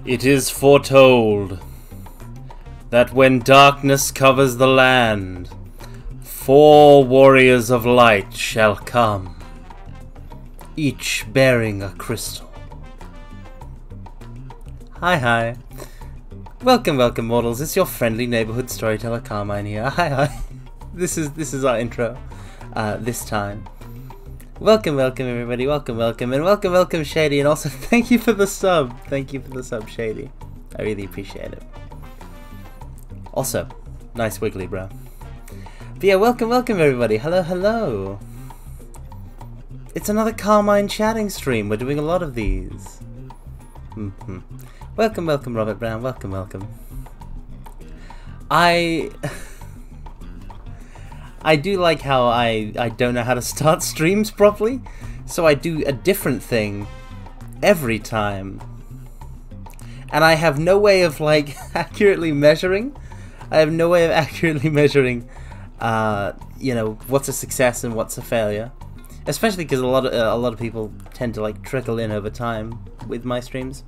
It is foretold that when darkness covers the land, 4 warriors of light shall come, each bearing a crystal. Hi. Welcome, mortals. It's your friendly neighborhood storyteller Carmine here. Hi. This is our intro. This time. Welcome everybody, welcome, and welcome Shady, and also thank you for the sub. Thank you for the sub, Shady. I really appreciate it. Also, nice wiggly, bro. But yeah, welcome everybody. Hello. It's another Carmine chatting stream. We're doing a lot of these. Welcome, Robert Brown. Welcome. I do like how I don't know how to start streams properly, so I do a different thing every time. And I have no way of like accurately measuring. You know, what's a success and what's a failure. Especially because a lot of people tend to like trickle in over time with my streams.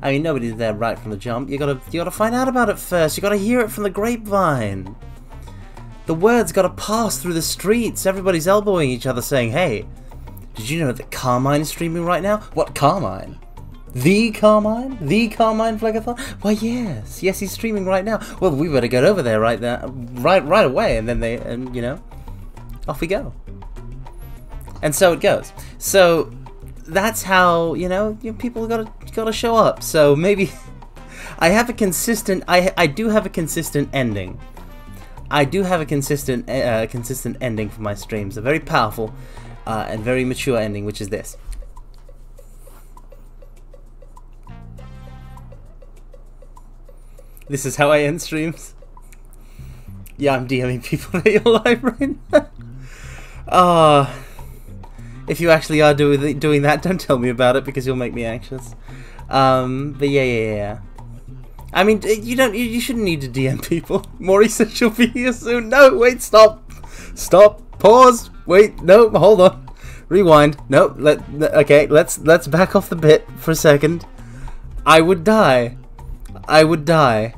I mean, nobody's there right from the jump. You gotta find out about it first. You gotta hear it from the grapevine. The word's gotta pass through the streets. Everybody's elbowing each other saying, hey, did you know that Carmine is streaming right now? What Carmine? The Carmine? The Carmine Phlegathon? Why yes, he's streaming right now. Well, we better get over there right away, and then you know, off we go. And so it goes. So that's how, you know, people gotta show up. So maybe I have a consistent. I do have a consistent ending. I do have a consistent ending for my streams. A very powerful and very mature ending, which is this. This is how I end streams. Yeah, I'm DMing people at your live right now. If you actually are doing that, don't tell me about it because you'll make me anxious. But yeah. I mean, you shouldn't need to DM people. Maury said she'll be here soon. No, wait, stop, pause, wait, no, hold on, rewind. No, okay, let's back off the bit for a second. I would die, unironically.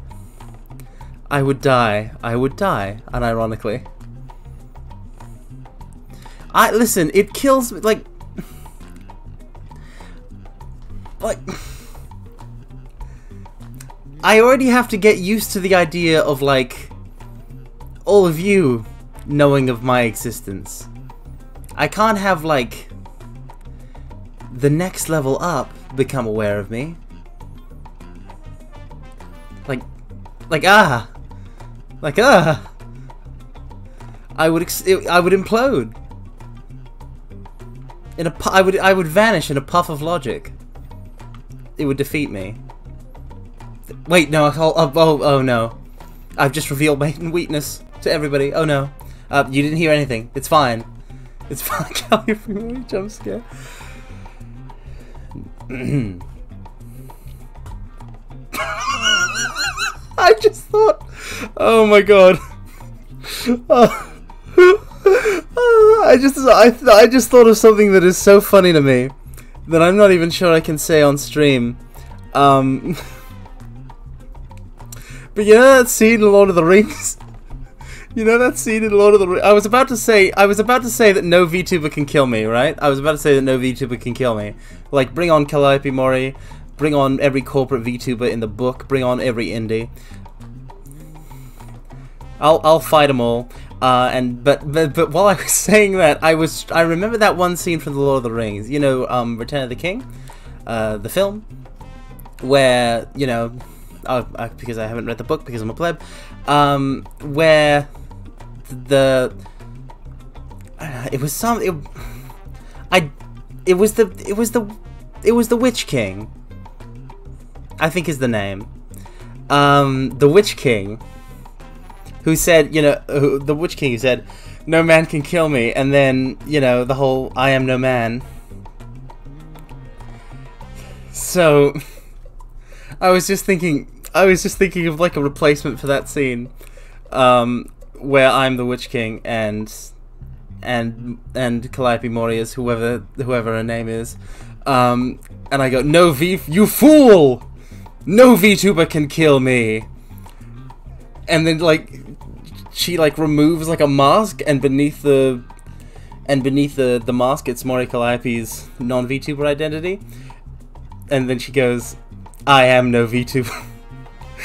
Listen, it kills me, like. I already have to get used to the idea of, like, all of you knowing of my existence. I can't have, like, the next level up become aware of me. Like, I would implode. I would vanish in a puff of logic. It would defeat me. Wait, no, oh no. I've just revealed my weakness to everybody. Oh no. You didn't hear anything. It's fine. It's fine. California jump scare. I just thought, oh my god. I just thought of something that is so funny to me that I'm not even sure I can say on stream. But you know that scene in Lord of the Rings? You know that scene in Lord of the Rings? I was about to say that no VTuber can kill me, right? I was about to say that no VTuber can kill me. Like, bring on Calliope Mori, bring on every corporate VTuber in the book, bring on every indie. I'll fight them all. But while I was saying that, I remember that one scene from The Lord of the Rings, you know, Return of the King, the film, where, you know, because I haven't read the book because I'm a pleb, where it was the Witch King, I think is the name, the Witch King, who said, you know, the Witch King who said, "No man can kill me," and then, you know, the whole "I am no man." So, I was just thinking of like a replacement for that scene, where I'm the Witch King and Calliope Moria's whoever her name is, and I go, "No you fool! No VTuber can kill me!" And then like she like removes like a mask, and beneath the mask it's Moria Calliope's non-VTuber identity, and then she goes, "I am no VTuber."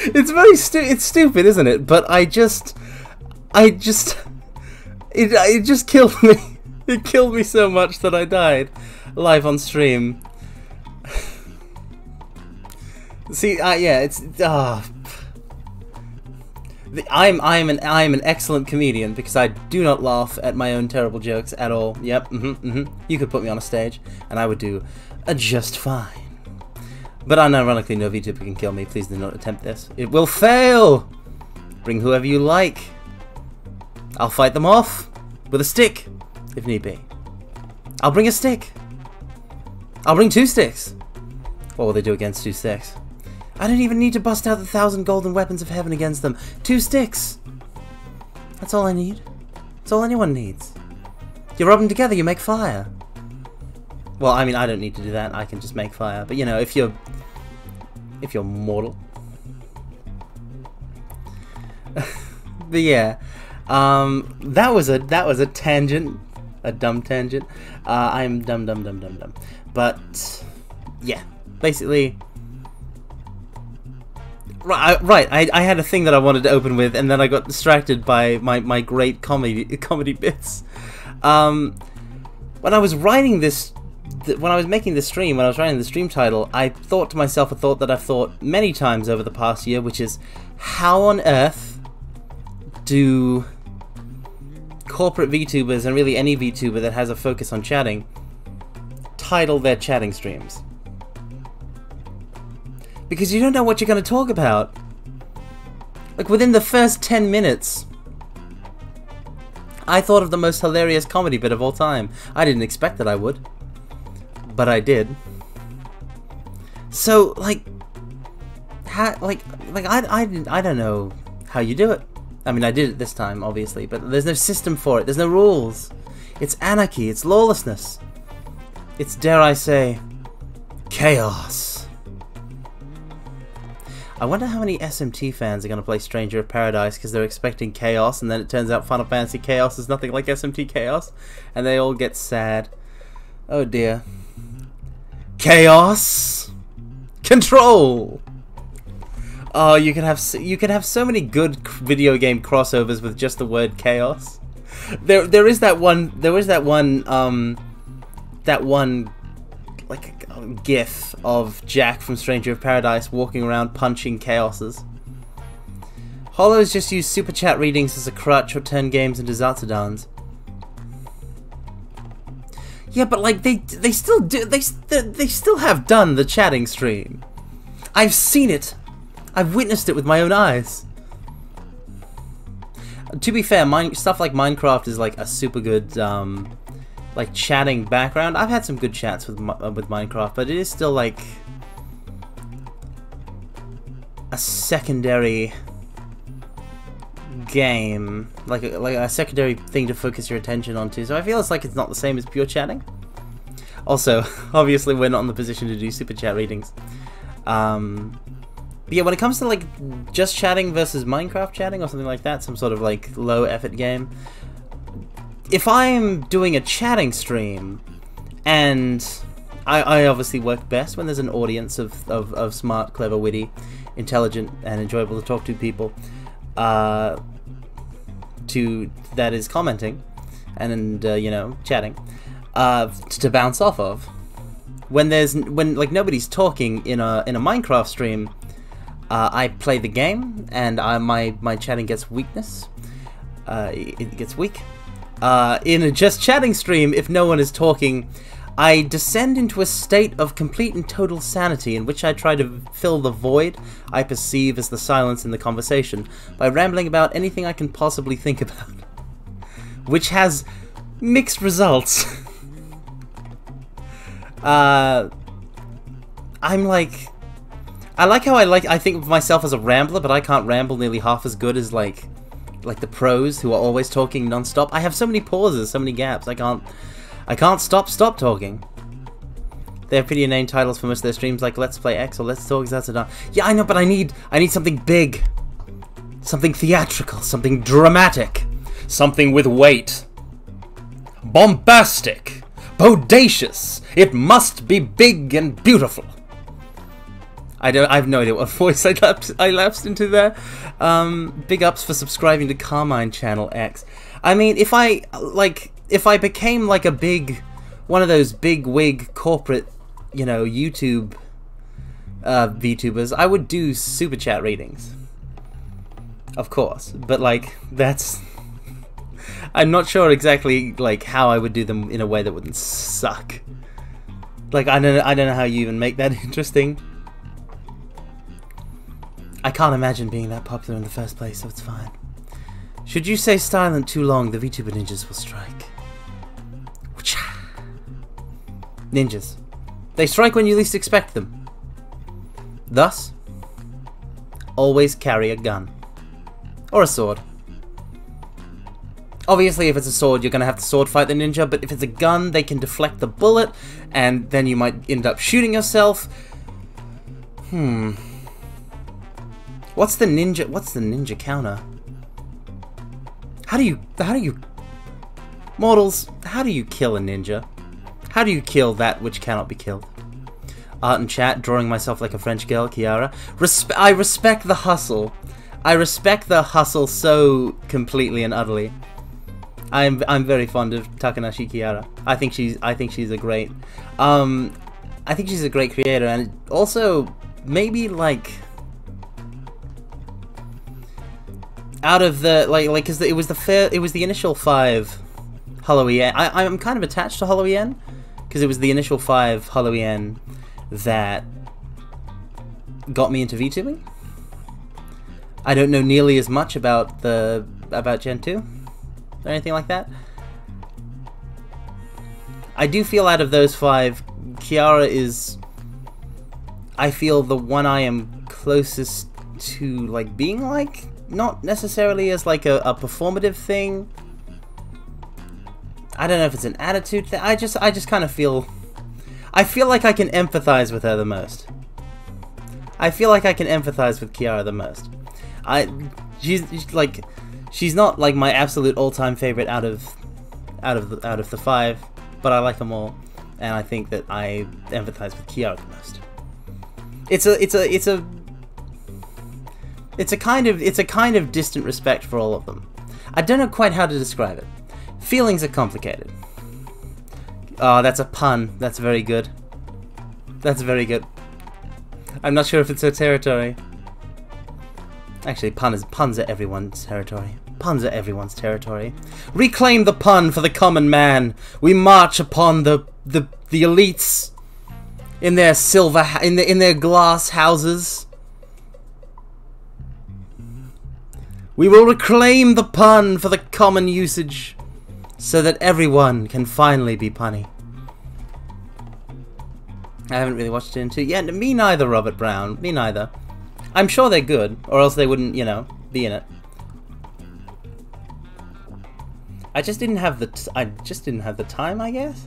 It's very it's stupid, isn't it? But it just killed me. It killed me so much that I died live on stream. See, yeah, it's I'm an excellent comedian because I do not laugh at my own terrible jokes at all. Yep, You could put me on a stage and I would do just fine. But unironically, no VTuber can kill me. Please do not attempt this. It will fail! Bring whoever you like. I'll fight them off with a stick, if need be. I'll bring a stick. I'll bring 2 sticks. What will they do against 2 sticks? I don't even need to bust out the 1,000 golden weapons of heaven against them. 2 sticks. That's all I need. That's all anyone needs. You rub them together, you make fire. Well, I mean, I don't need to do that. I can just make fire. But you know, if you're mortal. But yeah, that was a tangent, a dumb tangent. I'm dumb. But yeah, basically. Right. I had a thing that I wanted to open with, and then I got distracted by my great comedy bits. When I was writing this. When I was making the stream, when I was writing the stream title, I thought to myself a thought that I've thought many times over the past year, which is, how on earth do corporate VTubers, and really any VTuber that has a focus on chatting, title their chatting streams? Because you don't know what you're going to talk about. Like, within the first 10 minutes, I thought of the most hilarious comedy bit of all time. I didn't expect that I would. But I did. So, like, I don't know how you do it. I mean, I did it this time, obviously, but there's no system for it. There's no rules. It's anarchy. It's lawlessness. It's, dare I say, chaos. I wonder how many SMT fans are going to play Stranger of Paradise because they're expecting chaos, and then it turns out Final Fantasy Chaos is nothing like SMT Chaos, and they all get sad. Oh dear. Chaos! Control! Oh, you can have so many good video game crossovers with just the word chaos. There is that one like a gif of Jack from Stranger of Paradise walking around punching chaoses. Hollows just use super chat readings as a crutch or turn games into Zatsudans. Yeah, but like they still do they still have done the chatting stream. I've seen it. I've witnessed it with my own eyes. To be fair, stuff like Minecraft is like a super good like chatting background. I've had some good chats with Minecraft, but it is still like a secondary game, like a secondary thing to focus your attention onto. So I feel it's not the same as pure chatting. Also, obviously, we're not in the position to do super chat readings. But yeah, when it comes to like just chatting versus Minecraft chatting or something like that, some sort of like low effort game, if I'm doing a chatting stream, and I obviously work best when there's an audience of smart, clever, witty, intelligent, and enjoyable to talk to people, to that is commenting and you know, chatting to bounce off of. When like nobody's talking in a Minecraft stream, I play the game and my chatting gets weakness. It gets weak. In a just chatting stream, if no one is talking, I descend into a state of complete and total sanity in which I try to fill the void I perceive as the silence in the conversation by rambling about anything I can possibly think about, which has mixed results. I like how I think of myself as a rambler, but I can't ramble nearly half as good as like the pros who are always talking non-stop. I have so many pauses, so many gaps. I can't stop talking. They have pretty inane titles for most of their streams, like Let's Play X or Let's Talk Zatsudan. Yeah, I know, but I need something big, something theatrical, something dramatic, something with weight, bombastic, bodacious. It must be big and beautiful. I have no idea what voice I lapsed into there. Big ups for subscribing to Carmine Channel X. I mean, if I became like one of those big wig corporate, you know, YouTube VTubers, I would do super chat readings. Of course, but like I'm not sure exactly like how I would do them in a way that wouldn't suck. Like I don't know how you even make that interesting. I can't imagine being that popular in the first place, so it's fine. Should you stay silent too long, the VTuber ninjas will strike. Ninjas. They strike when you least expect them. Thus, always carry a gun. Or a sword. Obviously, if it's a sword, you're going to have to sword fight the ninja, but if it's a gun, they can deflect the bullet, and then you might end up shooting yourself. What's the ninja counter? How do you mortals, how do you kill a ninja? How do you kill that which cannot be killed? Art and chat, drawing myself like a French girl, Kiara. I respect the hustle. I respect the hustle so completely and utterly. I'm very fond of Takanashi Kiara. I think she's a great creator, and also maybe like out of the like because it was the initial 5 Halloween. I'm kind of attached to Halloween because it was the initial 5 Halloween that got me into VTubing. I don't know nearly as much about Gen 2 or anything like that. I do feel out of those 5, Kiara is, I feel, the one I am closest to like being like. Not necessarily as like a performative thing. I don't know if it's an attitude thing. I just kind of feel. I feel like I can empathize with her the most. I feel like I can empathize with Kiara the most. She's not like my absolute all-time favorite out of the 5, but I like them all, and I think that I empathize with Kiara the most. It's a kind of distant respect for all of them. I don't know quite how to describe it. Feelings are complicated. Oh, that's a pun. That's very good. That's very good. I'm not sure if it's her territory. Actually, puns are everyone's territory. Puns are everyone's territory. Reclaim the pun for the common man. We march upon the elites in their in their glass houses. We will reclaim the pun for the common usage, so that everyone can finally be punny. I haven't really watched it into yet. Yeah, me neither, Robert Brown. Me neither. I'm sure they're good, or else they wouldn't, you know, be in it. I just didn't have the time, I guess.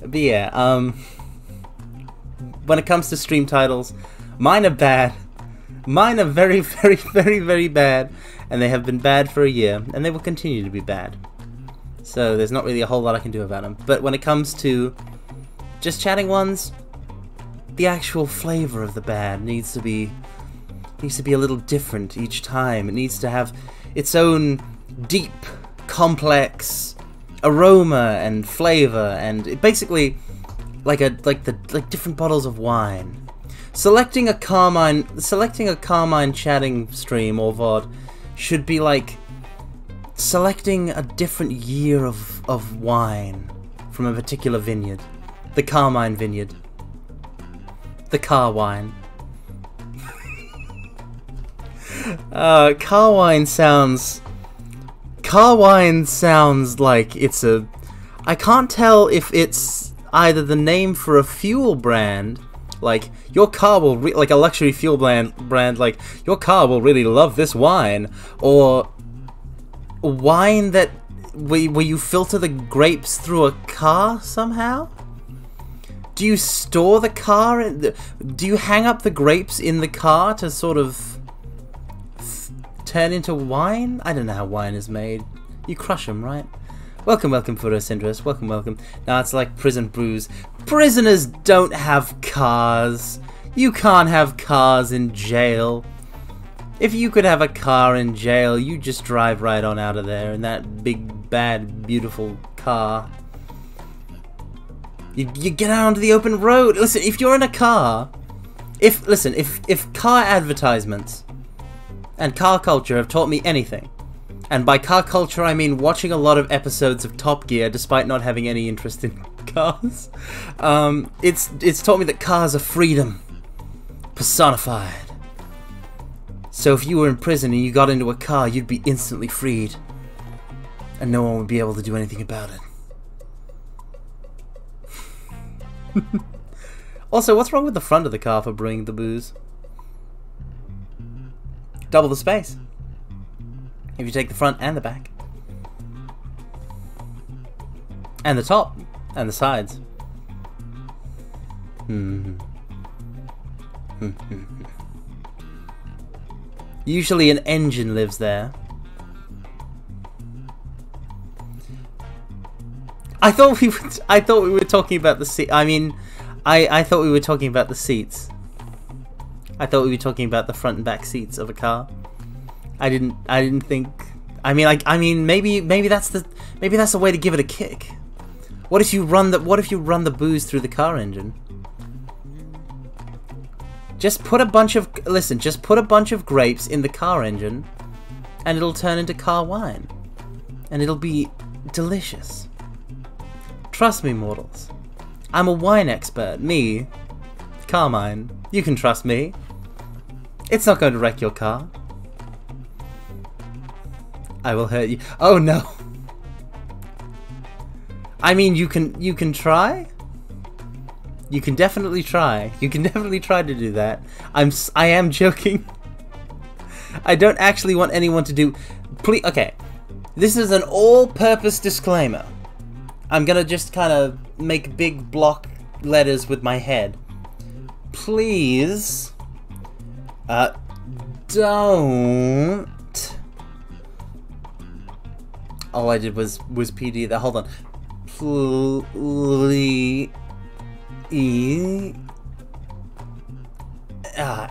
But yeah, when it comes to stream titles, mine are bad. Mine are very, very, very, very bad, and they have been bad for a year, and they will continue to be bad. So there's not really a whole lot I can do about them. But when it comes to just chatting ones, the actual flavor of the bad needs to be needs to be a little different each time. It needs to have its own deep, complex aroma and flavor, and it basically like different bottles of wine. Selecting a Carmine chatting stream or VOD should be like selecting a different year of wine from a particular vineyard. The Carmine vineyard. The car wine. Car wine sounds like it's a... I can't tell if it's either the name for a fuel brand, like your car will like a luxury fuel brand, like your car will really love this wine, or wine that where you filter the grapes through a car somehow. Do you store the car? Do you hang up the grapes in the car to sort of turn into wine? I don't know how wine is made. You crush them, right? Welcome, Photosynthesis. Welcome. Now it's like prison brews. Prisoners don't have cars. You can't have cars in jail. If you could have a car in jail, you just drive right on out of there in that big, bad, beautiful car. You get out onto the open road. Listen, if you're in a car, if car advertisements and car culture have taught me anything, and by car culture I mean watching a lot of episodes of Top Gear despite not having any interest in cars, it's taught me that cars are freedom personified. So if you were in prison and you got into a car, you'd be instantly freed, and no one would be able to do anything about it. Also, what's wrong with the front of the car for brewing the booze? Double the space. If you take the front and the back. And the top. And the sides. Usually an engine lives there. I thought we were talking about the seat. I mean, I thought we were talking about the seats. I thought we were talking about the front and back seats of a car. I didn't think. I mean, maybe that's the way to give it a kick. What if you run the booze through the car engine? Just put a bunch of grapes in the car engine, and it'll turn into car wine, and it'll be delicious. Trust me, mortals. I'm a wine expert. Me, Carmine. You can trust me. It's not going to wreck your car. I will hurt you. Oh no. I mean, you can try. You can definitely try. You can definitely try to do that. I am joking. I don't actually want anyone to do. Please. Okay. This is an all-purpose disclaimer. I'm gonna just kind of make big block letters with my head. Please, don't. All I did was PD there. Hold on. Please.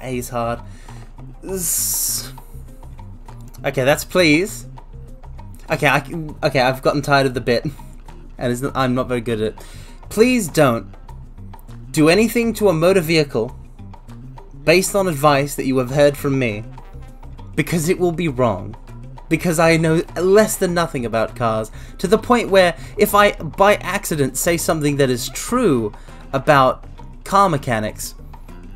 A's hard. Okay, that's please. Okay, I've gotten tired of the bit. And I'm not very good at it. Please don't do anything to a motor vehicle based on advice that you have heard from me, because it will be wrong. Because I know less than nothing about cars, to the point where if I, by accident, say something that is true about car mechanics,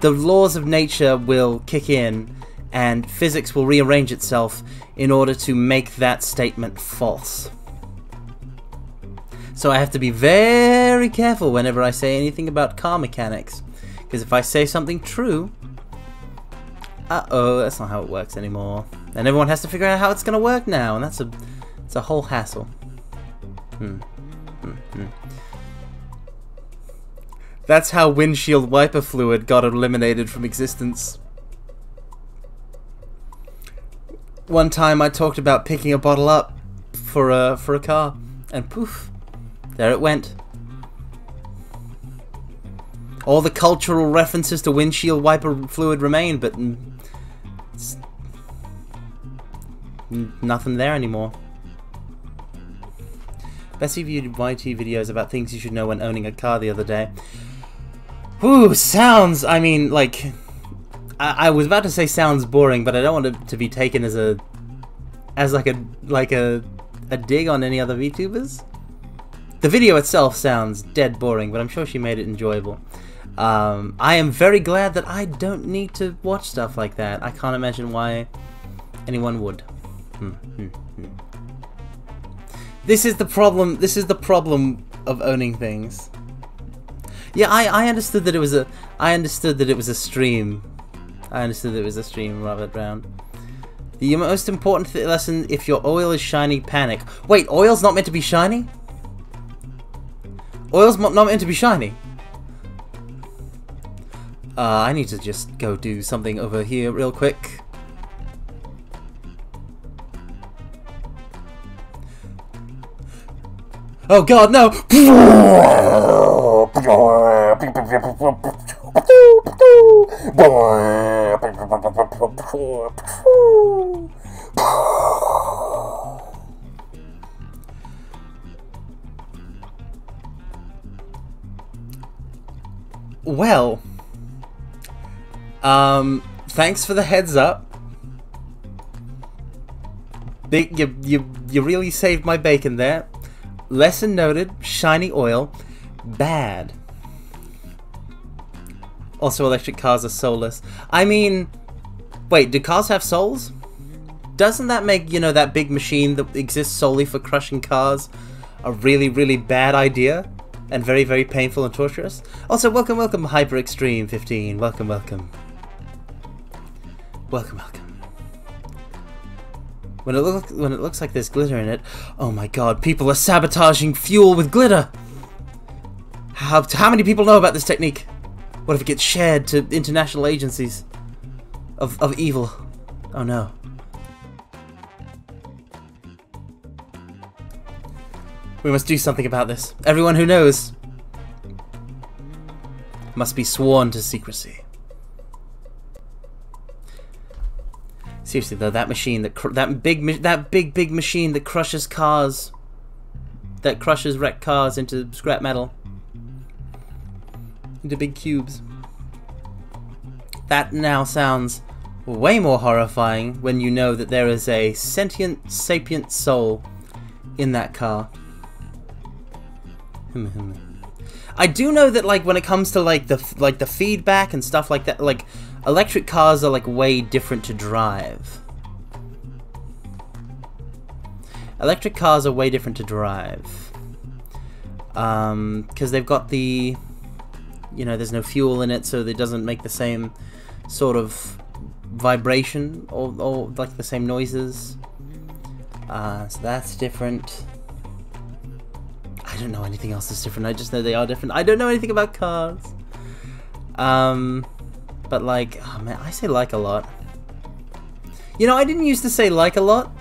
the laws of nature will kick in and physics will rearrange itself in order to make that statement false. So I have to be very careful whenever I say anything about car mechanics, because if I say something true, uh-oh, that's not how it works anymore. And everyone has to figure out how it's going to work now, and it's a whole hassle. That's how windshield wiper fluid got eliminated from existence. One time I talked about picking a bottle up for a car, and poof. There it went. All the cultural references to windshield wiper fluid remain, but It's nothing there anymore. Bessie viewed YT videos about things you should know when owning a car the other day. Whew, sounds, I mean, like, I was about to say sounds boring, but I don't want it to be taken as a dig on any other VTubers. The video itself sounds dead boring, but I'm sure she made it enjoyable. I am very glad that I don't need to watch stuff like that. I can't imagine why anyone would. This is the problem. This is the problem of owning things. Yeah, I understood that it was a. I understood that it was a stream. I understood that it was a stream, Robert Brown. The most important lesson: if your oil is shiny, panic. Wait, oil's not meant to be shiny? Oil's not meant to be shiny. I need to just go do something over here real quick. Oh god, no! Well, thanks for the heads up. You really saved my bacon there. Lesson noted, shiny oil, bad. Also, electric cars are soulless. I mean, wait, do cars have souls? Doesn't that make, you know, that big machine that exists solely for crushing cars a really, really bad idea? And very, very painful and torturous? Also, welcome, welcome, Hyper Extreme 15. Welcome, welcome. Welcome, welcome. When it looks like there's glitter in it, oh my god, people are sabotaging fuel with glitter! How many people know about this technique? What if it gets shared to international agencies of evil? Oh no. We must do something about this. Everyone who knows must be sworn to secrecy. Seriously though, that machine that big machine that crushes cars, that crushes wrecked cars into scrap metal, into big cubes. That now sounds way more horrifying when you know that there is a sentient, sapient soul in that car. I do know that, like, when it comes to like the feedback and stuff like that, like, electric cars are like way different to drive. Electric cars are way different to drive. Because they've got the, you know, there's no fuel in it, so it doesn't make the same sort of vibration or like the same noises. So that's different. I don't know anything else that's different. I just know they are different. I don't know anything about cars. But like, oh man, I say like a lot. You know, I didn't used to say like a lot.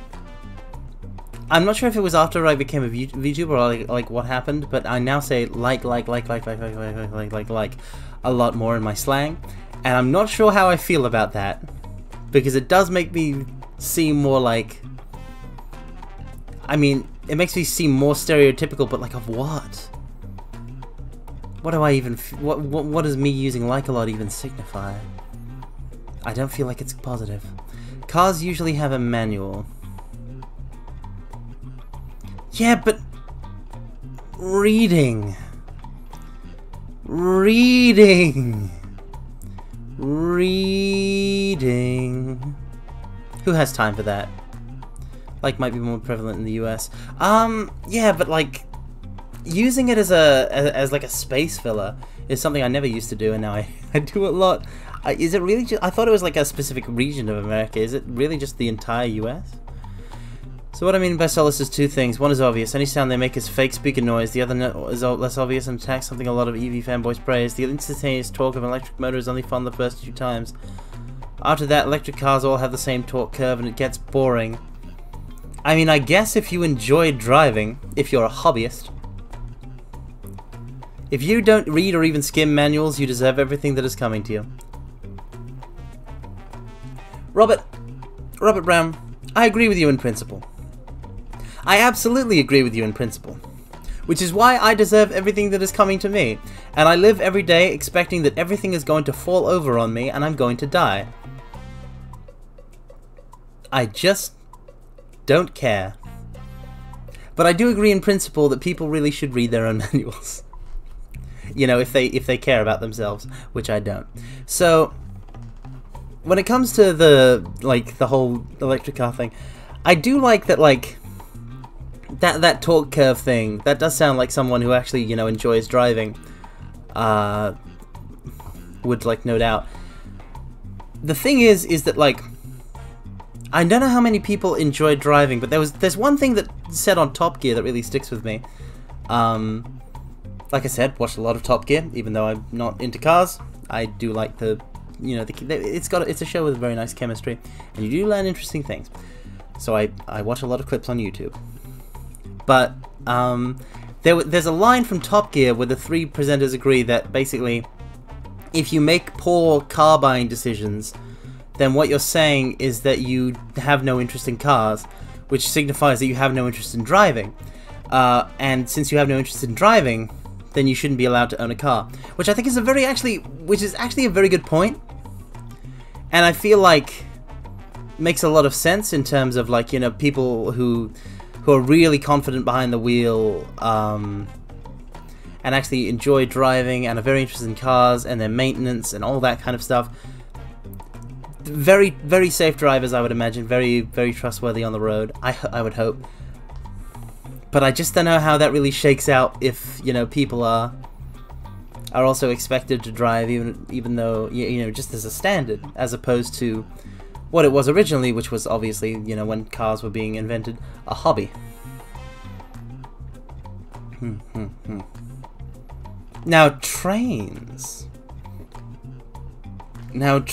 I'm not sure if it was after I became a VTuber or like what happened, but I now say like a lot more in my slang, and I'm not sure how I feel about that, because it does make me seem more like, I mean, it makes me seem more stereotypical, but like of what? What do I even, what does me using like a lot even signify? I don't feel like it's positive. Cars usually have a manual. Yeah, but reading. Who has time for that? Like, might be more prevalent in the US. Yeah, but like, using it as like a space filler is something I never used to do, and now I do a lot. Is it really just, I thought it was like a specific region of America. Is it really just the entire US? So what I mean by solace is two things. One is obvious. Any sound they make is fake speaker noise. The other is less obvious and attacks something a lot of EV fanboys praise. The instantaneous torque of an electric motor is only fun the first few times. After that, electric cars all have the same torque curve and it gets boring. I mean, I guess if you enjoy driving, if you're a hobbyist, if you don't read or even skim manuals, you deserve everything that is coming to you. Robert Brown, I agree with you in principle. I absolutely agree with you in principle. Which is why I deserve everything that is coming to me. And I live every day expecting that everything is going to fall over on me and I'm going to die. I just don't care. But I do agree in principle that people really should read their own manuals. You know, if they care about themselves, which I don't. So when it comes to the whole electric car thing, I do like that, like, that torque curve thing. That does sound like someone who actually, you know, enjoys driving would, like, no doubt. The thing is that, like, I don't know how many people enjoy driving, but there's one thing that said on Top Gear that really sticks with me. Like I said, watched a lot of Top Gear, even though I'm not into cars. I do like the, you know, it's a show with very nice chemistry, and you do learn interesting things. So I watch a lot of clips on YouTube. But there's a line from Top Gear where the three presenters agree that basically, if you make poor car buying decisions, then what you're saying is that you have no interest in cars, which signifies that you have no interest in driving. And since you have no interest in driving, then you shouldn't be allowed to own a car, which I think is which is actually a very good point. And I feel like makes a lot of sense in terms of, like, you know, people who are really confident behind the wheel, and actually enjoy driving and are very interested in cars and their maintenance and all that kind of stuff. Very, very safe drivers, I would imagine. Very, very trustworthy on the road, I would hope. But I just don't know how that really shakes out if, you know, people are also expected to drive even though, you know, just as a standard, as opposed to what it was originally, which was obviously, you know, when cars were being invented, a hobby. Now trains. Now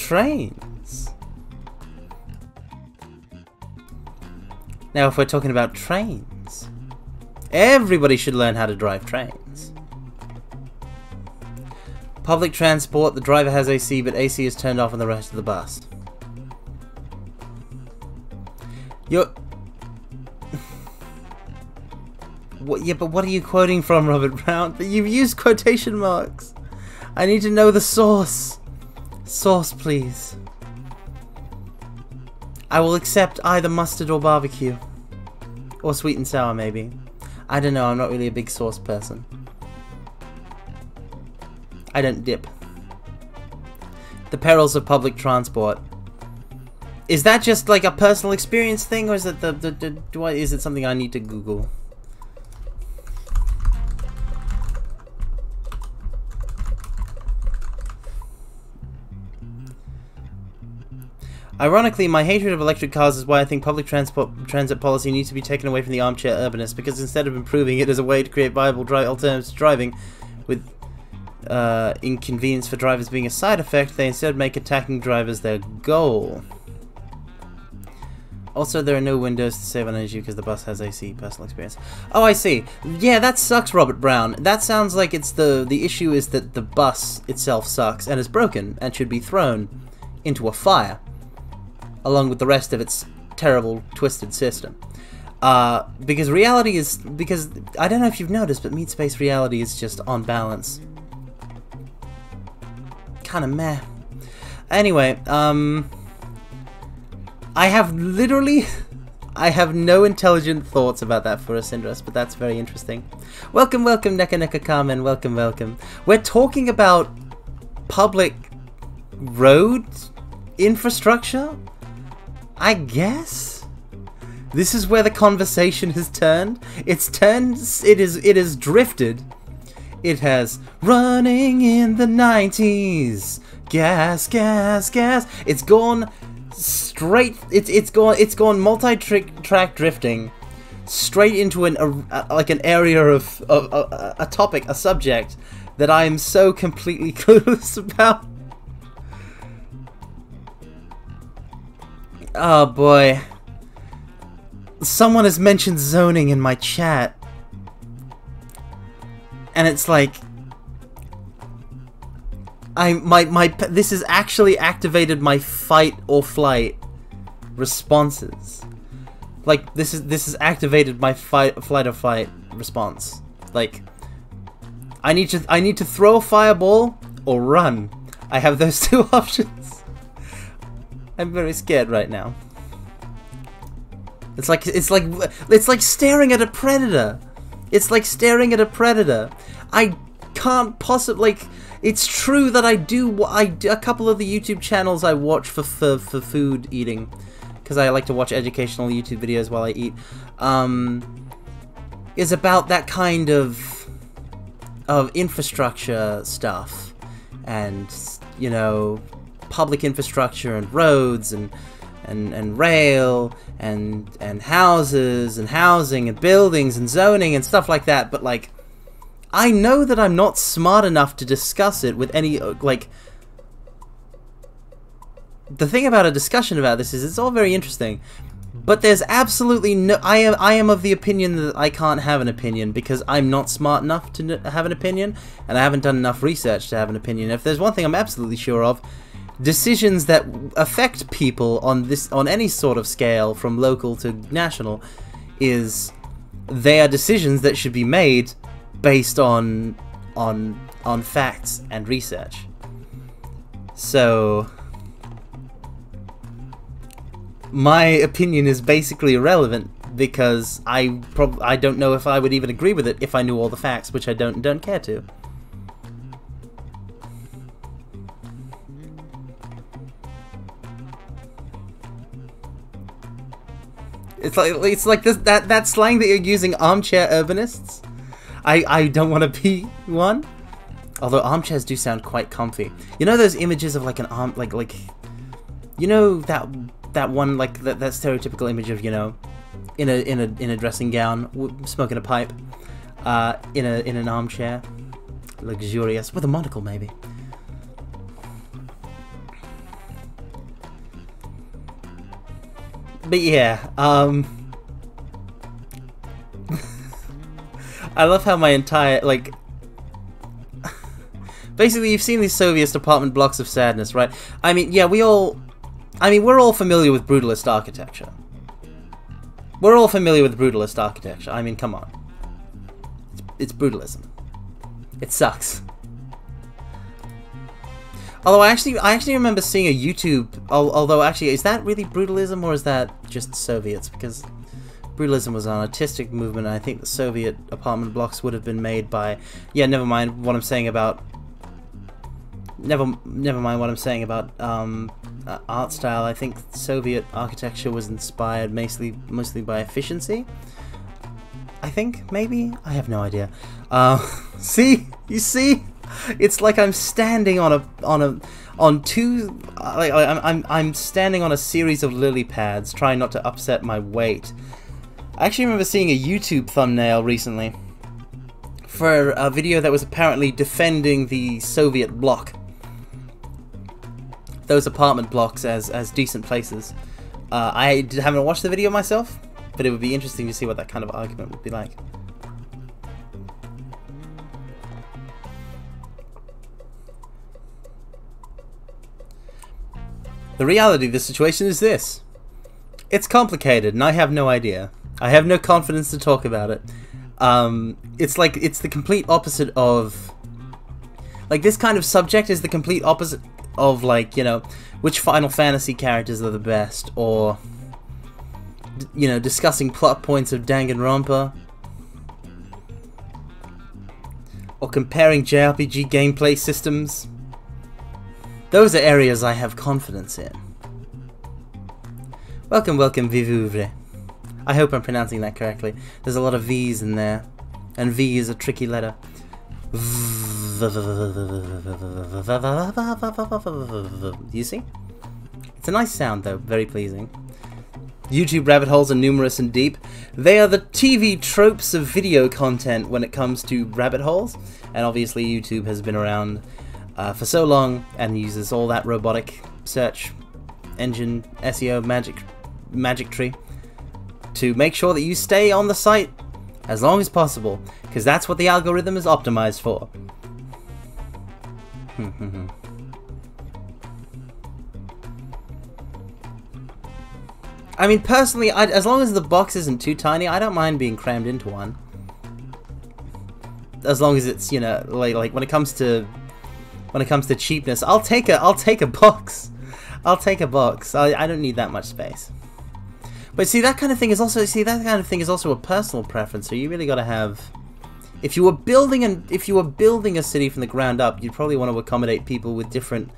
if we're talking about trains, everybody should learn how to drive trains. Public transport, the driver has AC, but AC is turned off on the rest of the bus. Yeah, but what are you quoting from, Robert Brown? But you've used quotation marks. I need to know the source. Sauce, please. I will accept either mustard or barbecue. Or sweet and sour, maybe. I don't know, I'm not really a big sauce person. I don't dip. The perils of public transport. Is that just like a personal experience thing, or is it is it something I need to Google? Ironically, my hatred of electric cars is why I think public transit policy needs to be taken away from the armchair urbanist, because instead of improving it as a way to create viable alternatives to driving, with inconvenience for drivers being a side effect, they instead make attacking drivers their goal. Also, there are no windows to save on energy because the bus has AC. Personal experience. Oh, I see. Yeah, that sucks, Robert Brown. That sounds like it's the issue is that the bus itself sucks and is broken and should be thrown into a fire, along with the rest of its terrible, twisted system. Because reality is... Because, I don't know if you've noticed, but Meat Space reality is just on balance. Kinda meh. Anyway, I have no intelligent thoughts about that for a Syndrome, but that's very interesting. Welcome, welcome, Neka Neka Carmen, welcome, welcome. We're talking about public road infrastructure? I guess? This is where the conversation has turned. It has drifted. It has running in the 90s. Gas, gas, gas. It's gone straight. It's gone multi-track drifting straight into an area of a topic, a subject that I am so completely clueless about. Oh boy. Someone has mentioned zoning in my chat. And it's like this has actually activated my fight or flight responses. Like, this is activated my flight or fight response. Like, I need to throw a fireball or run. I have those two options. I'm very scared right now. It's like staring at a predator. It's like staring at a predator. I can't possibly, like, it's true that I do a couple of the YouTube channels I watch for food eating, because I like to watch educational YouTube videos while I eat, is about that kind of infrastructure stuff, and, you know, public infrastructure and roads and rail and houses and housing and buildings and zoning and stuff like that. But, like, I know that I'm not smart enough to discuss it with any, like, the thing about a discussion about this is it's all very interesting, but there's absolutely no, I am of the opinion that I can't have an opinion because I'm not smart enough to have an opinion, and I haven't done enough research to have an opinion. If there's one thing I'm absolutely sure of, decisions that affect people on any sort of scale, from local to national, is they are decisions that should be made based on facts and research. So my opinion is basically irrelevant because I don't know if I would even agree with it if I knew all the facts, which I don't care to. It's like this, that slang that you're using, armchair urbanists. I don't want to be one. Although armchairs do sound quite comfy. You know those images of like an arm, like you know that one, like that stereotypical image of, you know, in a dressing gown, smoking a pipe, in an armchair, luxurious, with a monocle maybe. But yeah, I love how my entire, like, basically you've seen these Soviet apartment blocks of sadness, right? I mean, yeah, we're all familiar with brutalist architecture. We're all familiar with brutalist architecture. I mean, come on. It's brutalism. It sucks. Although I actually remember seeing a YouTube. Although actually, is that really brutalism or is that just Soviets? Because brutalism was an artistic movement, and I think the Soviet apartment blocks would have been made by. Yeah, never mind what I'm saying about. Never mind what I'm saying about art style. I think Soviet architecture was inspired mostly by efficiency. I think, maybe? I have no idea. See? You see? It's like I'm standing I'm standing on a series of lily pads, trying not to upset my weight. I actually remember seeing a YouTube thumbnail recently for a video that was apparently defending the Soviet bloc. Those apartment blocks as decent places. I haven't watched the video myself, but it would be interesting to see what that kind of argument would be like. The reality of the situation is this. It's complicated, and I have no idea. I have no confidence to talk about it. It's the complete opposite of... Like, this kind of subject is the complete opposite of, like, you know, which Final Fantasy characters are the best, or, you know, discussing plot points of Danganronpa, or comparing JRPG gameplay systems. Those are areas I have confidence in. Welcome, vivuvre. I hope I'm pronouncing that correctly. There's a lot of V's in there, and V is a tricky letter. You see? It's a nice sound though, very pleasing. YouTube rabbit holes are numerous and deep. They are the TV tropes of video content when it comes to rabbit holes, and obviously YouTube has been around for so long and uses all that robotic search engine SEO magic tree to make sure that you stay on the site as long as possible, because that's what the algorithm is optimized for. I mean, personally, as long as the box isn't too tiny, I don't mind being crammed into one. As long as it's, you know, like when it comes to cheapness, I'll take a box. I'll take a box. I don't need that much space. But see, that kind of thing is also a personal preference. So you really got to have. If you were building a city from the ground up, you'd probably want to accommodate people with different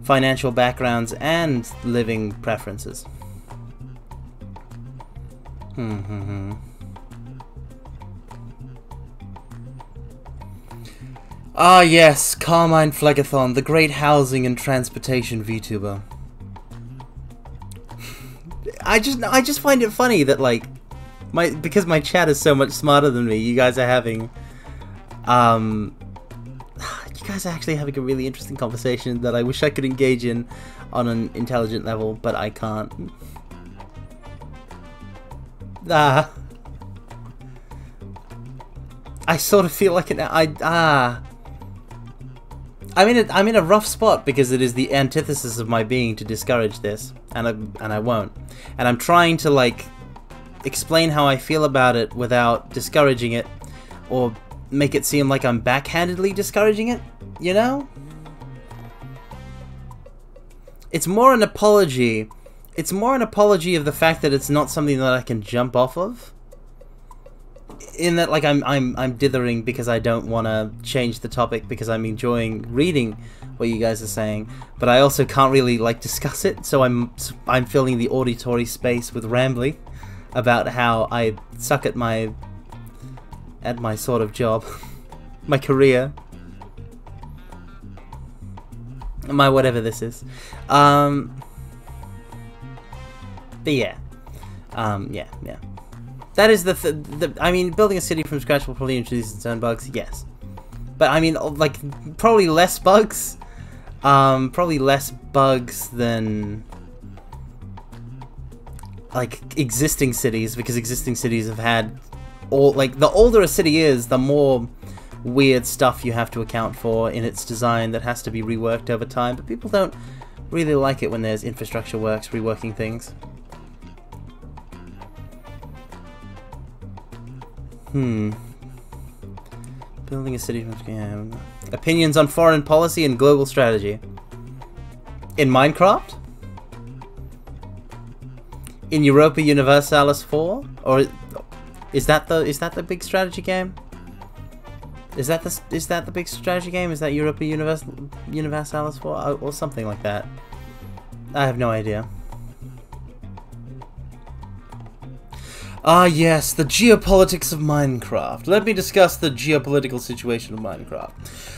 financial backgrounds and living preferences. Ah yes, Carmine Phlegathon, the great housing and transportation VTuber. I just find it funny that like because my chat is so much smarter than me, you guys are having actually having a really interesting conversation that I wish I could engage in on an intelligent level, but I can't. I sort of feel like I'm in a rough spot because it is the antithesis of my being to discourage this, and I won't. And I'm trying to like explain how I feel about it without discouraging it, or make it seem like I'm backhandedly discouraging it, you know? It's more an apology. It's more an apology of the fact that it's not something that I can jump off of. In that, like, I'm dithering because I don't want to change the topic because I'm enjoying reading what you guys are saying, but I also can't really like discuss it, so I'm filling the auditory space with rambling about how I suck at my sort of job, my career, my whatever this is. But yeah, yeah. That is I mean, building a city from scratch will probably introduce its own bugs, yes. But I mean, like, probably less bugs. Probably less bugs than like existing cities, because existing cities have had the older a city is, the more weird stuff you have to account for in its design that has to be reworked over time. But people don't really like it when there's infrastructure works reworking things. Building a city from opinions on foreign policy and global strategy. In Minecraft? In Europa Universalis 4? Or is that the big strategy game? Is that the big strategy game? Is that Europa Universalis 4 or something like that? I have no idea. Ah yes, the geopolitics of Minecraft. Let me discuss the geopolitical situation of Minecraft.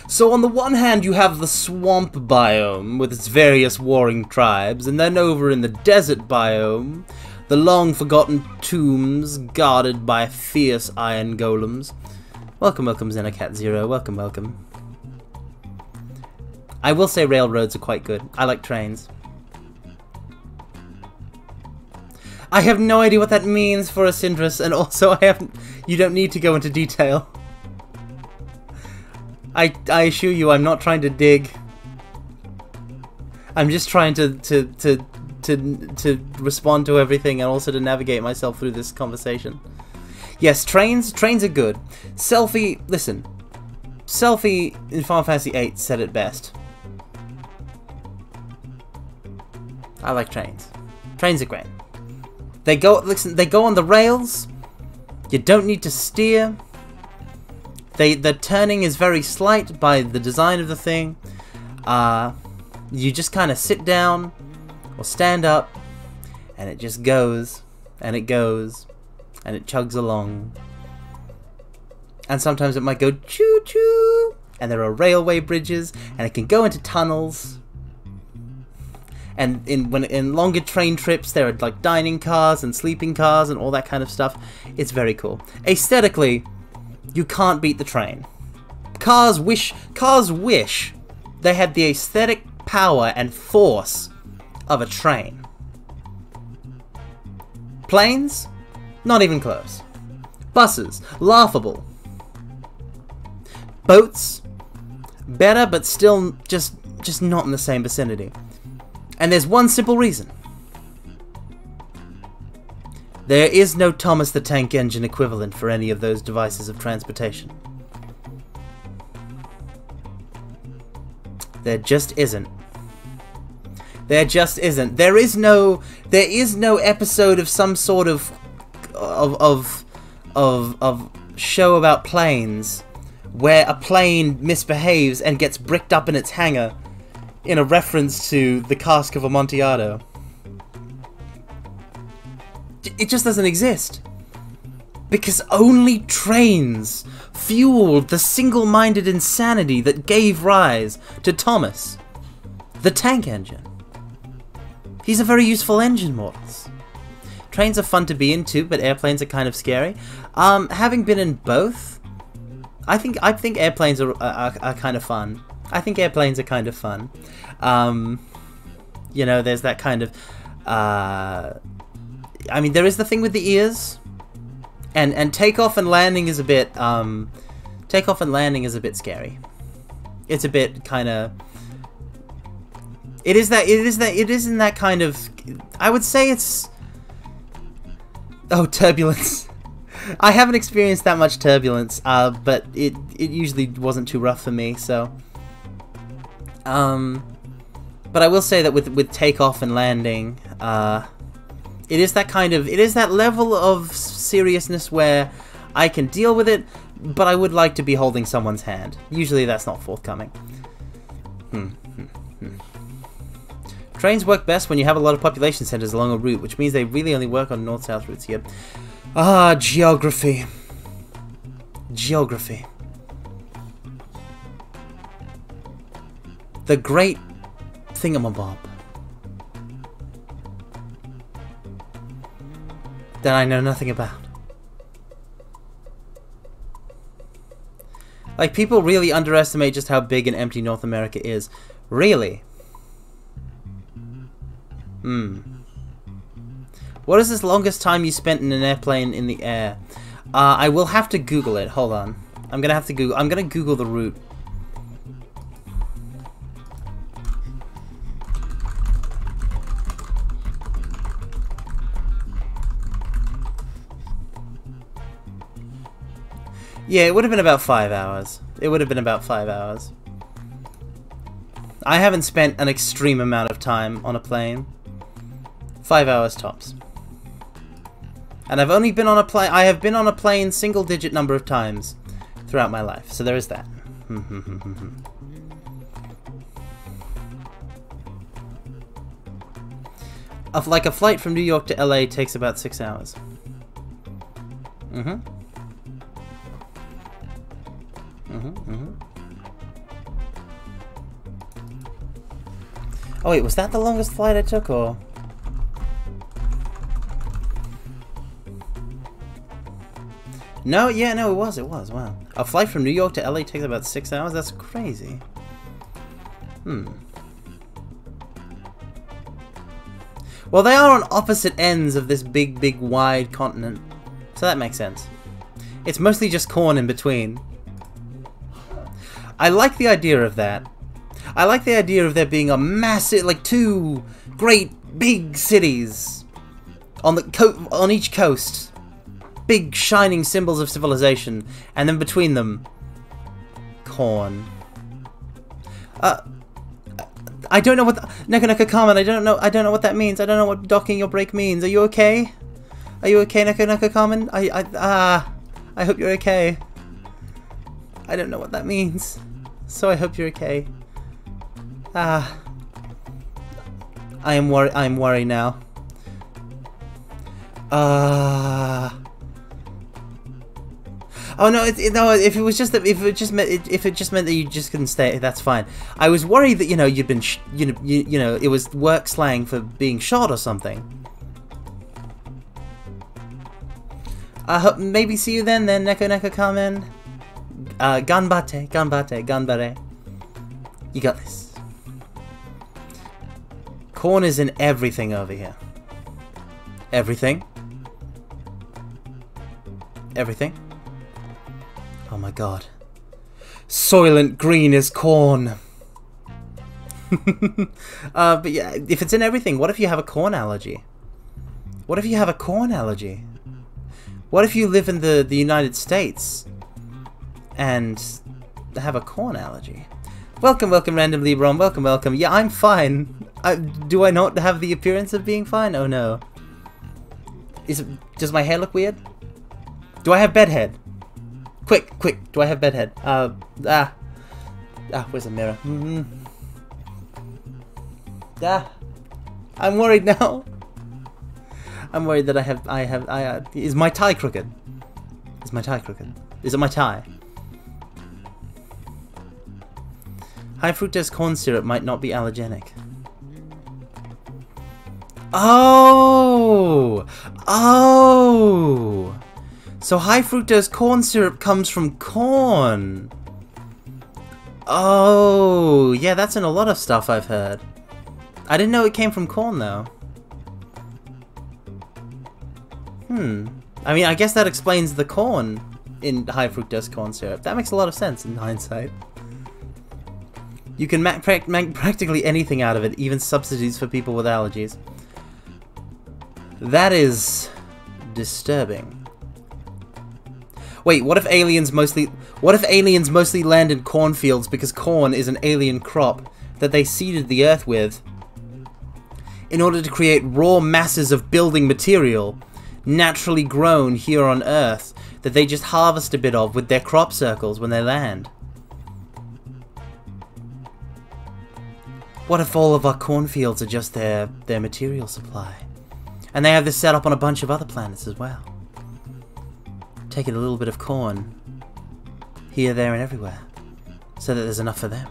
So on the one hand you have the swamp biome with its various warring tribes, and then over in the desert biome, the long forgotten tombs guarded by fierce iron golems. Welcome, welcome Xenocat Zero, welcome, welcome. I will say railroads are quite good. I like trains. I have no idea what that means for a Syndrus, and also you don't need to go into detail. I assure you, I'm not trying to dig. I'm just trying to respond to everything, and also to navigate myself through this conversation. Yes, trains are good. Selfie in Final Fantasy VIII said it best. I like trains. Trains are great. They go on the rails. You don't need to steer. The turning is very slight by the design of the thing. You just kind of sit down or stand up, and it just goes, and it goes, and it chugs along. And sometimes it might go choo choo, and there are railway bridges, and it can go into tunnels. And in longer train trips, there are like dining cars and sleeping cars and all that kind of stuff. It's very cool. Aesthetically, you can't beat the train. Cars wish they had the aesthetic power and force of a train. Planes? Not even close. Buses? Laughable. Boats? Better, but still just not in the same vicinity. And there's one simple reason. There is no Thomas the Tank Engine equivalent for any of those devices of transportation. There just isn't. There just isn't. There is no episode of some sort of show about planes where a plane misbehaves and gets bricked up in its hangar in a reference to the cask of Amontillado. It just doesn't exist. Because only trains fueled the single-minded insanity that gave rise to Thomas, the tank engine. He's a very useful engine, mortals. Trains are fun to be in too, but airplanes are kind of scary. Having been in both, I think airplanes are kind of fun. I think airplanes are kind of fun. You know, there's that kind of... I mean, there is the thing with the ears, and takeoff and landing is a bit scary. It's a bit kind of. It is in that kind of. I would say it's. Oh, turbulence. I haven't experienced that much turbulence, but it usually wasn't too rough for me. So. But I will say that with takeoff and landing, it is that level of seriousness where I can deal with it, but I would like to be holding someone's hand. Usually that's not forthcoming. Trains work best when you have a lot of population centers along a route, which means they really only work on north-south routes here. Ah, geography. Geography. The great thingamabob that I know nothing about. Like, people really underestimate just how big and empty North America is. Really? What is this longest time you spent in an airplane in the air? I will have to Google it. Hold on. I'm gonna Google the route. Yeah, it would have been about 5 hours. It would have been about 5 hours. I haven't spent an extreme amount of time on a plane. 5 hours tops. And I've only been on a plane. I have been on a plane single-digit number of times throughout my life. So there is that. Like a flight from New York to LA takes about 6 hours. Oh wait, was that the longest flight I took, or? No, yeah, no, it was, wow. A flight from New York to LA takes about 6 hours? That's crazy. Well, they are on opposite ends of this big, wide continent. So that makes sense. It's mostly just corn in between. I like the idea of that. I like the idea of there being a massive, like, two great big cities on the on each coast, big shining symbols of civilization, and then between them, corn. I don't know what Neko Kamen. I don't know what that means. I don't know what docking your brake means. Are you okay? Are you okay, Neko Kamen? I hope you're okay. I don't know what that means, so I hope you're okay. I am worried now. Oh no! No. If it just meant that you just couldn't stay, that's fine. I was worried that you'd been it was work slang for being shot or something. Maybe see you then, Neko Kamen. Ganbate. You got this. Corn is in everything over here. Everything. Everything. Oh my god. Soylent Green is corn. But yeah, if it's in everything, what if you have a corn allergy? What if you have a corn allergy? What if you live in the United States and have a corn allergy? Welcome, welcome, Random Libron. Welcome, welcome. Yeah, I'm fine. Do I not have the appearance of being fine? Oh no. Does my hair look weird? Do I have bedhead? Quick, quick. Do I have bedhead? Where's the mirror? I'm worried now. I'm worried that is my tie crooked? Is my tie crooked? Is it my tie? High fructose corn syrup might not be allergenic. Oh! Oh! So high fructose corn syrup comes from corn. Oh, yeah, that's in a lot of stuff I've heard. I didn't know it came from corn though. I mean, I guess that explains the corn in high fructose corn syrup. That makes a lot of sense in hindsight. You can make practically anything out of it, even substitutes for people with allergies. That is disturbing. Wait, what if aliens mostly land in cornfields because corn is an alien crop that they seeded the earth with in order to create raw masses of building material naturally grown here on Earth that they just harvest a bit of with their crop circles when they land? What if all of our cornfields are just their material supply? And they have this set up on a bunch of other planets as well. Taking a little bit of corn here, there, and everywhere so that there's enough for them.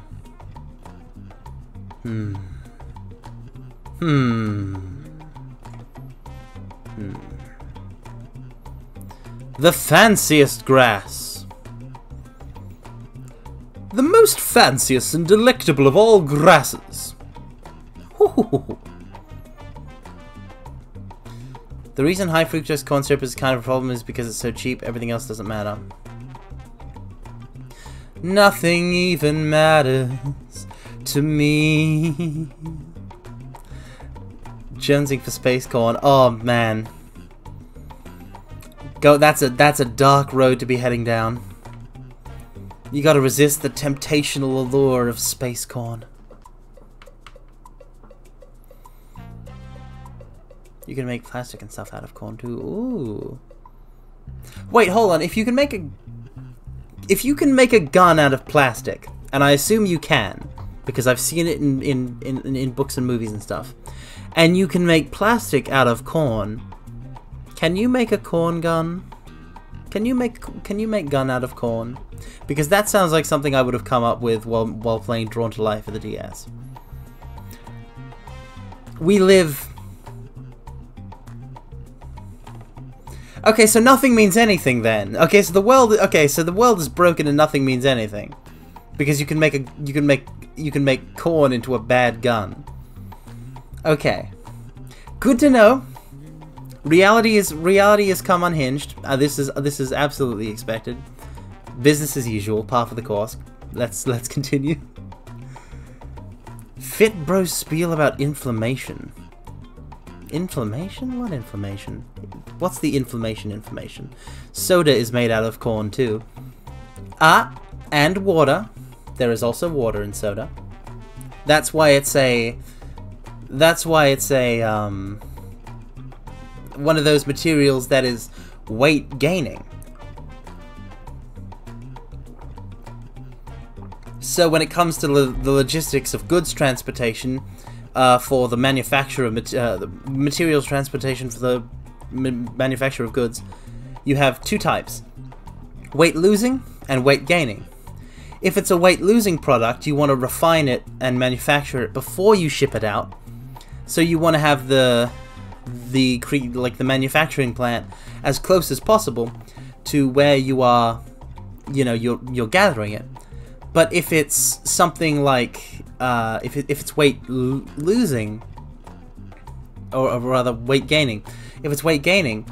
The fanciest grass. The most fanciest and delectable of all grasses. The reason high fructose corn syrup is kind of a problem is because it's so cheap, everything else doesn't matter. Nothing even matters to me. Jonesing for space corn. Oh man. That's a dark road to be heading down. You gotta resist the temptational allure of space corn. You can make plastic and stuff out of corn too. Ooh. Wait, hold on. If you can make a gun out of plastic, and I assume you can, because I've seen it in books and movies and stuff, and you can make plastic out of corn, can you make a corn gun? Can you make gun out of corn? Because that sounds like something I would have come up with while playing Drawn to Life for the DS. We live. Okay, so nothing means anything then. Okay, so the world is broken and nothing means anything, because you can make corn into a bad gun. Okay, good to know. Reality has come unhinged. This is absolutely expected. Business as usual, par for the course. Let's continue. Fit bro spiel about inflammation. Inflammation? What inflammation? What's the information? Soda is made out of corn too. And water. There is also water in soda. That's why it's one of those materials that is weight gaining. So when it comes to the logistics of goods transportation, for the manufacture of the materials transportation for the manufacture of goods, you have two types: weight losing and weight gaining. If it's a weight losing product, you want to refine it and manufacture it before you ship it out. So you want to have the manufacturing plant as close as possible to where you are, you're gathering it. But if it's something like if it's weight losing, or rather weight gaining, if it's weight gaining,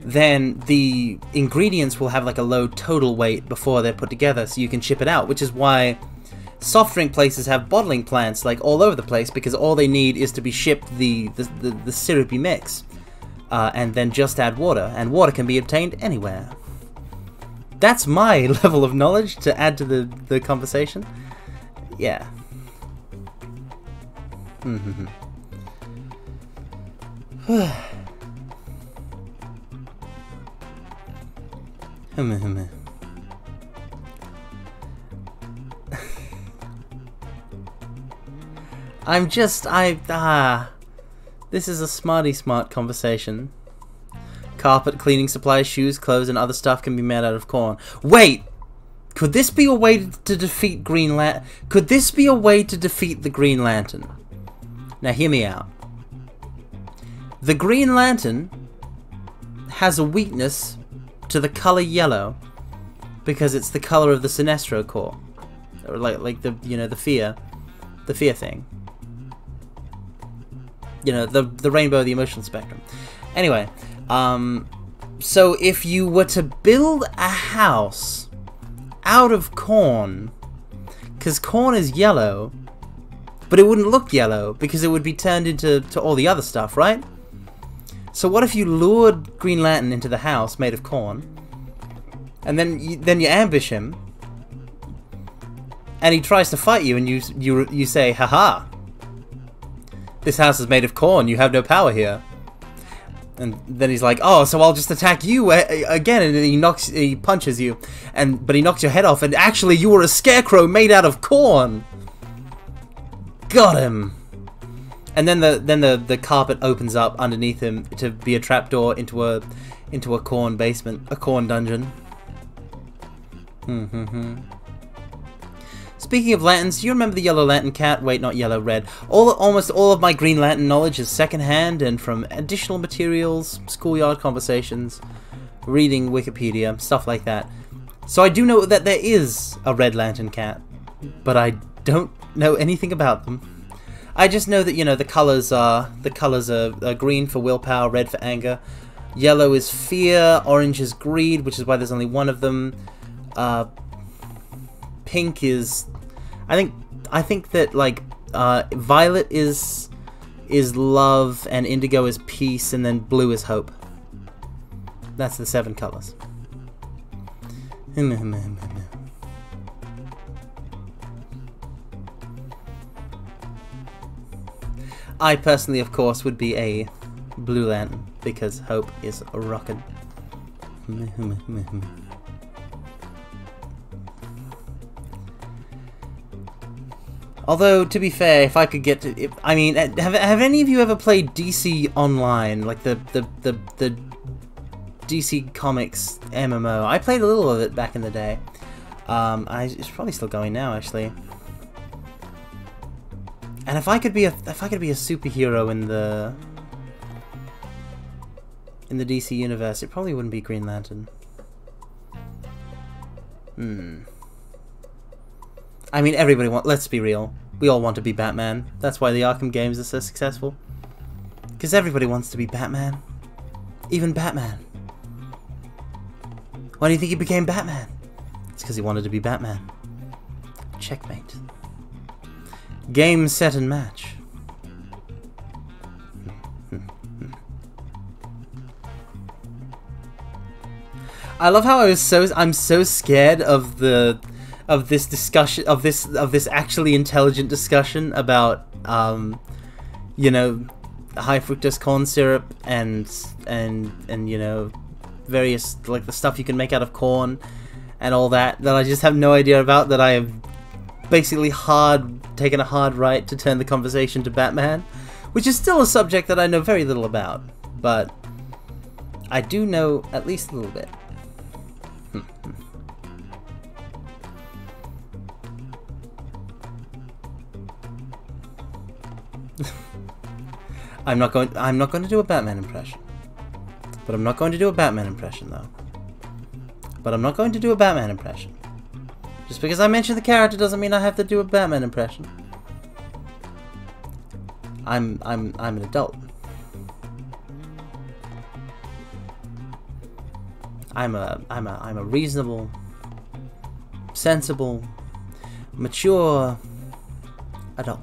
then the ingredients will have like a low total weight before they're put together, so you can ship it out. Which is why soft drink places have bottling plants like all over the place, because all they need is to be shipped the syrupy mix. and then just add water, and water can be obtained anywhere. That's my level of knowledge to add to the conversation. Yeah. This is a smart conversation. Carpet, cleaning supplies, shoes, clothes, and other stuff can be made out of corn. Wait! Could this be a way to defeat Green Lantern? Could this be a way to defeat the Green Lantern? Now hear me out. The Green Lantern has a weakness to the color yellow because it's the color of the Sinestro core, or like the the fear thing. The rainbow, the emotional spectrum. Anyway, so if you were to build a house out of corn, because corn is yellow, but it wouldn't look yellow because it would be turned into all the other stuff, right? So what if you lured Green Lantern into the house made of corn, and then you ambush him, and he tries to fight you, and you say, "Haha! This house is made of corn. You have no power here." And then he's like, "Oh, so I'll just attack you again." And he punches you, but he knocks your head off. And actually, you were a scarecrow made out of corn. Got him. And then the carpet opens up underneath him to be a trapdoor into a corn basement, a corn dungeon. Speaking of lanterns, do you remember the Yellow Lantern cat? Wait, not yellow, red. Almost all of my Green Lantern knowledge is secondhand and from additional materials, schoolyard conversations, reading Wikipedia, stuff like that. So I do know that there is a Red Lantern cat, but I don't know anything about them. I just know that the colors are green for willpower, red for anger, yellow is fear, orange is greed, which is why there's only one of them. Pink is, I think that violet is love, and indigo is peace, and then blue is hope. That's the 7 colors. I personally, of course, would be a Blue Lantern because hope is rockin'. Although, to be fair, if I could get to... have any of you ever played DC Online? Like the DC Comics MMO? I played a little of it back in the day. It's probably still going now, actually. And if I could be a superhero in the DC universe, it probably wouldn't be Green Lantern. I mean, let's be real. We all want to be Batman. That's why the Arkham games are so successful. Because everybody wants to be Batman. Even Batman. Why do you think he became Batman? It's because he wanted to be Batman. Checkmate. Game, set, and match. I love how I'm so scared of this discussion, of this actually intelligent discussion about high fructose corn syrup and various the stuff you can make out of corn and all that I just have no idea about, that I have basically taken a hard right to turn the conversation to Batman, which is still a subject that I know very little about, but I do know at least a little bit. I'm not going to do a Batman impression. But I'm not going to do a Batman impression, though. Just because I mention the character doesn't mean I have to do a Batman impression. I'm an adult. I'm a reasonable, sensible, mature adult.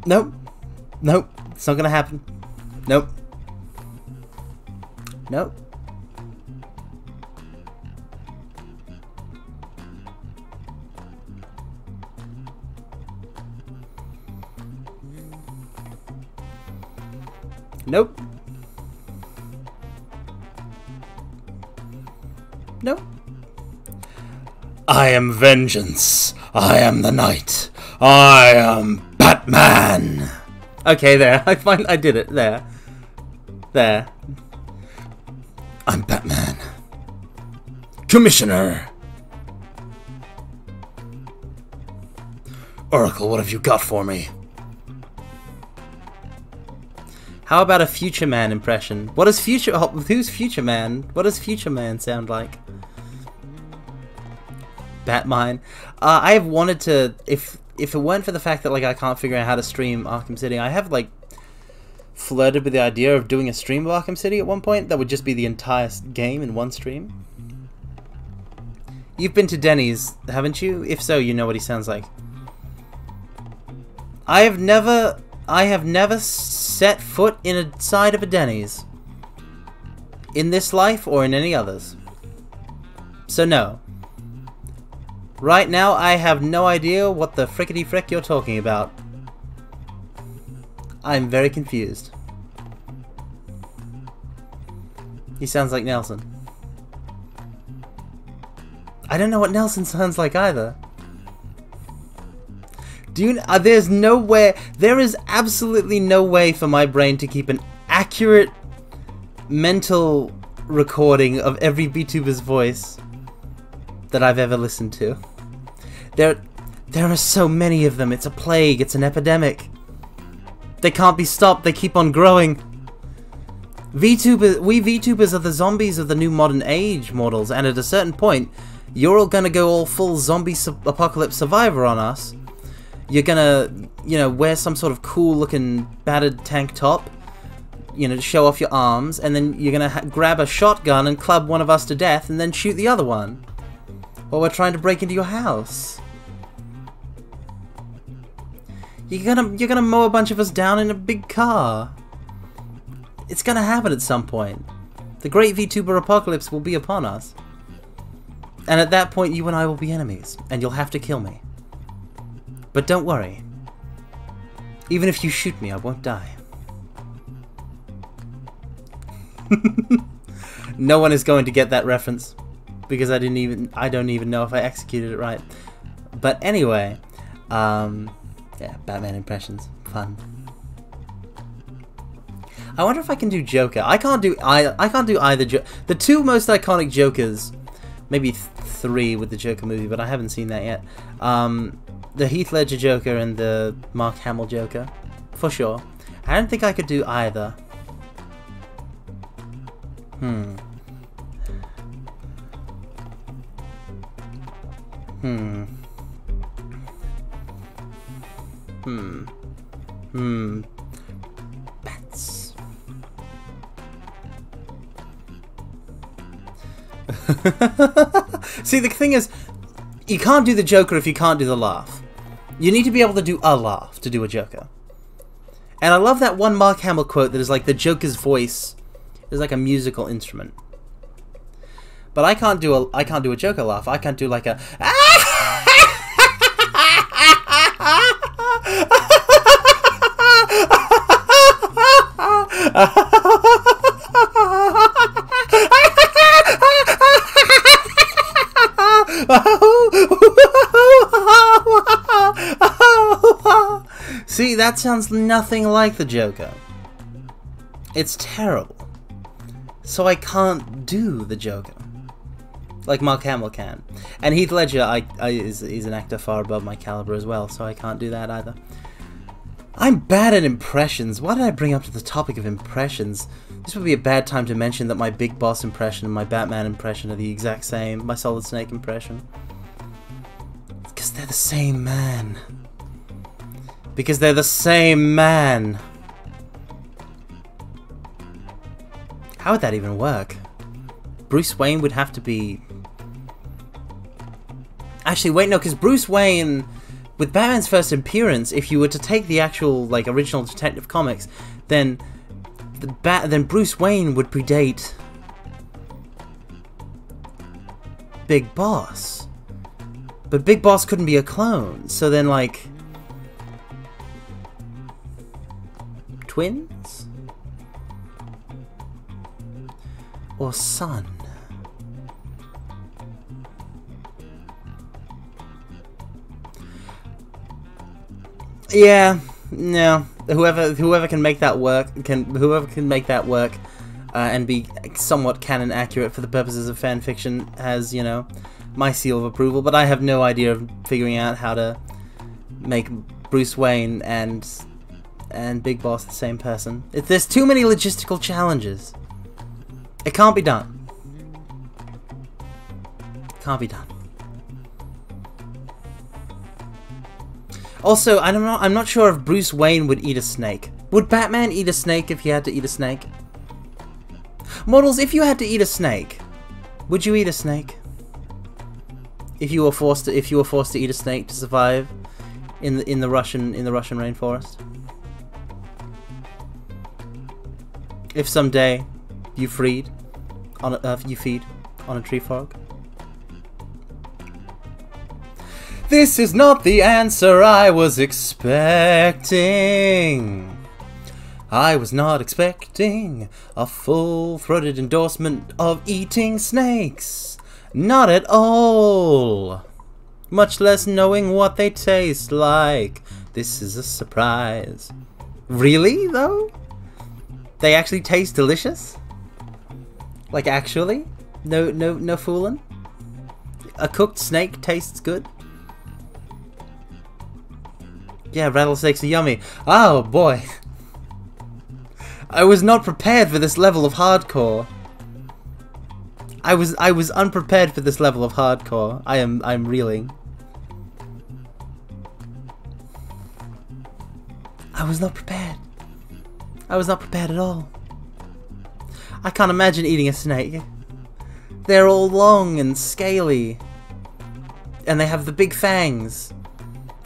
Nope. Nope. It's not gonna happen. Nope. Nope. Nope. Nope. I am vengeance. I am the night. I am Batman. Okay, there. I did it. There. There. I'm Batman. Commissioner. Oracle, what have you got for me? How about a Future Man impression? What is who's Future Man? What does Future Man sound like? Batmine. I have wanted to, if it weren't for the fact that like I can't figure out how to stream Arkham City, I have like flirted with the idea of doing a stream of Arkham City at one point that would just be the entire game in one stream. You've been to Denny's, haven't you? If so, you know what he sounds like. I have never set foot inside of a Denny's. In this life or in any others. So no. Right now, I have no idea what the frickety frick you're talking about. I'm very confused. He sounds like Nelson. I don't know what Nelson sounds like either. Do you? There's no way. There is absolutely no way for my brain to keep an accurate mental recording of every VTuber's voice that I've ever listened to. There are so many of them. It's a plague. It's an epidemic. They can't be stopped. They keep on growing. We VTubers are the zombies of the new modern age, mortals, and at a certain point, you're all gonna go all full zombie apocalypse survivor on us. You're gonna, you know, wear some sort of cool-looking battered tank top, you know, to show off your arms, and then you're gonna grab a shotgun and club one of us to death, and then shoot the other one while we're trying to break into your house. You're gonna mow a bunch of us down in a big car. It's gonna happen at some point. The great VTuber apocalypse will be upon us. And at that point, you and I will be enemies, and you'll have to kill me. But don't worry. Even if you shoot me, I won't die. No one is going to get that reference, because I don't even know if I executed it right. But anyway, yeah, Batman impressions, fun. I wonder if I can do Joker. I can't do either. The two most iconic Jokers, maybe three with the Joker movie, but I haven't seen that yet. The Heath Ledger Joker and the Mark Hamill Joker, for sure. I don't think I could do either. Bats. See, the thing is, you can't do the Joker if you can't do the laugh. You need to be able to do a laugh to do a Joker. And I love that one Mark Hamill quote that is like the Joker's voice is like a musical instrument. But I can't do a Joker laugh. I can't do like a See, that sounds nothing like the Joker. It's terrible. So I can't do the Joker like Mark Hamill can. And Heath Ledger is an actor far above my caliber as well, so I can't do that either. I'm bad at impressions. Why did I bring up to the topic of impressions? This would be a bad time to mention that my Big Boss impression and my Batman impression are the exact same. My Solid Snake impression. Because they're the same man. Because they're the same man. How would that even work? Bruce Wayne would have to be... Actually, wait, no, because Bruce Wayne with Batman's first appearance, if you were to take the actual like original Detective Comics, then then Bruce Wayne would predate Big Boss. But Big Boss couldn't be a clone, so then like twins? Or son? Yeah, no. Whoever can make that work and be somewhat canon accurate for the purposes of fan fiction has, you know, my seal of approval. But I have no idea of figuring out how to make Bruce Wayne and Big Boss the same person. There's too many logistical challenges. It can't be done. Can't be done. Also, I'm not sure if Bruce Wayne would eat a snake. Would Batman eat a snake if he had to eat a snake? Models, if you had to eat a snake, would you eat a snake? If you were forced to eat a snake to survive in the Russian rainforest? If someday you feed on a tree frog? This is not the answer I was expecting. I was not expecting a full-throated endorsement of eating snakes. Not at all. Much less knowing what they taste like. This is a surprise. Really, though? They actually taste delicious? Like, actually? No fooling? A cooked snake tastes good? Yeah, rattlesnakes are yummy. Oh boy. I was not prepared for this level of hardcore. I was unprepared for this level of hardcore. I'm reeling. I was not prepared. I was not prepared at all. I can't imagine eating a snake. They're all long and scaly. And they have the big fangs.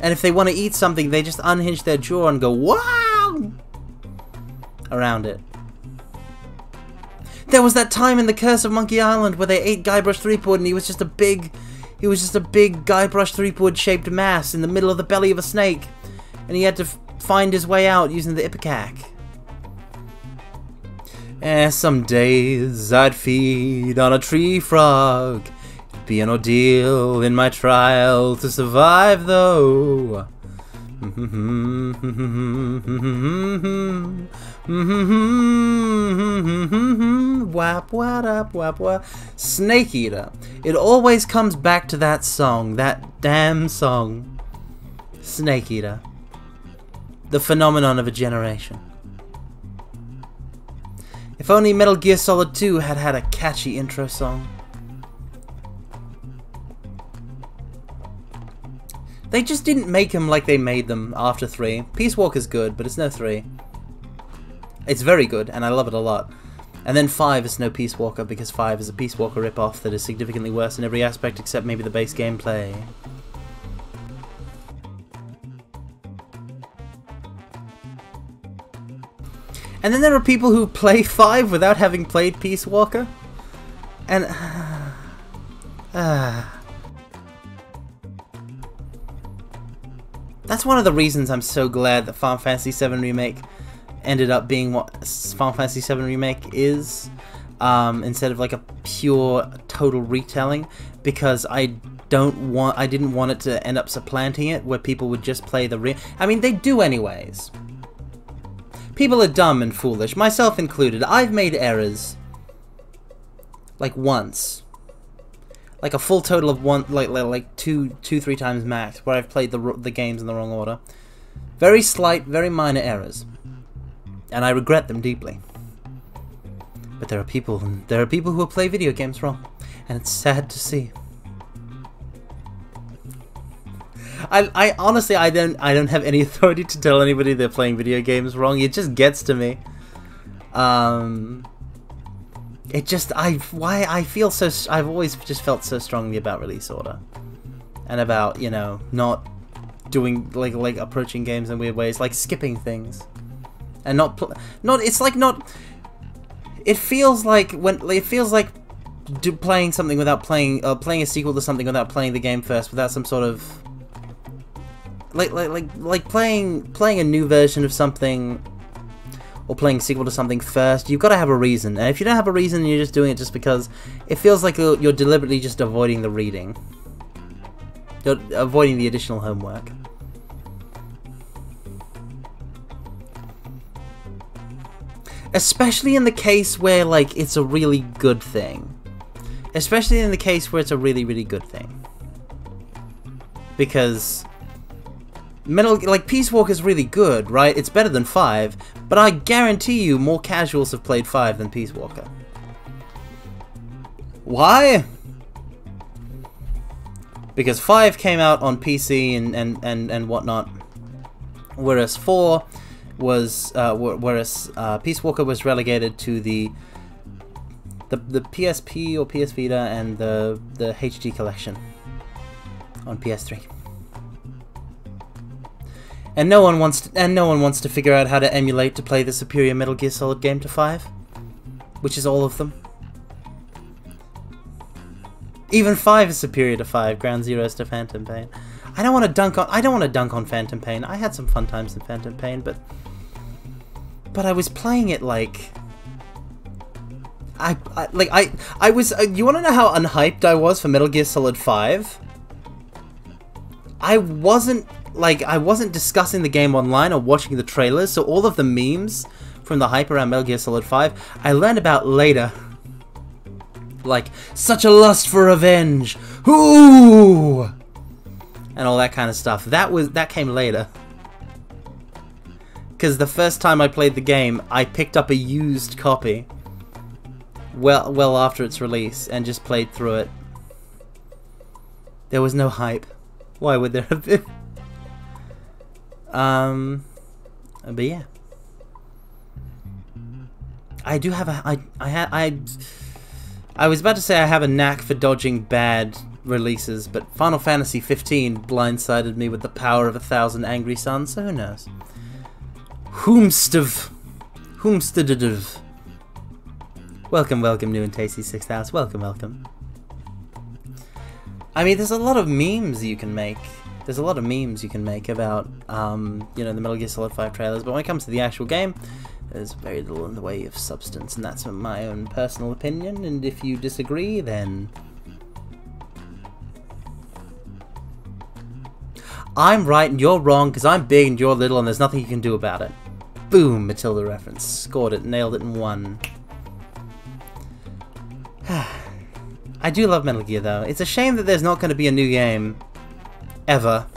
And if they want to eat something, they just unhinge their jaw and go, wow! Around it. There was that time in The Curse of Monkey Island where they ate Guybrush Threepwood and he was just a big Guybrush Threepwood shaped mass in the middle of the belly of a snake. And he had to find his way out using the Ipecac. Some days I'd feed on a tree frog. Be an ordeal in my trial to survive, though. Wap wap up wap wap. Snake Eater. It always comes back to that song, that damn song. Snake Eater. The phenomenon of a generation. If only Metal Gear Solid 2 had a catchy intro song. They just didn't make them like they made them after 3. Peace Walker's good, but it's no 3. It's very good, and I love it a lot. And then 5 is no Peace Walker, because 5 is a Peace Walker ripoff that is significantly worse in every aspect except maybe the base gameplay. And then there are people who play 5 without having played Peace Walker. And... That's one of the reasons I'm so glad that Final Fantasy VII Remake ended up being what Final Fantasy VII Remake is, instead of like a pure total retelling, because I didn't want it to end up supplanting it, where people would just play the I mean, they do anyways. People are dumb and foolish, myself included. I've made errors, like once. Like a full total of one, like two, 3 times max, where I've played the games in the wrong order. Very slight, very minor errors, and I regret them deeply. But there are people who play video games wrong, and it's sad to see. I honestly don't have any authority to tell anybody they're playing video games wrong. It just gets to me. It just, I've always just felt so strongly about release order. And about, you know, not doing like approaching games in weird ways, like skipping things, and not. It feels like playing something without playing a sequel to something without playing the game first, without some sort of like playing a new version of something or playing a sequel to something first. You've got to have a reason, and if you don't have a reason and you're just doing it just because, it feels like you're deliberately just avoiding the reading. You're avoiding the additional homework. Especially in the case where, like, it's a really good thing. Especially in the case where it's a really, really good thing. Because Peace Walker's really good, right? It's better than 5, but I guarantee you more casuals have played 5 than Peace Walker. Why? Because 5 came out on PC and whatnot, whereas 4 was Peace Walker was relegated to the PSP or PS Vita and the HD collection on PS3. And no one wants to figure out how to emulate to play the superior Metal Gear Solid game to 5, which is all of them. Even 5 is superior to 5. Ground Zeroes to Phantom Pain. I don't want to dunk on Phantom Pain. I had some fun times in Phantom Pain, but I was playing it like I was. You want to know how unhyped I was for Metal Gear Solid 5? I wasn't discussing the game online or watching the trailers, so all of the memes from the hype around Metal Gear Solid 5 I learned about later. Like, such a lust for revenge, ooh, and all that kind of stuff. That came later. Because the first time I played the game, I picked up a used copy well after its release and just played through it. There was no hype. Why would there have been? But yeah, I do have I was about to say I have a knack for dodging bad releases, but Final Fantasy 15 blindsided me with the power of 1,000 angry suns, so who knows? Whomstediv. Welcome, new and tasty 6000. Welcome. I mean, there's a lot of memes you can make. There's a lot of memes you can make about, you know, the Metal Gear Solid 5 trailers, but when it comes to the actual game, there's very little in the way of substance, and that's my own personal opinion, and if you disagree, then I'm right and you're wrong, because I'm big and you're little, and there's nothing you can do about it. Boom, Matilda reference. Scored it, nailed it, and won. I do love Metal Gear, though. It's a shame that there's not going to be a new game ever.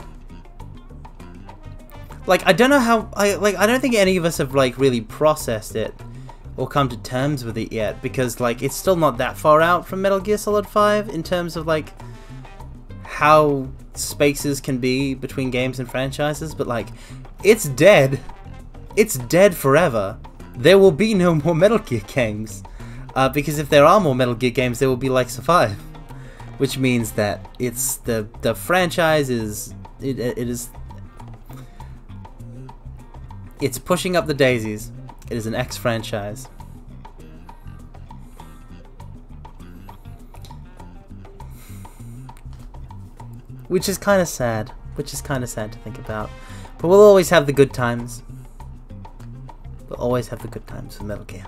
Like, I don't know how, I don't think any of us have, like, really processed it or come to terms with it yet, because, like, it's still not that far out from Metal Gear Solid 5 in terms of, like, how spaces can be between games and franchises, but, like, it's dead. It's dead forever. There will be no more Metal Gear games, because if there are more Metal Gear games, there will be like 5, which means that it's the franchise is it's pushing up the daisies. It is an X franchise. Which is kind of sad. Which is kind of sad to think about. But we'll always have the good times. We'll always have the good times for Metal Gear.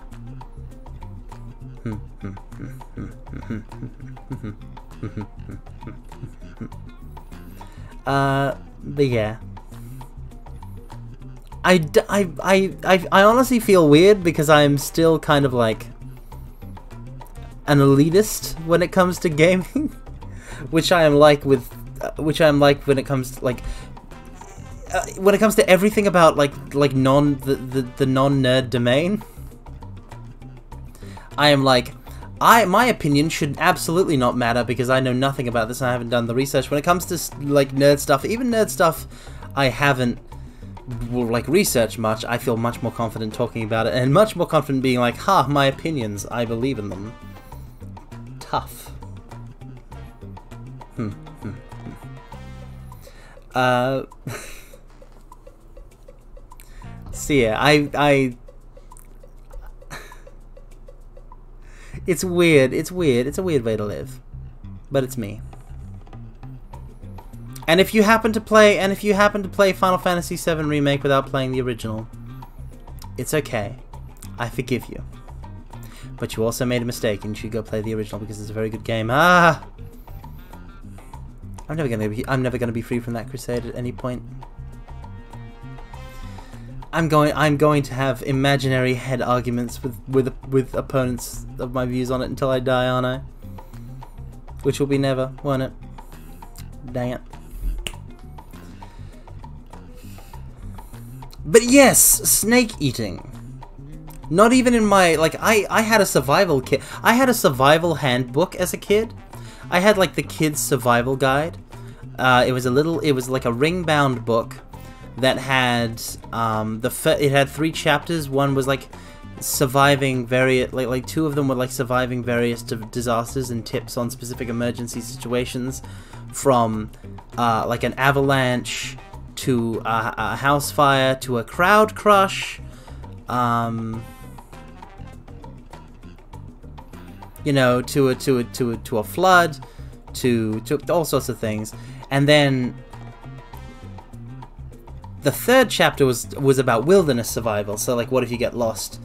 But yeah. I honestly feel weird because I'm still kind of like an elitist when it comes to gaming, which I am like when it comes to like when it comes to everything about the non-nerd domain. I am like, my opinion should absolutely not matter because I know nothing about this and I haven't done the research. When it comes to like nerd stuff, even nerd stuff I haven't like researched much, I feel much more confident talking about it and much more confident being like, ha, my opinions, I believe in them. Tough. So yeah, it's weird. It's weird. It's a weird way to live, but it's me. And if you happen to play, Final Fantasy VII Remake without playing the original, it's okay. I forgive you. But you also made a mistake, and you should go play the original because it's a very good game. Ah, I'm never gonna be free from that crusade at any point. I'm going to have imaginary head arguments with opponents of my views on it until I die, aren't I? Which will be never, won't it? Dang it. But yes, snake eating. Not even in my, like, I had a survival kit. I had a survival handbook as a kid. I had like the kid's survival guide. It was like a ring-bound book that had it had 3 chapters. One was like surviving various, like 2 of them were like surviving various disasters and tips on specific emergency situations, from like an avalanche to a house fire to a crowd crush, you know, to a flood, to all sorts of things. And then the 3rd chapter was about wilderness survival. So like, what if you get lost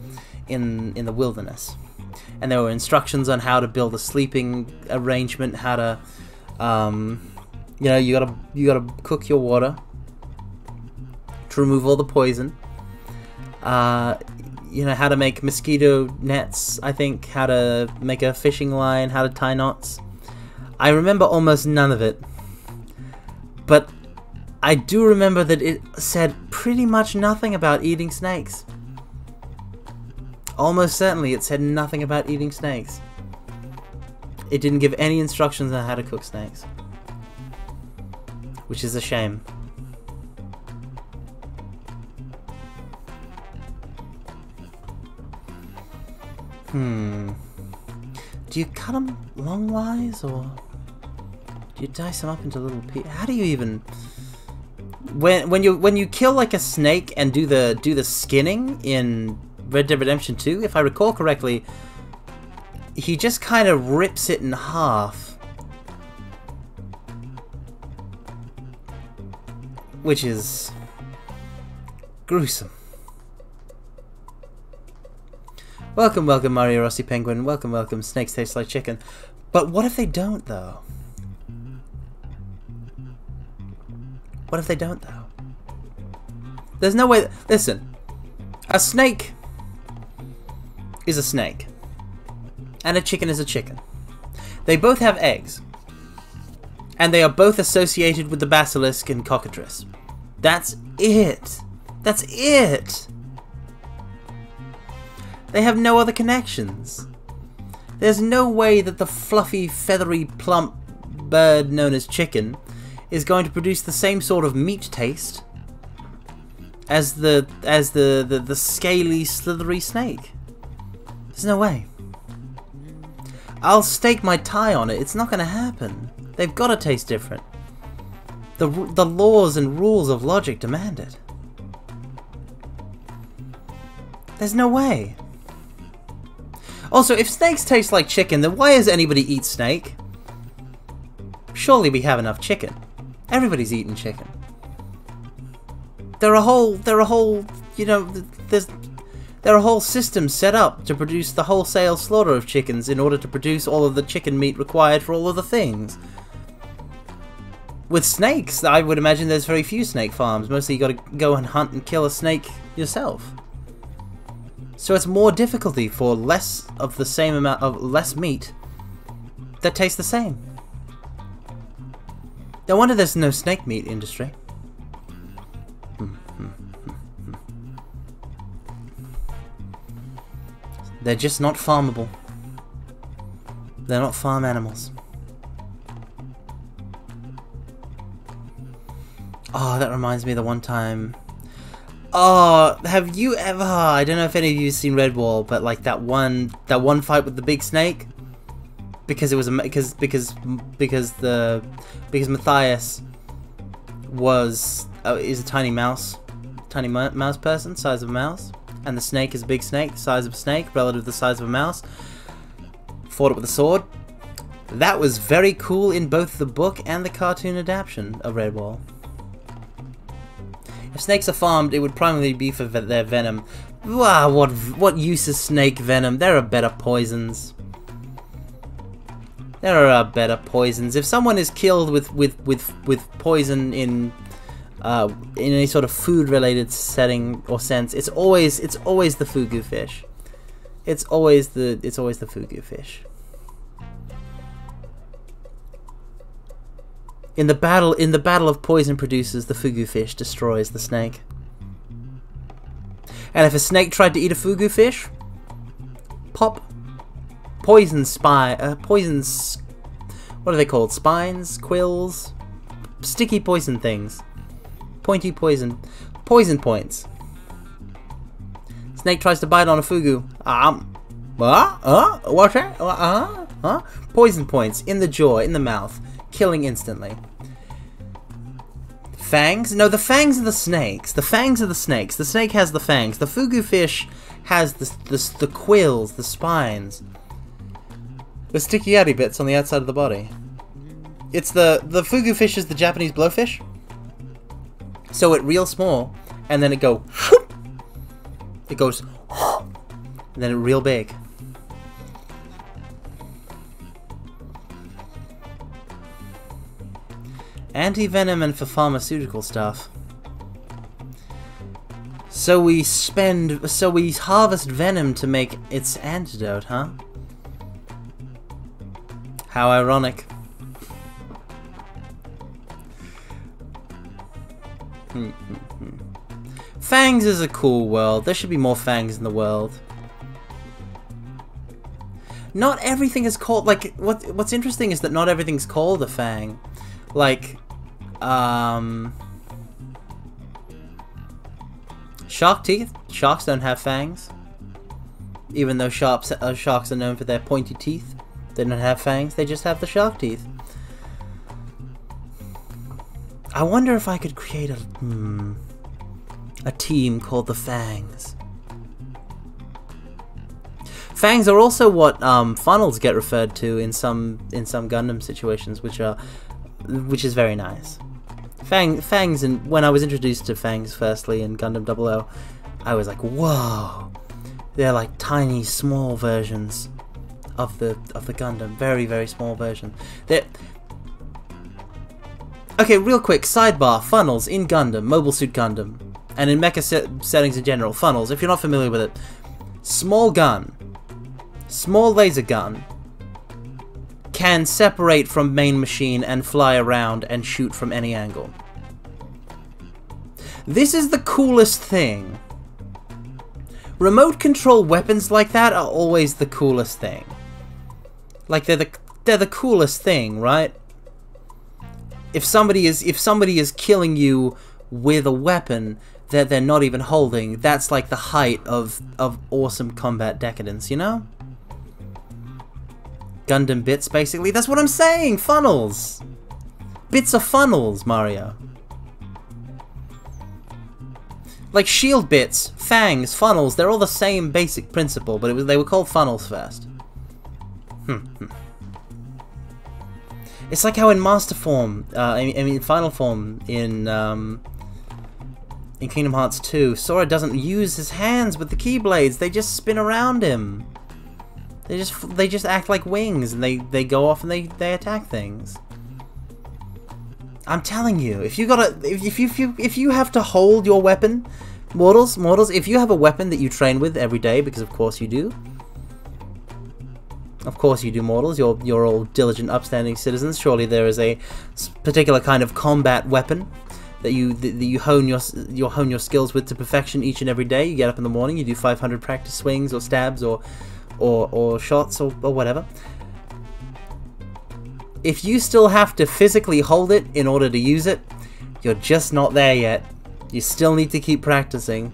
in the wilderness? And there were instructions on how to build a sleeping arrangement, how to you know, you gotta cook your water to remove all the poison. You know, how to make mosquito nets, I think, how to make a fishing line, how to tie knots. I remember almost none of it, but I do remember that it said pretty much nothing about eating snakes. Almost certainly it said nothing about eating snakes. It didn't give any instructions on how to cook snakes, which is a shame. Do you cut them longwise, or do you dice them up into little pieces? How do you even... When you kill like a snake and do the skinning in Red Dead Redemption 2, if I recall correctly, he just kind of rips it in half, which is gruesome. Welcome, welcome, Mario Rossi Penguin. Welcome, welcome, Snakes Taste Like Chicken. But what if they don't, though? What if they don't, though? There's no way... Listen, a snake is a snake, and a chicken is a chicken. They both have eggs, and they are both associated with the basilisk and cockatrice. That's it. That's it. They have no other connections. There's no way that the fluffy, feathery, plump bird known as chicken is going to produce the same sort of meat taste as the scaly, slithery snake. There's no way. I'll stake my tie on it. It's not going to happen. They've got to taste different. The laws and rules of logic demand it. There's no way. Also, if snakes taste like chicken, then why does anybody eat snake? Surely we have enough chicken. Everybody's eating chicken. There are whole, you know, there are whole systems set up to produce the wholesale slaughter of chickens in order to produce all of the chicken meat required for all of the things. With snakes, I would imagine there's very few snake farms. Mostly you gotta go and hunt and kill a snake yourself. So it's more difficulty for less of the same amount of less meat that tastes the same. No wonder there's no snake meat industry. They're just not farmable. They're not farm animals. Oh, that reminds me of the one time... Oh, have you ever... I don't know if any of you have seen Redwall, but like that one fight with the big snake, because it was because Matthias is a tiny mouse person, size of a mouse, and the snake is a big snake, the size of a snake, relative to the size of a mouse. Fought it with a sword. That was very cool in both the book and the cartoon adaptation of Redwall. If snakes are farmed, it would primarily be for their venom. Wow, what use is snake venom? There are better poisons. There are better poisons. If someone is killed with poison in any sort of food-related setting or sense, it's always the fugu fish. It's always the fugu fish. In the battle of poison producers, the fugu fish destroys the snake. And if a snake tried to eat a fugu fish, pop, poisons. What are they called? Spines, quills, sticky poison things, pointy poison points. Snake tries to bite on a fugu. What's that? Poison points in the jaw, in the mouth, killing instantly. Fangs? No, the fangs are the snakes. The fangs are the snakes. The snake has the fangs. The fugu fish has the quills, the spines, the sticky outy bits on the outside of the body. It's the fugu fish is the Japanese blowfish. So it real small, and then it goes, and then it real big. Anti-venom and for pharmaceutical stuff. So we harvest venom to make its antidote, huh? How ironic. Fangs is a cool world. There should be more fangs in the world. Not everything is called, like, what's interesting is that not everything's called a fang. Like, shark teeth. Sharks don't have fangs. Even though sharks are known for their pointy teeth, they don't have fangs, they just have the shark teeth. I wonder if I could create a team called the Fangs. Fangs are also what funnels get referred to in some Gundam situations, which is very nice. Fangs, and when I was introduced to Fangs firstly in Gundam 00, I was like, whoa, they're like tiny, small versions of the Gundam, very, very small version. Okay, real quick, sidebar, funnels in Gundam, Mobile Suit Gundam, and in mecha settings in general, funnels, if you're not familiar with it, small gun, small laser gun, can separate from main machine and fly around and shoot from any angle. This is the coolest thing. Remote control weapons like that are always the coolest thing. Like they're the coolest thing, right? If somebody is killing you with a weapon that they're not even holding, that's like the height of awesome combat decadence, you know? Gundam bits, basically. That's what I'm saying! Funnels! Bits are funnels, Mario. Like shield bits, fangs, funnels, they're all the same basic principle, but they were called funnels first. It's like how in Master Form, I mean Final Form in Kingdom Hearts 2, Sora doesn't use his hands with the Keyblades, they just spin around him. They just act like wings, and they go off and they attack things. I'm telling you, if you have to hold your weapon, mortals, if you have a weapon that you train with every day, because of course you do. Of course you do, mortals. You're all diligent, upstanding citizens. Surely there is a particular kind of combat weapon that you hone your skills with to perfection each and every day. You get up in the morning, you do 500 practice swings or stabs or shots or whatever. If you still have to physically hold it in order to use it, you're just not there yet. You still need to keep practicing.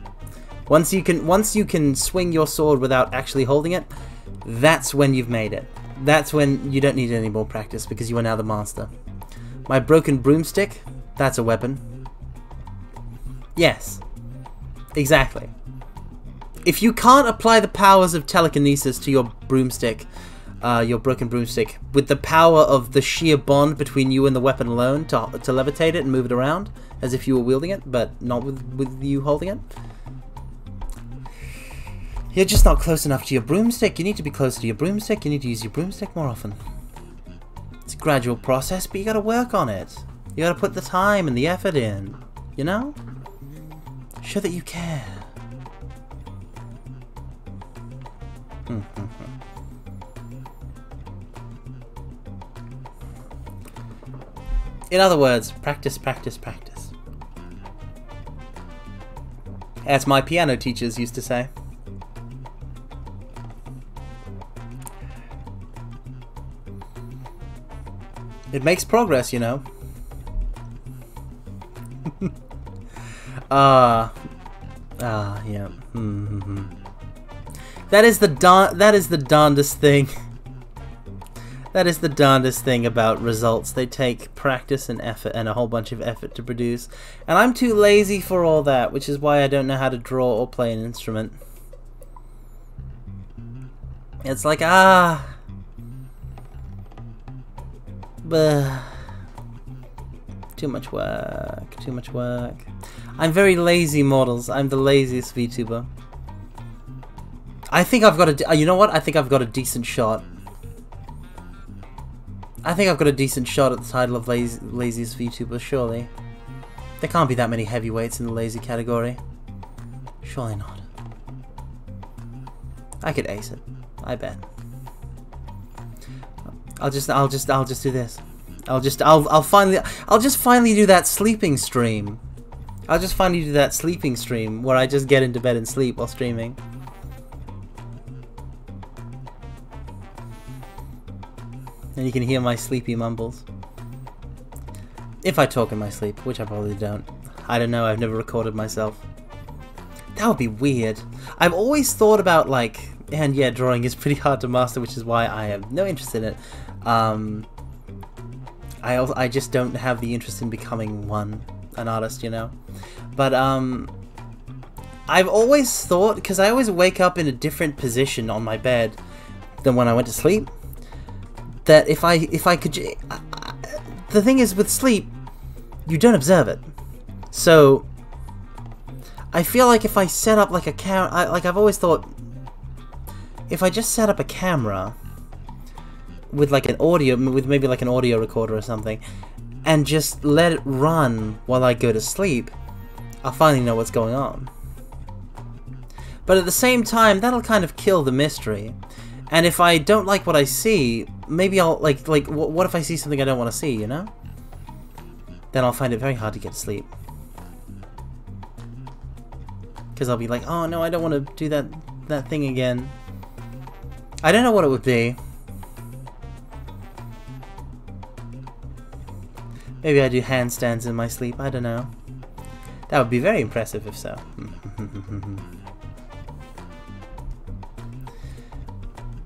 Once you can swing your sword without actually holding it, that's when you've made it. That's when you don't need any more practice because you are now the master. My broken broomstick, that's a weapon. Yes. Exactly. If you can't apply the powers of telekinesis to your broomstick, your broken broomstick, with the power of the sheer bond between you and the weapon alone to levitate it and move it around as if you were wielding it, but not with you holding it, you're just not close enough to your broomstick. You need to be closer to your broomstick. You need to use your broomstick more often. It's a gradual process, but you gotta work on it. You gotta put the time and the effort in, you know? Show that you care. In other words, practice, practice, practice. As my piano teachers used to say. It makes progress, you know. Yeah. That is the darndest thing. That is the darndest thing about results. They take practice and effort and a whole bunch of effort to produce. And I'm too lazy for all that, which is why I don't know how to draw or play an instrument. It's like, too much work, too much work. I'm very lazy, mortals. I'm the laziest VTuber. I think I've got a, you know what? I think I've got a decent shot. I think I've got a decent shot at the title of laziest VTuber, surely. There can't be that many heavyweights in the lazy category. Surely not. I could ace it. I bet. I'll just do this. I'll just finally do that sleeping stream. I'll just finally do that sleeping stream where I just get into bed and sleep while streaming. And you can hear my sleepy mumbles. If I talk in my sleep, which I probably don't. I don't know, I've never recorded myself. That would be weird. I've always thought about, like, and yeah, drawing is pretty hard to master, which is why I have no interest in it. I just don't have the interest in becoming an artist, you know? But, I've always thought, because I always wake up in a different position on my bed than when I went to sleep, that if I could, the thing is with sleep, you don't observe it. So, I feel like if I set up like a camera, like I've always thought, if I just set up a camera with like an audio, with maybe like an audio recorder or something, and just let it run while I go to sleep, I'll finally know what's going on. But at the same time, that'll kind of kill the mystery. And if I don't like what I see, maybe I'll, like, what if I see something I don't want to see, you know? Then I'll find it very hard to get to sleep. Because I'll be like, oh no, I don't want to do that thing again. I don't know what it would be. Maybe I do handstands in my sleep, I don't know. That would be very impressive if so.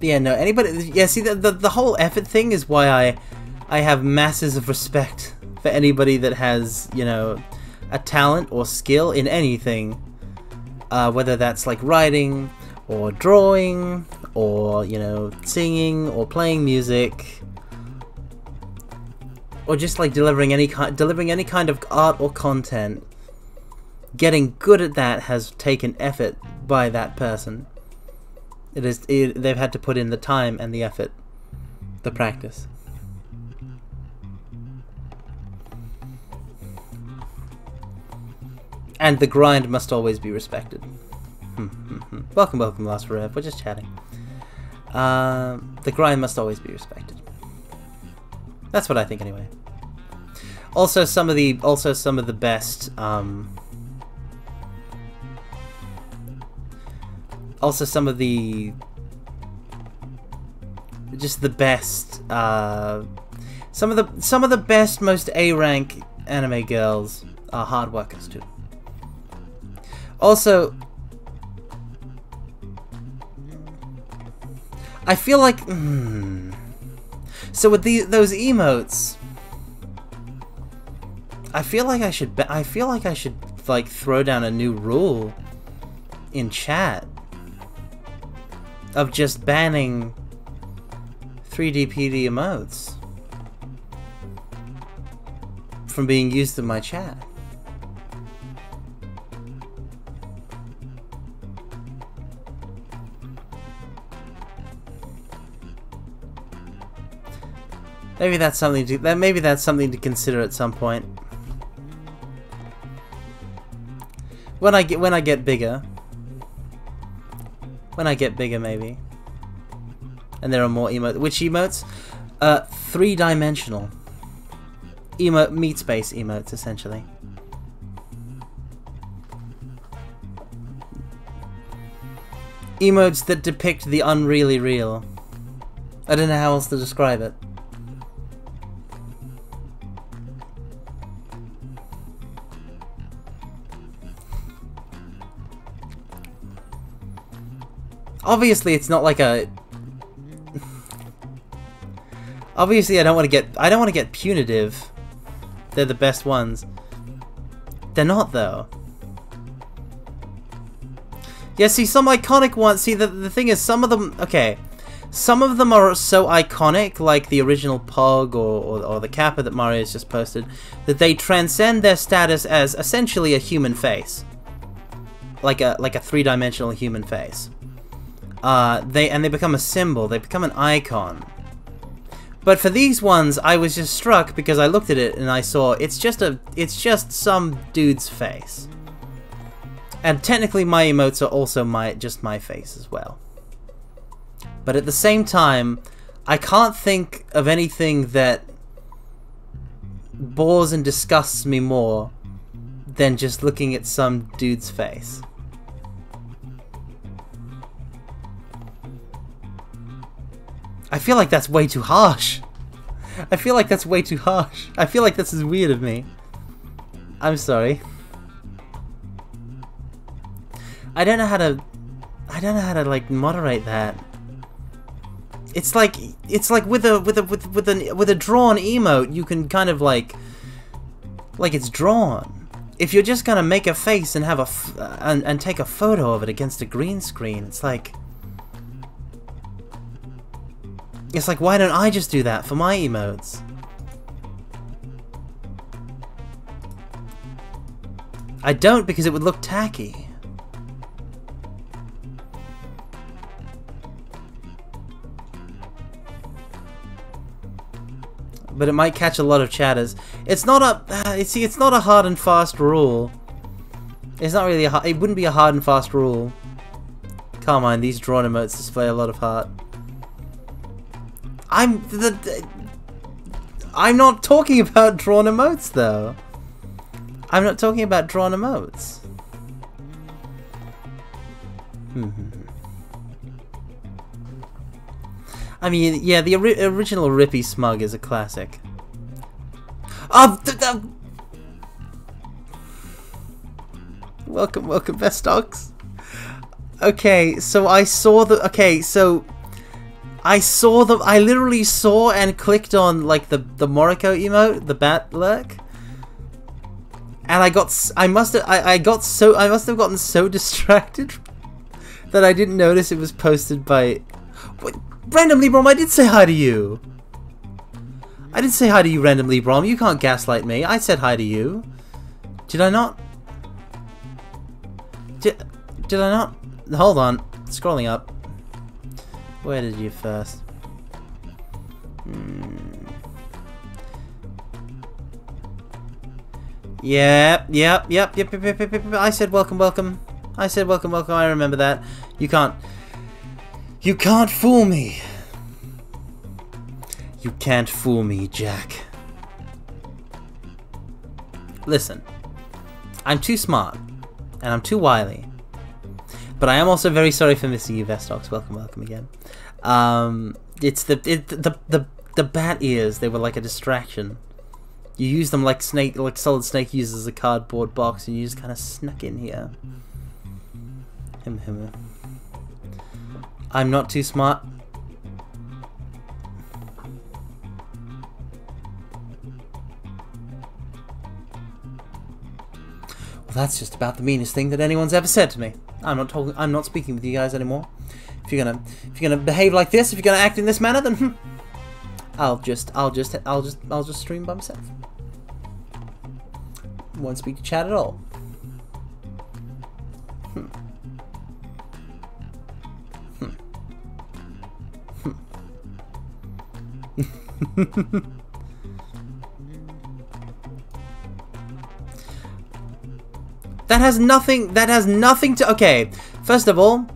Yeah, no, anybody, yeah, see, the whole effort thing is why I have masses of respect for anybody that has, you know, a talent or skill in anything. Whether that's like writing, or drawing, or, you know, singing, or playing music, or just like delivering any kind of art or content. Getting good at that has taken effort by that person. They've had to put in the time and the effort, the practice. And the grind must always be respected. Welcome, Last Forever. We're just chatting. The grind must always be respected. That's what I think, anyway. Also, some of the best. Also, some of the best. Some of the best, most A-rank anime girls are hard workers too. Also, I feel like so with those emotes, I feel like I should like throw down a new rule in chat of just banning 3D PD emotes from being used in my chat. Maybe that's something to consider at some point. When I get bigger. When I get bigger, maybe. And there are more emotes. Which emotes? 3-dimensional. Meat space emotes, essentially. Emotes that depict the unreally real. I don't know how else to describe it. Obviously, it's not like a. Obviously, I don't want to get punitive. They're the best ones. They're not, though. Yeah, see, some iconic ones. See, the thing is, some of them. Okay, some of them are so iconic, like the original Pog or the Kappa that Mario's just posted, that they transcend their status as essentially a human face, like a 3-dimensional human face. They become a symbol. They become an icon. But for these ones, I was just struck because I looked at it and I saw it's just some dude's face. And technically, my emotes are also just my face as well. But at the same time, I can't think of anything that bores and disgusts me more than just looking at some dude's face. I feel like that's way too harsh. I feel like that's way too harsh. I feel like this is weird of me. I'm sorry. I don't know how to like moderate that. It's like with a drawn emote, you can kind of like it's drawn. If you're just gonna make a face and have and take a photo of it against a green screen, it's like why don't I just do that for my emotes? I don't, because it would look tacky. But it might catch a lot of chatters. It's not a it's not a hard and fast rule. It's not really it wouldn't be a hard and fast rule. Come on, these drawn emotes display a lot of heart. I'm not talking about drawn emotes, though. I'm not talking about drawn emotes. I mean, yeah, the original Rippy Smug is a classic. Welcome, Vestox. Okay, so I saw the. Okay, so. I literally saw and clicked on like the Moriko emote, the bat lurk, and I must have gotten so distracted that I didn't notice it was posted by. Wait, Randomly Brom, I did say hi to you. I did say hi to you, Randomly Brom. You can't gaslight me. I said hi to you. Did I not? Did I not? Hold on, scrolling up. Where did you first? Yep. I said welcome. I said welcome. I remember that. You can't fool me. You can't fool me, Jack. Listen, I'm too smart and I'm too wily. But I am also very sorry for missing you, Vestox. Welcome again. It's the bat ears. They were like a distraction. You use them like Solid Snake uses a cardboard box, and you just kind of snuck in here. I'm not too smart. Well, that's just about the meanest thing that anyone's ever said to me. I'm not speaking with you guys anymore. If you're gonna behave like this, if you're gonna act in this manner, then I'll just stream by myself. Won't speak to chat at all. That has nothing to... Okay, first of all,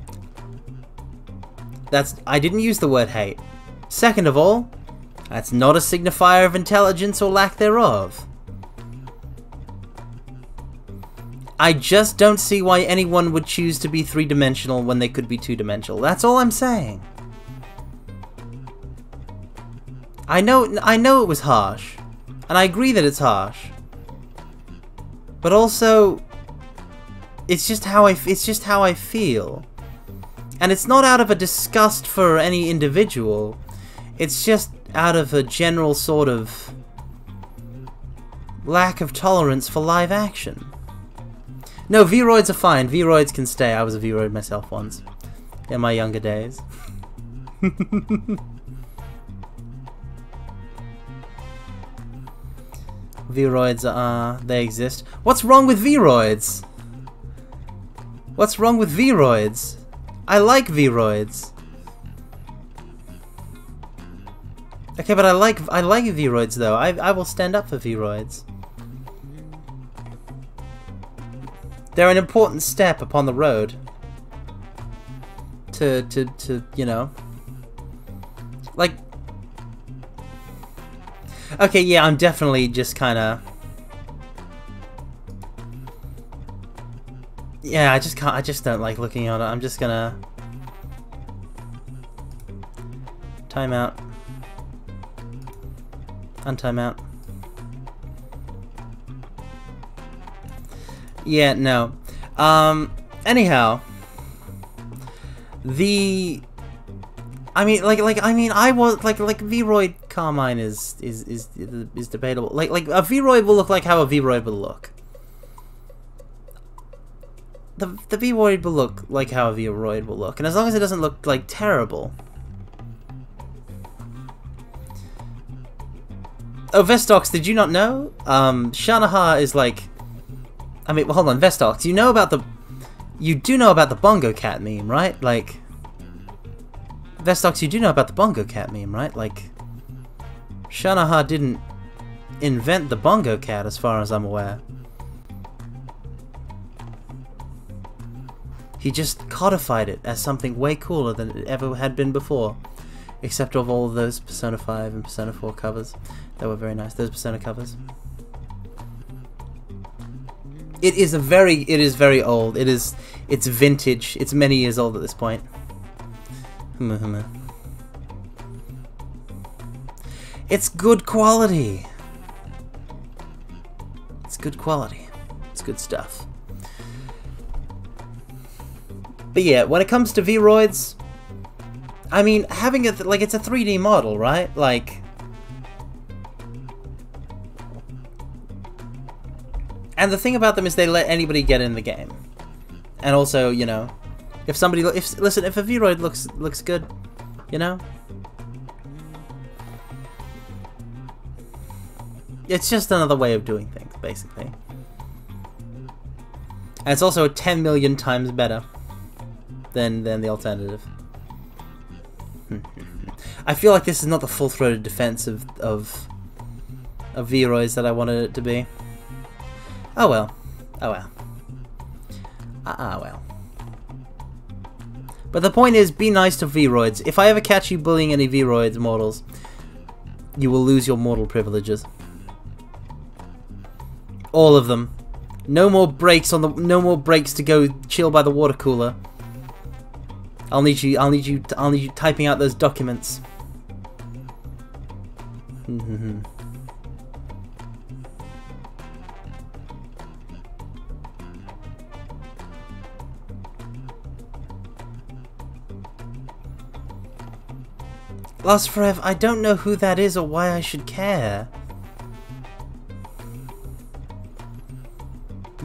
I didn't use the word hate. Second of all, that's not a signifier of intelligence or lack thereof. I just don't see why anyone would choose to be three-dimensional when they could be two-dimensional. That's all I'm saying. I know it was harsh, and I agree that it's harsh. But also, it's just how I feel. And it's not out of a disgust for any individual. It's just out of a general sort of lack of tolerance for live action. No, V-roids are fine. V-roids can stay. I was a V-roid myself once in my younger days. V-roids, they exist. What's wrong with V-roids? What's wrong with V-roids? I like V-roids. Okay, but I like V-roids though. I will stand up for V-roids. They're an important step upon the road to you know, like. Okay, yeah, I'm definitely just kind of. Yeah, I just don't like looking at it. I'm just gonna time out. Untime out. Yeah, no. Anyhow, I was like V-roid Carmine is debatable. Like a V-roid will look like how a V-roid will look. The V-roid will look like how a V-roid will look, and as long as it doesn't look like terrible. Oh, Vestox, did you not know? Shanaha is like... I mean, well, hold on, Vestox, you do know about the Bongo Cat meme, right? Like... Vestox, you do know about the Bongo Cat meme, right? Like... Shanaha didn't invent the Bongo Cat, as far as I'm aware. He just codified it as something way cooler than it ever had been before. Except of all of those Persona 5 and Persona 4 covers. That were very nice, those Persona covers. It is very old. It's vintage. It's many years old at this point. It's good quality. It's good quality. It's good stuff. But yeah, when it comes to V-roids, I mean, having it like it's a 3D model, right? Like, and the thing about them is they let anybody get in the game, and also, you know, if a V-roid looks good, you know, it's just another way of doing things, basically, and it's also 10 million times better than the alternative. I feel like this is not the full-throated defense of V-roids that I wanted it to be. Oh well. Oh well. Well. But the point is, be nice to V-roids. If I ever catch you bullying any V-roids mortals, you will lose your mortal privileges. All of them. No more breaks to go chill by the water cooler. I'll need you typing out those documents. Lost Forever, I don't know who that is or why I should care.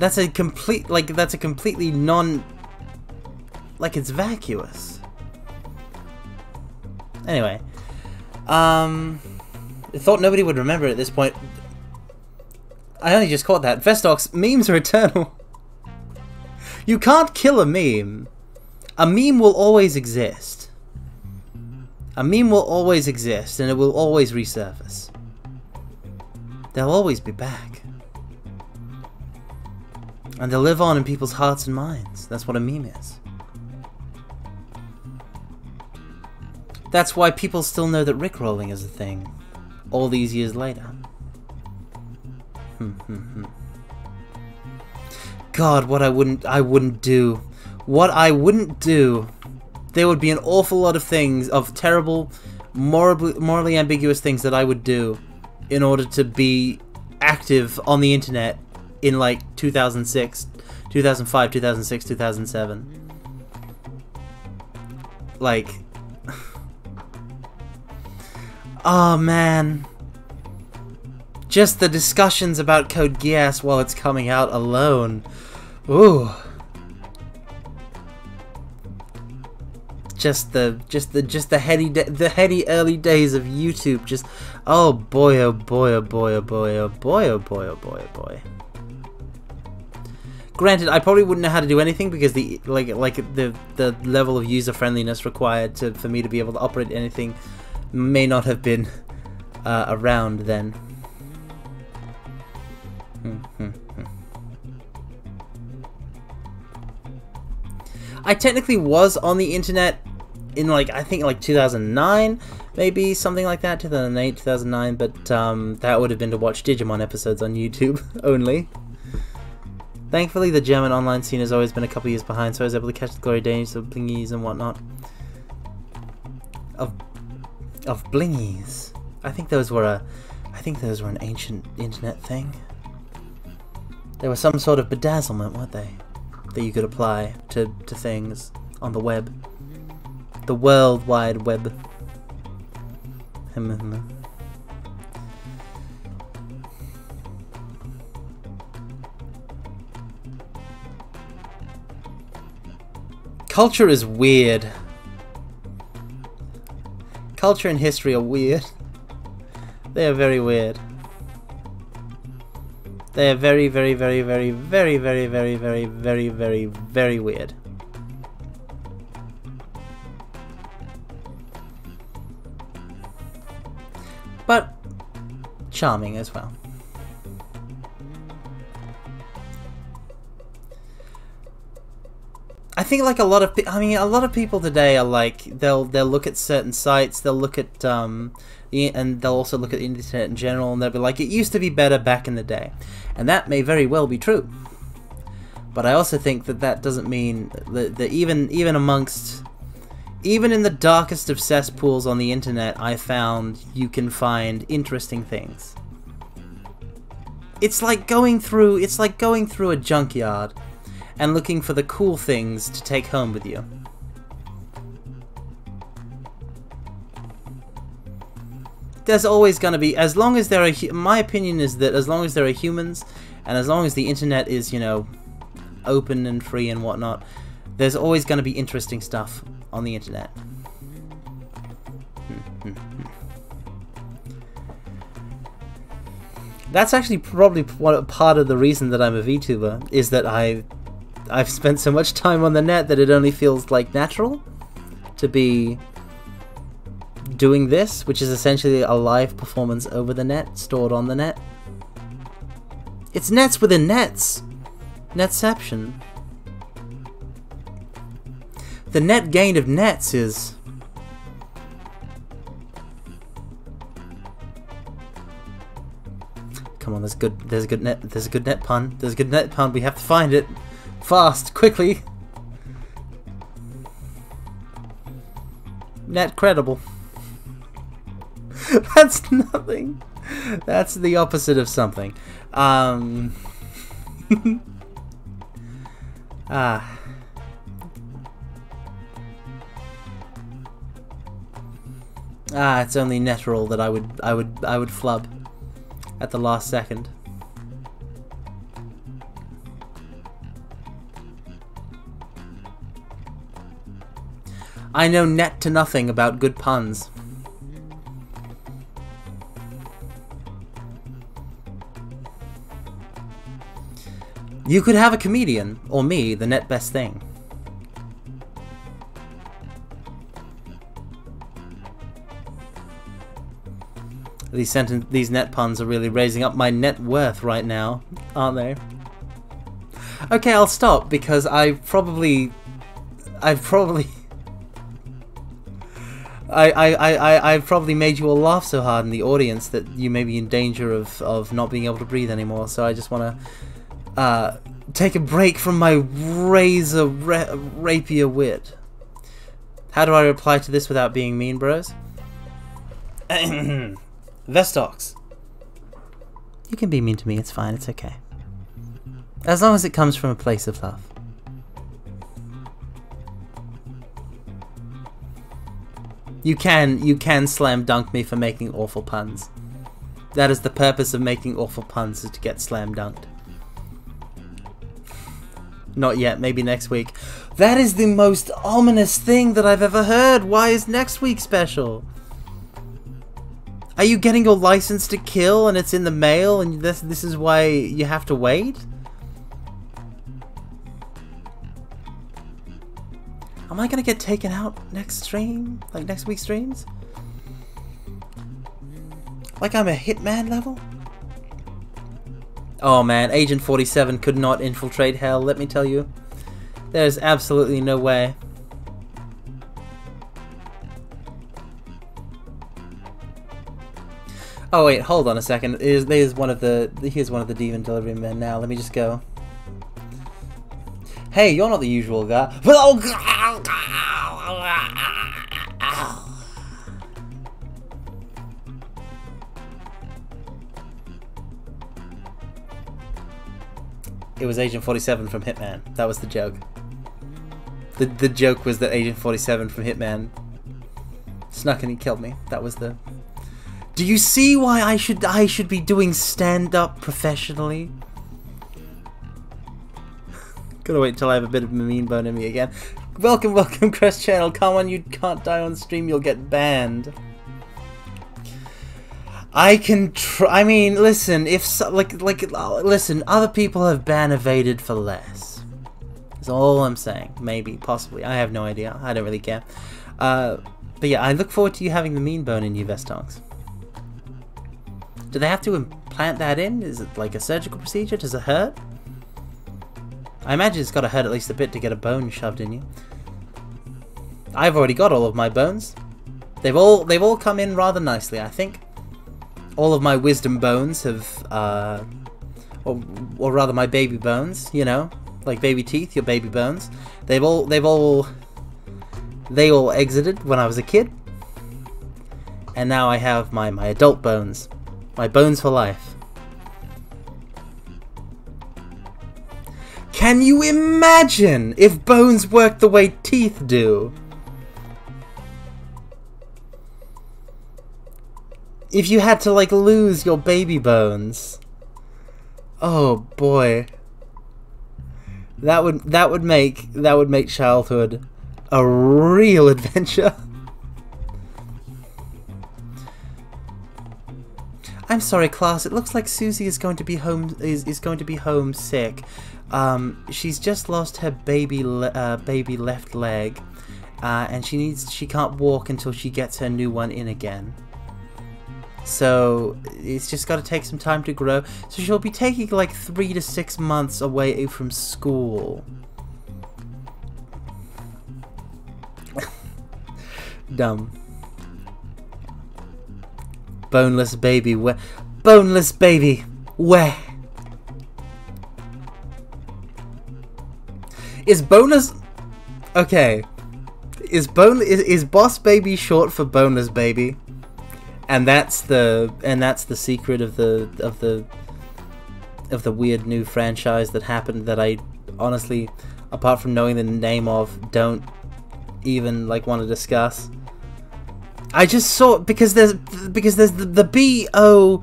That's a completely non... Like, it's vacuous. Anyway. I thought nobody would remember at this point. I only just caught that. Vestox, memes are eternal. You can't kill a meme. A meme will always exist. A meme will always exist, and it will always resurface. They'll always be back. And they'll live on in people's hearts and minds. That's what a meme is. That's why people still know that Rickrolling is a thing, all these years later. God, what I wouldn't do. What I wouldn't do. There would be an awful lot of things, of terrible, morally ambiguous things that I would do in order to be active on the internet in like 2006, 2005, 2006, 2007. Like... Oh man. Just the discussions about Code Geass while it's coming out alone. Ooh. Just the heady early days of YouTube. Just oh boy, oh boy, oh boy, oh boy, oh boy, oh boy, oh boy, oh boy. Granted, I probably wouldn't know how to do anything because the level of user friendliness required for me to be able to operate anything may not have been around then. I technically was on the internet in I think 2009, maybe something like that, 2008, 2009, but that would have been to watch Digimon episodes on YouTube only. Thankfully, the German online scene has always been a couple years behind, so I was able to catch the glory days of blingies and whatnot. Of blingies. I think those were an ancient internet thing. They were some sort of bedazzlement, weren't they? That you could apply to things on the web. The World Wide Web. Culture is weird. Culture and history are weird. They are very weird. They are very, very, very, very, very, very, very, very, very, very, very weird. But charming as well. I think a lot of people today are they'll look at certain sites, they'll look at and they'll also look at the internet in general, and they'll be like, it used to be better back in the day, and that may very well be true. But I also think that doesn't mean that even in the darkest of cesspools on the internet, I found you can find interesting things. It's like going through a junkyard and looking for the cool things to take home with you. There's always going to be, as long as there are, my opinion is that as long as there are humans, and as long as the internet is, open and free and whatnot, there's always going to be interesting stuff on the internet. That's actually probably part of the reason that I'm a VTuber, is that I've spent so much time on the net that it only feels natural to be doing this, which is essentially a live performance over the net, stored on the net. It's nets within nets. Netception. The net gain of nets is... Come on, there's a good net pun. There's a good net pun. We have to find it. Fast, quickly. Net credible. That's nothing. That's the opposite of something. It's only Netrol that I would flub at the last second. I know net to nothing about good puns. You could have a comedian, or me, the net best thing. These net puns are really raising up my net worth right now, aren't they? Okay, I'll stop because I've probably made you all laugh so hard in the audience that you may be in danger of not being able to breathe anymore. So I just want to take a break from my rapier wit. How do I reply to this without being mean, bros? Vestox. You can be mean to me, it's fine, it's okay. As long as it comes from a place of love. You can slam dunk me for making awful puns. That is the purpose of making awful puns, is to get slam dunked. Not yet, maybe next week. That is the most ominous thing that I've ever heard. Why is next week special? Are you getting your license to kill and it's in the mail and this is why you have to wait? Am I gonna get taken out next stream? Like next week's streams? Like I'm a hitman level? Oh man, Agent 47 could not infiltrate hell, let me tell you. There's absolutely no way. Oh wait, hold on a second. Here's one of the demon delivery men now. Let me just go. Hey, you're not the usual guy. It was Agent 47 from Hitman. That was the joke. The joke was that Agent 47 from Hitman snuck and he killed me. That was the... Do you see why I should be doing stand-up professionally? Gotta wait until I have a bit of a mean bone in me again. Welcome, Crest Channel. Come on, you can't die on stream. You'll get banned. I can try. I mean, listen. If listen, other people have ban evaded for less. That's all I'm saying. Maybe, possibly. I have no idea. I don't really care. But yeah, I look forward to you having the mean bone in you, Vestonks. Do they have to implant that in? Is it like a surgical procedure? Does it hurt? I imagine it's got to hurt at least a bit to get a bone shoved in you. I've already got all of my bones. They've all come in rather nicely, I think. All of my wisdom bones have, or rather my baby bones, you know, like baby teeth, your baby bones. They all exited when I was a kid, and now I have my adult bones. My bones for life. Can you imagine if bones worked the way teeth do? If you had to like lose your baby bones. Oh boy. That would make childhood a real adventure. I'm sorry, class. It looks like Susie is going to be homesick. She's just lost her baby left leg, and she can't walk until she gets her new one in again. So it's just got to take some time to grow. So she'll be taking like 3 to 6 months away from school. Dumb. Boneless baby, where? Boneless baby, where? Is boneless? Okay. Is boss baby short for boneless baby? And that's the secret of the weird new franchise that happened that I honestly, apart from knowing the name of, don't even like want to discuss. I just saw because there's the BO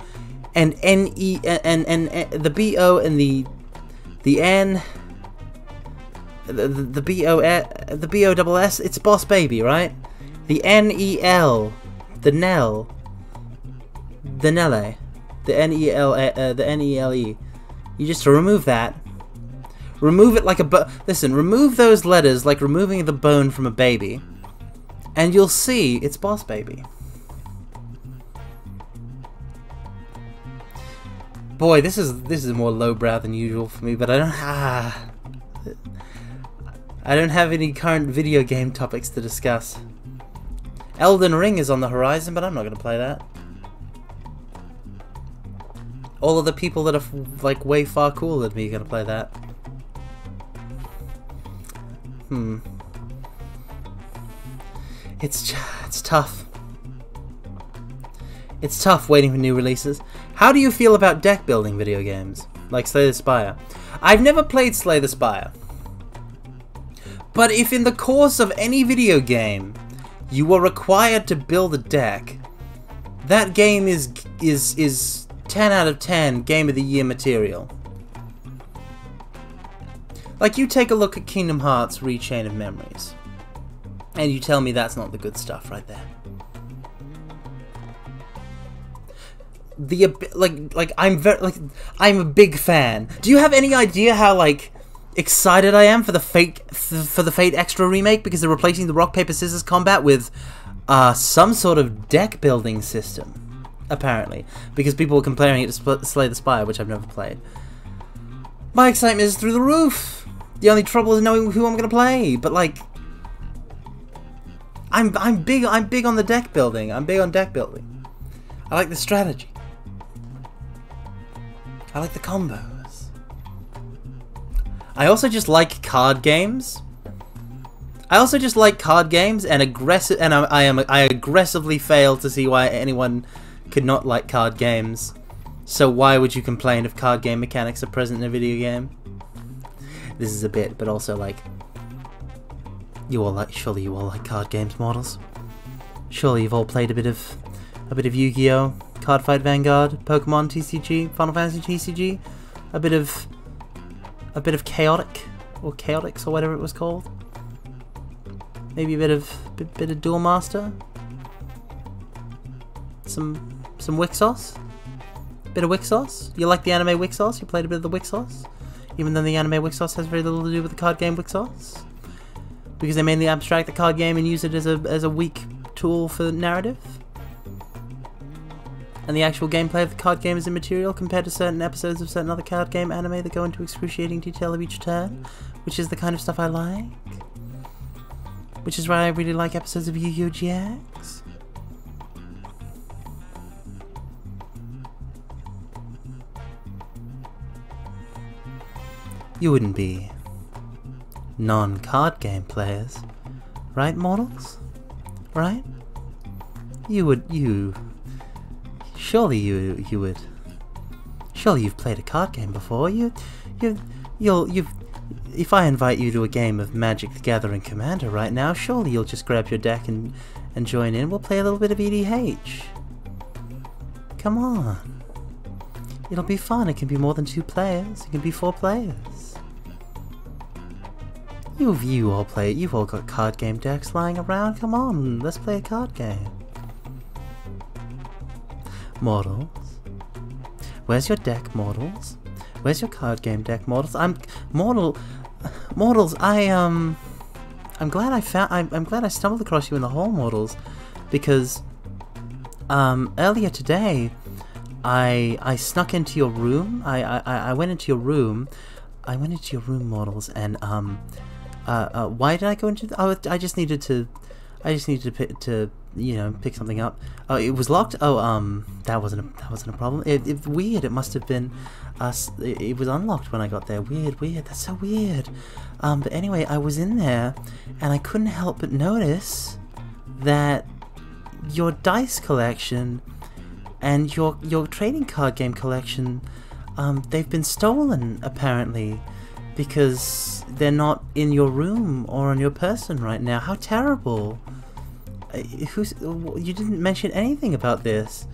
and NE and the BO and the N. the B-O-S, it's Boss Baby, right? The N-E-L, the Nell, the Nelle, the N-E-L-E. You just remove that. Remove it like a listen, remove those letters like removing the bone from a baby, and you'll see it's Boss Baby. Boy, this is more lowbrow than usual for me, but I don't have any current video game topics to discuss. Elden Ring is on the horizon, but I'm not going to play that. All of the people that are like way far cooler than me are going to play that. It's tough. It's tough waiting for new releases. How do you feel about deck building video games like Slay the Spire? I've never played Slay the Spire. But if in the course of any video game you are required to build a deck, that game is 10 out of 10 Game of the Year material. Like, you take a look at Kingdom Hearts Rechain of Memories, and you tell me that's not the good stuff right there. I'm a big fan. Do you have any idea how like excited I am for the Fate Extra remake, because they're replacing the rock paper scissors combat with some sort of deck building system, apparently, because people were comparing it to Slay the Spire, which I've never played. My excitement is through the roof. The only trouble is knowing who I'm gonna play. But like, I'm big on the deck building. I'm big on deck building. I like the strategy. I like the combos. I also just like card games. And I aggressively fail to see why anyone could not like card games. So why would you complain if card game mechanics are present in a video game? This is a bit, but also like, surely you all like card games, mortals. Surely you've all played a bit of Yu-Gi-Oh, Cardfight Vanguard, Pokemon TCG, Final Fantasy TCG, a bit of Chaotic or Chaotix or whatever it was called. Maybe a bit of Duel Master. Some Wixos. Bit of Wixos. You like the anime Wixos? You played a bit of the Wixos? Even though the anime Wixos has very little to do with the card game Wixos? Because they mainly abstract the card game and use it as a weak tool for narrative? And the actual gameplay of the card game is immaterial compared to certain episodes of certain other card game anime that go into excruciating detail of each turn, which is the kind of stuff I like. Which is why I really like episodes of Yu-Gi-Oh! GX. You wouldn't be non-card game players, right, mortals? Right? Surely you would. Surely you've played a card game before. If I invite you to a game of Magic the Gathering Commander right now, surely you'll just grab your deck and join in. We'll play a little bit of EDH. Come on. It'll be fun. It can be more than 2 players. It can be 4 players. You've all got card game decks lying around. Come on, let's play a card game. Mortals. Where's your deck, mortals? Where's your card game deck, mortals? Mortals, I'm glad I stumbled across you in the hall, mortals, because earlier today I snuck into your room. I went into your room. Mortals, and why did I go into? I just needed to pick something up. Oh, it was locked. Oh, that wasn't a problem. Weird. It must have been us. It was unlocked when I got there. Weird. That's so weird. But anyway, I was in there, and I couldn't help but notice that your dice collection and your trading card game collection, they've been stolen apparently, because they're not in your room or on your person right now. How terrible. You didn't mention anything about this.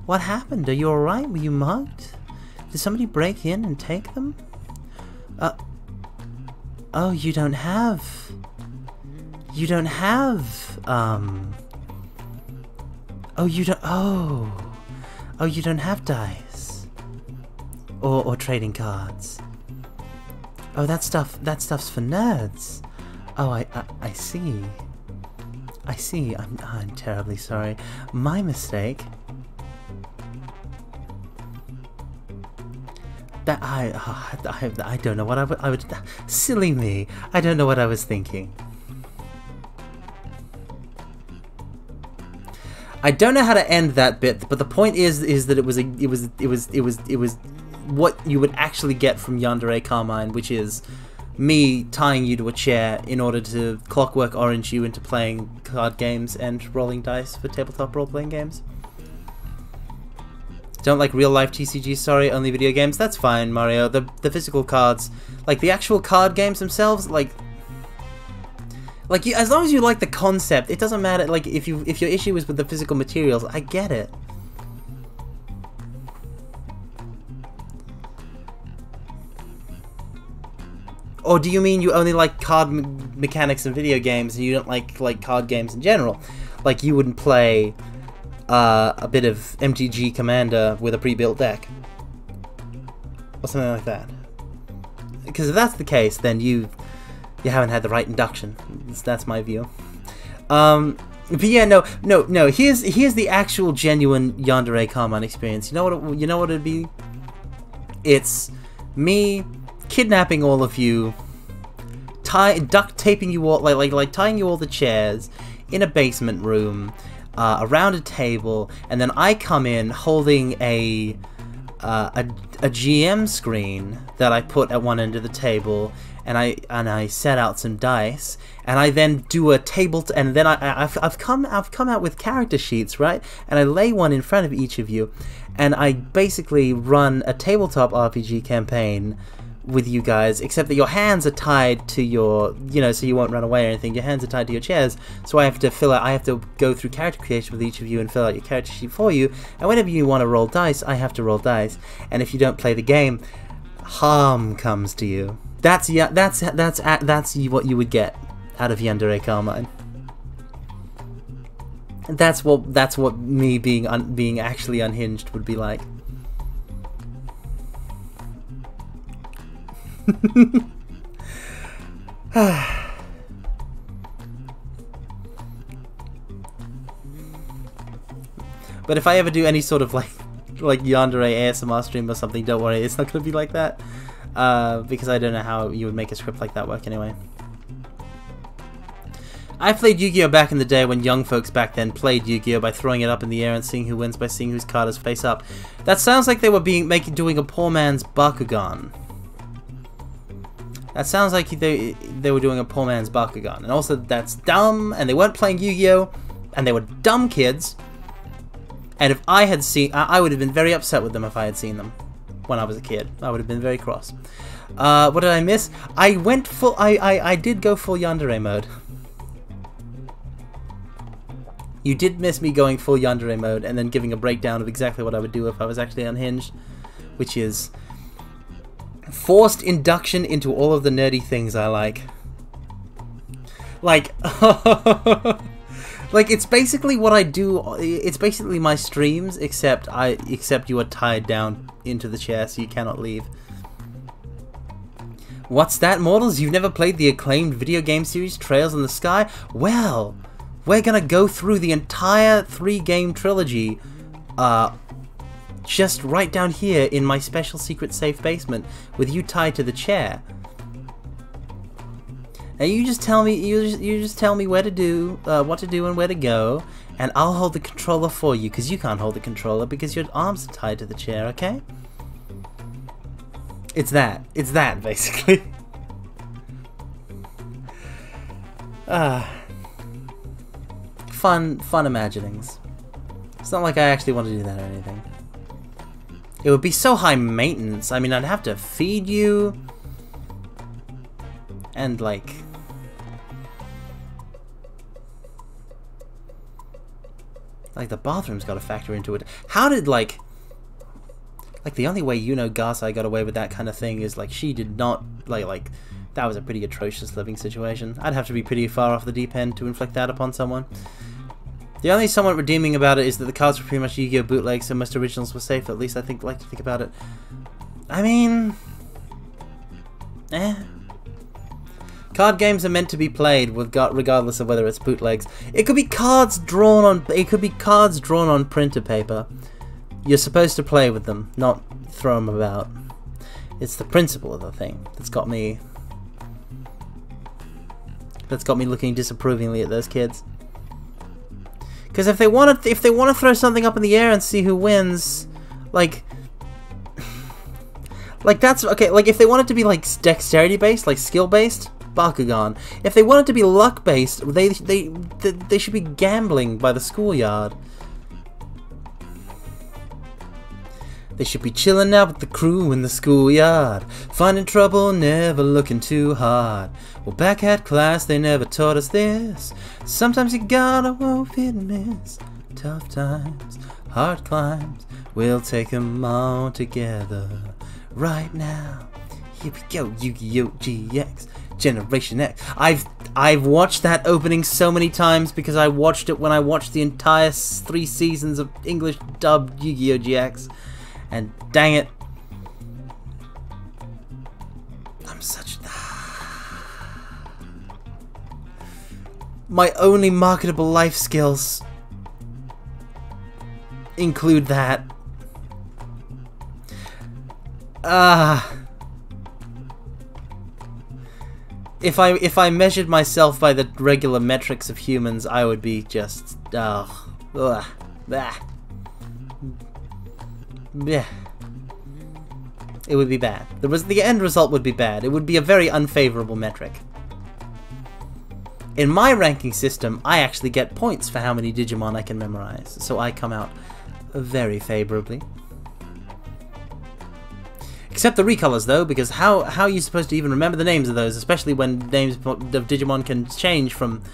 What happened? Are you alright? Were you mugged? Did somebody break in and take them? Oh, you don't have... You don't have... Oh, you don't... Oh... Oh, you don't have dice. Or trading cards. Oh, that stuff's for nerds. Oh, I see. I see. I'm terribly sorry. My mistake. That I don't know what I would silly me. I don't know what I was thinking. I don't know how to end that bit, but the point is that it was what you would actually get from Yandere Carmine, which is me tying you to a chair in order to Clockwork Orange you into playing card games and rolling dice for tabletop role-playing games. Don't like real-life TCGs, sorry, only video games? That's fine, Mario. The physical cards, like the actual card games themselves, like you, as long as you like the concept, it doesn't matter. Like if your issue is with the physical materials, I get it. Or do you mean you only like card mechanics in video games and you don't like card games in general? Like you wouldn't play a bit of MTG Commander with a pre-built deck? Or something like that. Because if that's the case, then you haven't had the right induction. That's my view. But yeah, no. Here's the actual genuine Yandere Carmine experience. You know what it'd be? It's me kidnapping all of you, duct taping you all, like tying you all the chairs in a basement room, around a table, and then I come in holding a GM screen that I put at one end of the table, and I set out some dice, and I then do a table, and then I've come out with character sheets, right? And I lay one in front of each of you, and I basically run a tabletop RPG campaign with you guys, except that your hands are tied to your, so you won't run away or anything. Your hands are tied to your chairs, so I have to go through character creation with each of you and fill out your character sheet for you. And whenever you want to roll dice, I have to roll dice. And if you don't play the game, harm comes to you. That's what you would get out of Yandere Carmine. That's what me being actually unhinged would be like. But if I ever do any sort of like Yandere ASMR stream or something, don't worry, it's not going to be like that, because I don't know how you would make a script like that work anyway. I played Yu-Gi-Oh! Back in the day when young folks back then played Yu-Gi-Oh! By throwing it up in the air and seeing who wins by seeing whose card is face up. That sounds like they were doing a poor man's Bakugan. That sounds like they were doing a poor man's Bakugan. And also, that's dumb, and they weren't playing Yu-Gi-Oh! And they were dumb kids. And if I had seen... I would have been very upset with them if I had seen them when I was a kid. I would have been very cross. What did I miss? I went full... I did go full Yandere mode. You did miss me going full Yandere mode and then giving a breakdown of exactly what I would do if I was actually unhinged. Which is... forced induction into all of the nerdy things I like. Like, like it's basically what I do. It's basically my streams, except you are tied down into the chair, so you cannot leave. What's that, mortals? You've never played the acclaimed video game series Trails in the Sky? Well, we're gonna go through the entire 3-game trilogy, just right down here in my special secret safe basement with you tied to the chair. Now you just tell me where to do, what to do and where to go, and I'll hold the controller for you, because you can't hold the controller because your arms are tied to the chair, okay? It's that basically. Fun imaginings. It's not like I actually want to do that or anything. It would be so high maintenance. I mean, I'd have to feed you. And, like... the bathroom's got to factor into it. How did, like, the only way Gasai got away with that kind of thing is, like, she did not, like, That was a pretty atrocious living situation. I'd have to be pretty far off the deep end to inflict that upon someone. The only somewhat redeeming about it is that the cards were pretty much Yu-Gi-Oh! Bootlegs, so most originals were safe, at least I like to think about it. I mean... Card games are meant to be played regardless of whether it's bootlegs. It could be cards drawn on printer paper. You're supposed to play with them, not throw them about. It's the principle of the thing that's got me looking disapprovingly at those kids. Because if they want to throw something up in the air and see who wins, like that's okay. Like if they want it to be like dexterity based, like skill based, Bakugan. If they want it to be luck based, they should be gambling by the schoolyard. They should be chilling out with the crew in the schoolyard, finding trouble, never looking too hard. Well, back at class, they never taught us this. Sometimes you gotta won't fit and miss. Tough times, hard climbs, we'll take them all together. Right now, here we go, Yu-Gi-Oh! GX, Generation X. I've watched that opening so many times because I watched it when I watched the entire 3 seasons of English dubbed Yu-Gi-Oh! GX. And dang it, I'm such... My only marketable life skills include that. If I measured myself by the regular metrics of humans, I would be just yeah, it would be bad. The end result would be bad. It would be a very unfavorable metric. In my ranking system, I actually get points for how many Digimon I can memorize, so I come out very favorably. Except the recolors, though, because how are you supposed to even remember the names of those, especially when names of Digimon can change from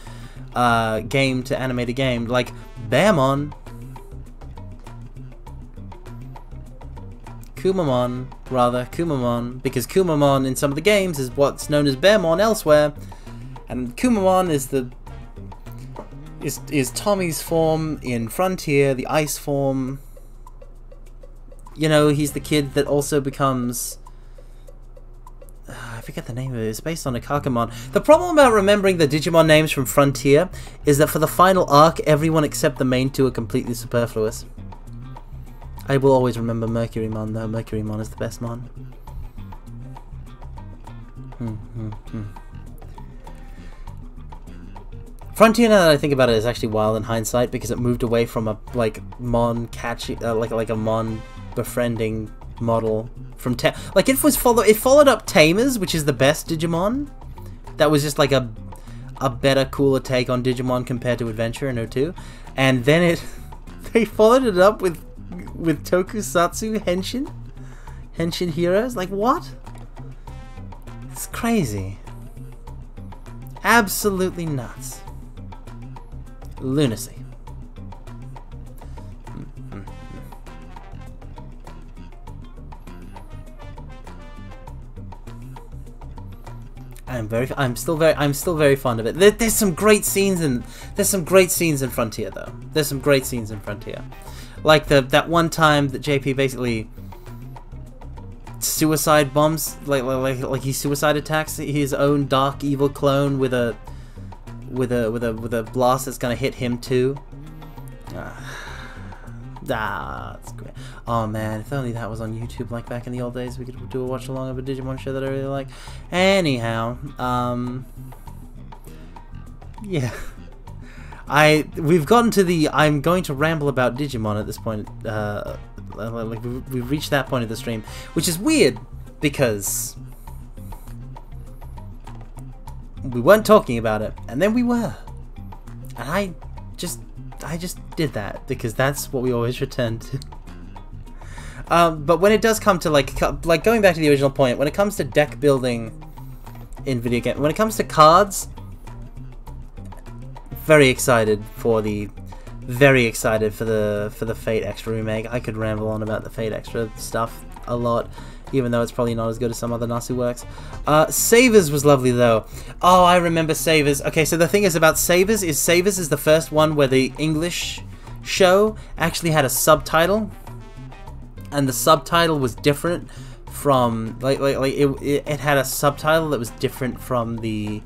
game to anime to game, like Bearmon, Kumamon, because Kumamon in some of the games is what's known as Bearmon elsewhere, and Kumamon is Tommy's form in Frontier, the ice form. You know, he's the kid that also becomes... I forget the name of it. It's based on a Kakamon. The problem about remembering the Digimon names from Frontier is that for the final arc, everyone except the main 2 are completely superfluous. I will always remember Mercurymon, though. Mercurymon is the best mon. Frontier, now that I think about it, is actually wild in hindsight because it moved away from a mon catchy, like a mon befriending model from like it followed up Tamers, which is the best Digimon. That was just like a better, cooler take on Digimon compared to Adventure in 02, and then they followed it up with Tokusatsu Henshin Heroes. Like what? It's crazy. Absolutely nuts. Lunacy. I'm still very fond of it. There's some great scenes in Frontier though. There's some great scenes in Frontier. Like that one time that JP basically suicide bombs, like he suicide attacks his own dark evil clone with a blast that's gonna hit him too. That's great. Oh man, if only that was on YouTube like back in the old days, we could do a watch along of a Digimon show that I really like. Anyhow, yeah. We've gotten to the I'm going to ramble about Digimon at this point. Like we've reached that point of the stream, which is weird because we weren't talking about it, and then we were, and I just did that because that's what we always return to. But when it does come to like going back to the original point, when it comes to deck building in video games, when it comes to cards, very excited for the Fate Extra remake. I could ramble on about the Fate Extra stuff a lot. even though it's probably not as good as some other Nasu works. Savers was lovely though. Oh, I remember Savers. Okay, so the thing is about Savers is the first one where the English show actually had a subtitle, and the subtitle was different from it had a subtitle that was different from the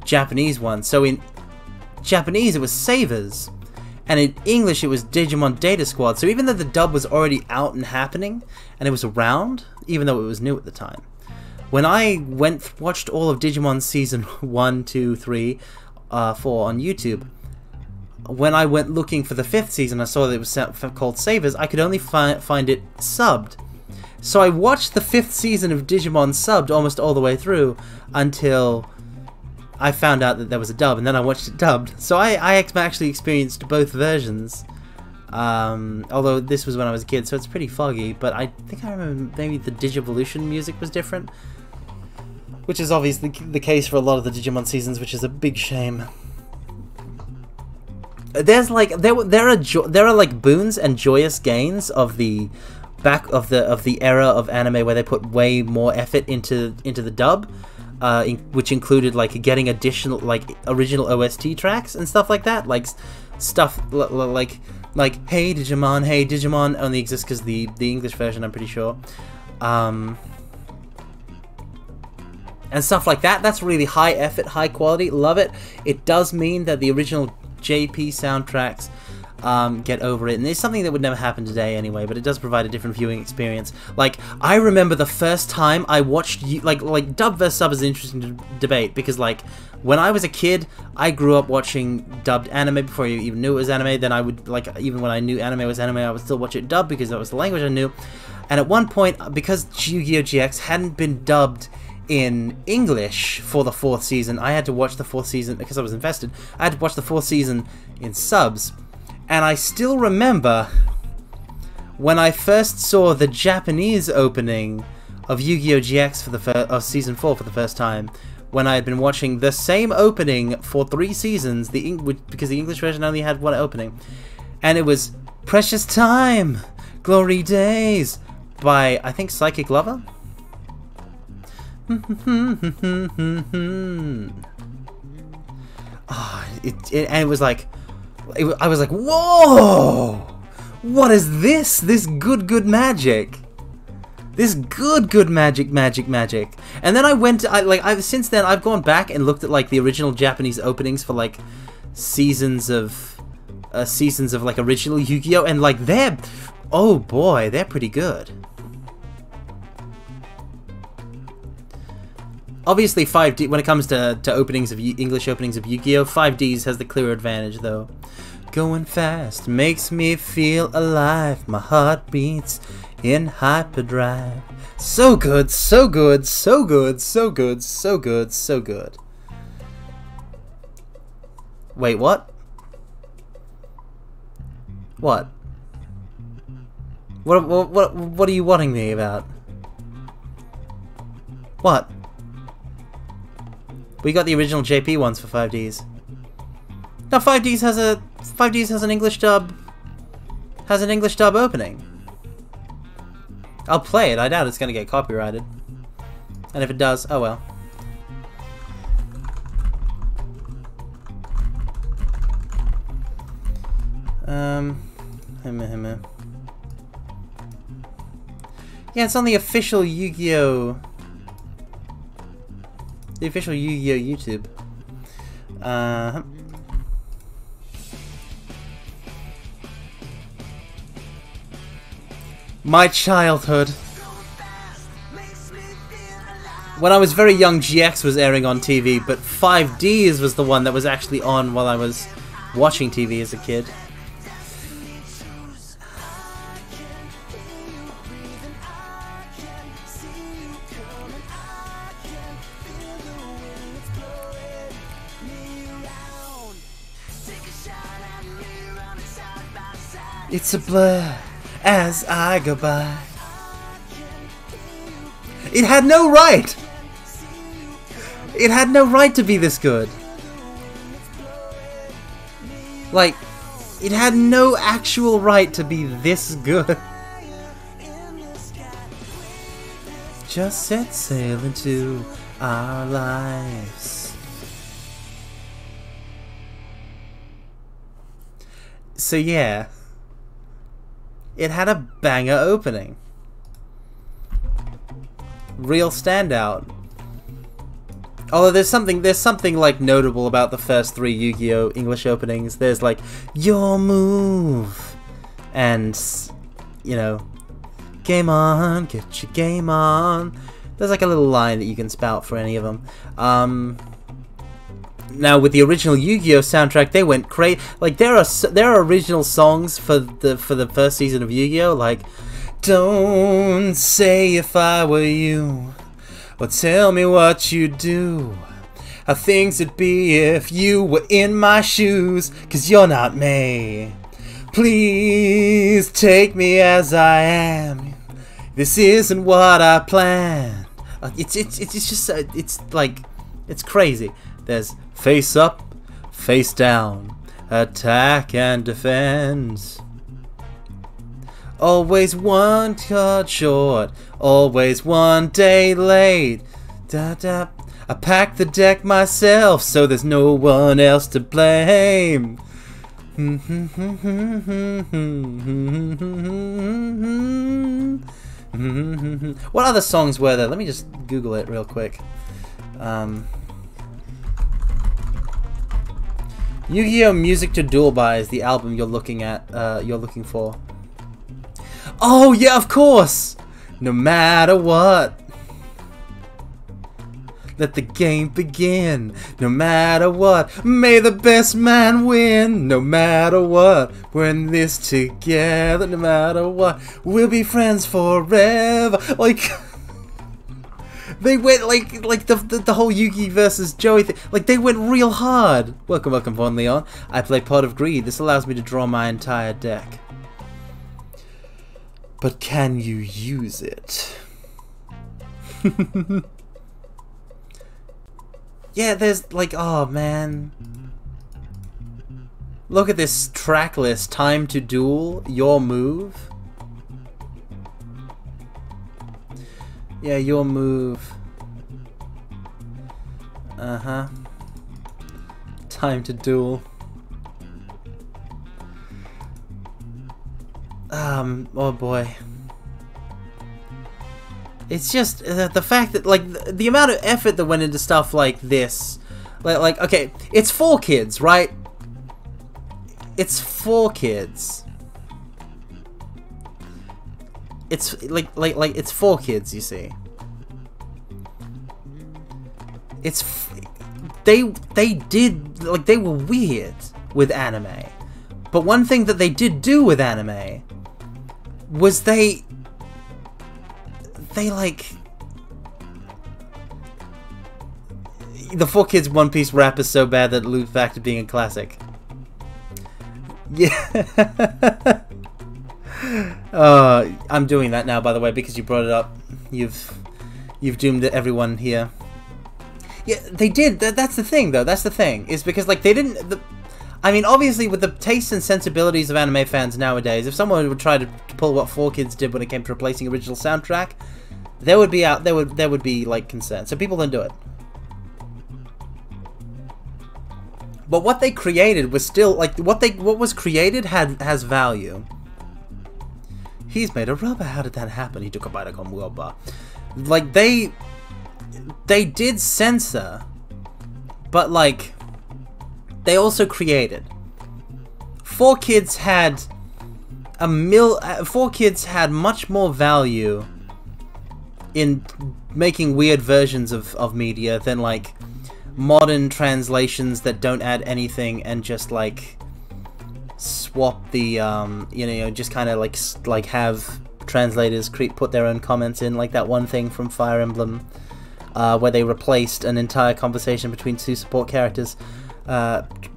Japanese one. So in Japanese it was Savers, and in English it was Digimon Data Squad. So even though the dub was already out and happening, and it was around, even though it was new at the time, when I watched all of Digimon season 1, 2, 3, 4 on YouTube, when I went looking for the 5th season, I saw that it was called Savers. I could only find it subbed. So I watched the 5th season of Digimon subbed almost all the way through until I found out that there was a dub, and then I watched it dubbed. So I actually experienced both versions, although this was when I was a kid, so it's pretty foggy, but I think I remember maybe the Digivolution music was different, which is obviously the case for a lot of the Digimon seasons, which is a big shame. There's like there are like boons and joyous gains of the era of anime where they put way more effort into the dub, which included like getting additional like original OST tracks and stuff like that, like stuff like Hey Digimon only exists because the English version, I'm pretty sure, and stuff like that. That's really high effort, high quality, love it. It does mean that the original JP soundtracks get over it, and it's something that would never happen today anyway, but it does provide a different viewing experience. Like, I remember the first time I watched, like dub versus sub is an interesting debate, because like when I was a kid, I grew up watching dubbed anime before I even knew it was anime. Then I would, like, even when I knew anime was anime, I would still watch it dubbed because that was the language I knew. And at one point, because Yu-Gi-Oh! GX hadn't been dubbed in English for the 4th season, I had to watch the 4th season, because I was invested, I had to watch the 4th season in subs. And I still remember when I first saw the Japanese opening of Yu-Gi-Oh! GX of season 4 for the first time, when I had been watching the same opening for 3 seasons, because the English version only had one opening, and it was Precious Time, Glory Days by, I think, Psychic Lover? And it was like, I was like, whoa! What is this? This good magic. This good magic. And then I went to, since then I've gone back and looked at like the original Japanese openings for like seasons of like original Yu-Gi-Oh! And like oh boy, they're pretty good. Obviously 5D, when it comes to openings of English openings of Yu-Gi-Oh! 5Ds has the clear advantage though. Going fast makes me feel alive. My heart beats in hyperdrive. So good, so good, so good, so good, so good, so good. Wait, what? What? What are you wanting me about? What? We got the original JP ones for 5Ds. Now 5Ds has an English dub. Has an English dub opening. I'll play it. I doubt it's gonna get copyrighted. And if it does, oh well. Yeah, it's on the official Yu-Gi-Oh! The official Yu-Gi-Oh! YouTube. My childhood. When I was very young, GX was airing on TV, but 5Ds was the one that was actually on while I was watching TV as a kid. It's a blur as I go by. It had no right! It had no right to be this good. Like, it had no actual right to be this good. just set sail into our lives. So yeah, it had a banger opening. Real standout. Although there's something like notable about the first 3 Yu-Gi-Oh! English openings. There's like Your Move, and you know, Game on, get your game on. There's like a little line that you can spout for any of them. Now with the original Yu-Gi-Oh! Soundtrack, they went crazy. Like there are original songs for the first season of Yu-Gi-Oh! Like Don't Say If I Were You, or Tell Me What You'd Do, how things would be if you were in my shoes, 'cause you're not me. Please take me as I am. This isn't what I planned. It's just it's like, it's crazy. There's face up, face down, attack and defend. Always one card short, always one day late. Da da. I packed the deck myself, so there's no one else to blame. What other songs were there? Let me just Google it real quick. Yu-Gi-Oh! Music to Duel By is the album you're looking at. You're looking for. Oh yeah, of course. No matter what, let the game begin. No matter what, may the best man win. No matter what, we're in this together. No matter what, we'll be friends forever. Like they went like the whole Yugi versus Joey thing. Like they went real hard. Welcome, Von Leon. I play Pot of Greed. This allows me to draw my entire deck. But can you use it? Yeah, there's like, oh man. Look at this track list. Time to Duel, Your Move. Yeah, Your Move. Uh-huh. Time to Duel. Oh boy. It's just the fact that, like, the amount of effort that went into stuff like this. Like, okay, it's 4 kids, right? It's 4 kids. It's like it's 4 kids, you see. It's they did, like, they were weird with anime. But one thing that they did do with anime was they like, the 4 Kids One Piece rap is so bad that it loops back to being a classic. Yeah. I'm doing that now, by the way, because you brought it up. You've doomed everyone here. Yeah, they did. That's the thing, though. That's the thing. Is because, like, they didn't. I mean, obviously, with the tastes and sensibilities of anime fans nowadays, if someone would try to pull what 4 Kids did when it came to replacing original soundtrack, there would be like concern. So people don't do it. But what they created was still like what was created has value. He's made a rubber. How did that happen? He took a bite of rubber. Like they did censor, but like they also created. 4 Kids had 4 Kids had much more value in making weird versions of media than like modern translations that don't add anything and just like swap the you know, just kind of like have translators put their own comments in, like that one thing from Fire Emblem where they replaced an entire conversation between 2 support characters,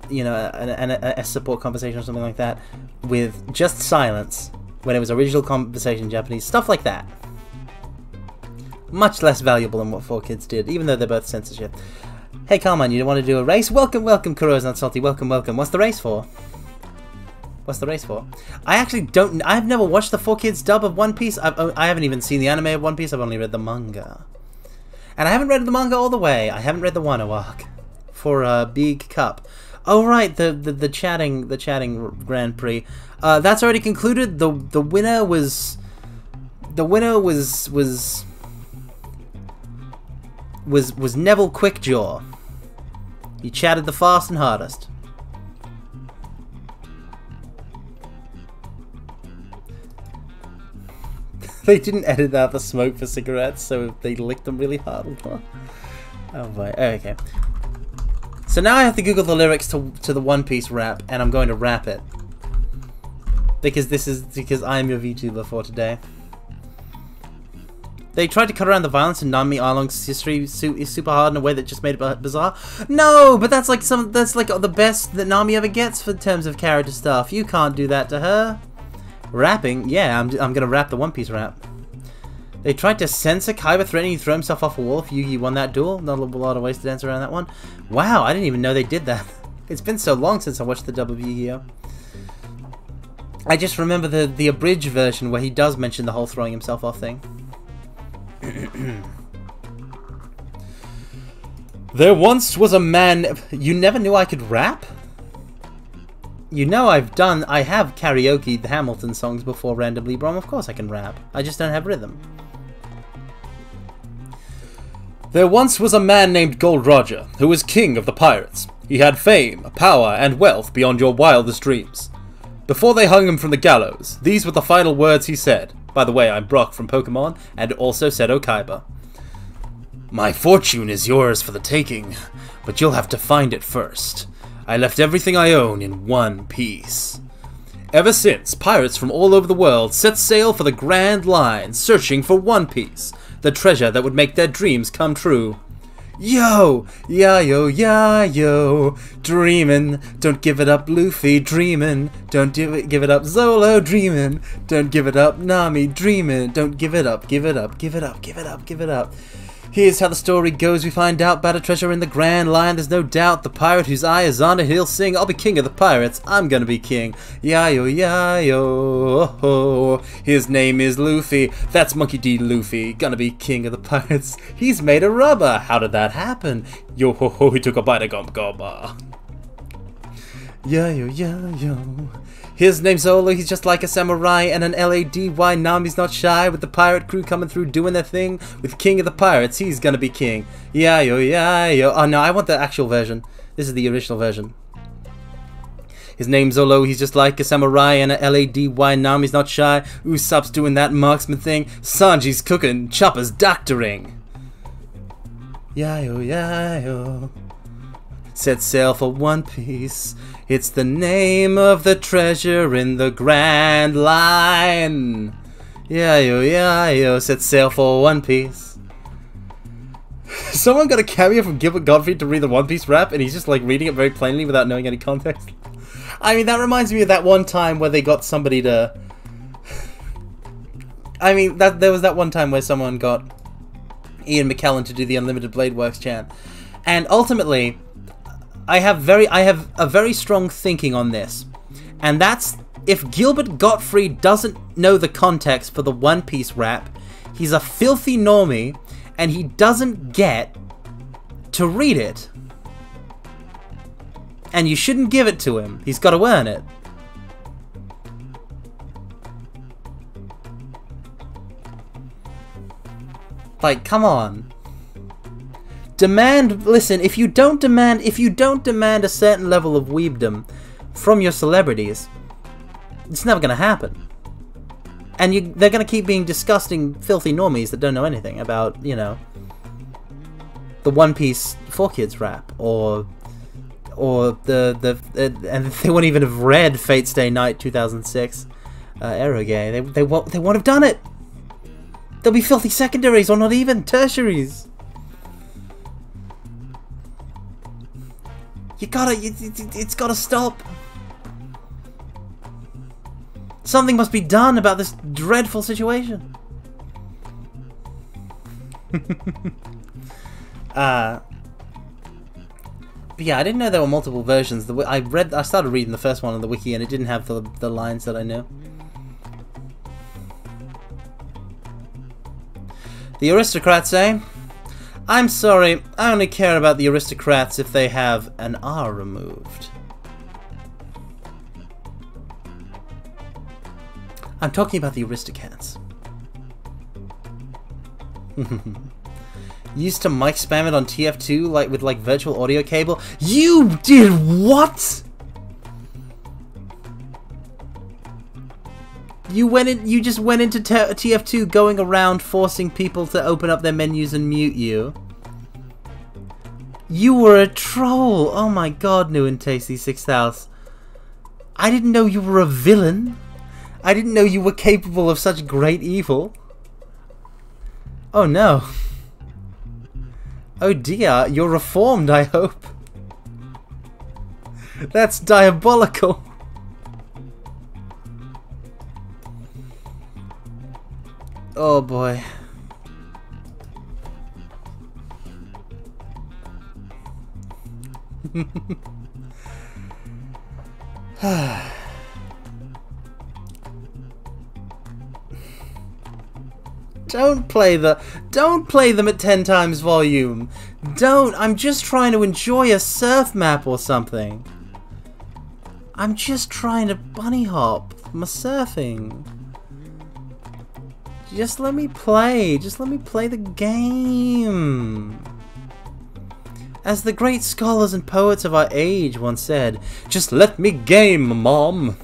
you know, a support conversation or something like that, with just silence when it was original conversation in Japanese. Stuff like that. Much less valuable than what 4 Kids did, even though they're both censorship. Hey Carmine, you want to do a race? Welcome, Kuro's Not Salty. Welcome. What's the race for? What's the race for? I actually don't... I've never watched the 4Kids dub of One Piece. I haven't even seen the anime of One Piece. I've only read the manga. And I haven't read the manga all the way. I haven't read the Wano arc for Big Cup. Oh right, the chatting Grand Prix. That's already concluded. The winner was Neville Quickjaw. He chatted the fast and hardest. They didn't edit out the smoke for cigarettes, so they licked them really hard. Oh boy. Okay. So now I have to Google the lyrics to the One Piece rap, and I'm going to rap it because I'm your VTuber for today. They tried to cut around the violence in Nami Arlong's history is super hard in a way that just made it bizarre. No, but that's like the best that Nami ever gets for terms of character stuff. You can't do that to her. Rapping? Yeah, I'm gonna rap the One Piece rap. They tried to censor Kaiba threatening to throw himself off a wall if Yugi won that duel. Not a lot of ways to dance around that one. Wow, I didn't even know they did that. It's been so long since I watched the dub of Yu-Gi-Oh! I just remember the abridged version where he does mention the whole throwing himself off thing. There once was a man... You never knew I could rap? You know I have karaoke'd the Hamilton songs before randomly, Brom. Of course I can rap. I just don't have rhythm. There once was a man named Gold Roger, who was king of the pirates. He had fame, power, and wealth beyond your wildest dreams. Before they hung him from the gallows, these were the final words he said. By the way, I'm Brock from Pokemon, and also said Kaiba. My fortune is yours for the taking, but you'll have to find it first. I left everything I own in one piece. Ever since, pirates from all over the world set sail for the Grand Line, searching for One Piece, the treasure that would make their dreams come true. Yo, yeah, yo, yeah, yo, dreamin', don't give it up, Luffy, dreamin', don't give it up, Zolo, dreamin', don't give it up, Nami, dreamin', don't give it up, give it up, give it up, give it up, give it up. Here's how the story goes. We find out about a treasure in the Grand Line. There's no doubt the pirate whose eye is on it, he'll sing, I'll be king of the pirates, I'm gonna be king. Yayo, yayo, oh, oh. His name is Luffy, that's Monkey D. Luffy, gonna be king of the pirates. He's made of rubber, how did that happen? Yo ho ho, he took a bite of gum gobba. Yayo, yayo. His name's Zolo, he's just like a samurai and an LADY. Nami's not shy with the pirate crew coming through doing their thing. With King of the Pirates, he's gonna be king. Yeah-yo, yeah-yo. Oh no, I want the actual version. This is the original version. His name's Zolo, he's just like a samurai and a LADY. Nami's not shy. Usopp's doing that marksman thing. Sanji's cooking, Chopper's doctoring. Yeah-yo, yeah-yo. Set sail for One Piece. It's the name of the treasure in the Grand Line. Yeah-yo, set sail for One Piece. Someone got a cameo from Gilbert Gottfried to read the One Piece rap, and he's just like reading it very plainly without knowing any context. I mean, that reminds me of that one time where they got somebody to... I mean, there was that one time where someone got Ian McKellen to do the Unlimited Blade Works chant. And ultimately... I have a very strong thinking on this, and that's if Gilbert Gottfried doesn't know the context for the One Piece rap, he's a filthy normie, and he doesn't get to read it. And you shouldn't give it to him. He's got to earn it. Like, come on. Listen, if you don't demand a certain level of weebdom from your celebrities, it's never gonna happen. And they're gonna keep being disgusting, filthy normies that don't know anything about, you know, the One Piece 4Kids rap, or and they won't even have read Fate Stay Night 2006 Eroge. They won't have done it. They'll be filthy secondaries or not even tertiaries. It's gotta stop. Something must be done about this dreadful situation. But yeah, I didn't know there were multiple versions. I started reading the first one on the wiki, and it didn't have the lines that I knew. The aristocrats, eh? I'm sorry, I only care about the aristocrats if they have an R removed. I'm talking about the aristocrats. Used to mic spam it on TF2 like with virtual audio cable. You did what? You just went into TF2 going around forcing people to open up their menus and mute you. You were a troll. Oh my god, New and Tasty 6000. I didn't know you were a villain. I didn't know you were capable of such great evil. Oh no. Oh dear, you're reformed, I hope. That's diabolical. Oh boy. Don't play them at 10 times volume. Don't. I'm just trying to enjoy a surf map or something. I'm just trying to bunny hop my surfing. Just let me play. Just let me play the game. As the great scholars and poets of our age once said, just let me game, Mom.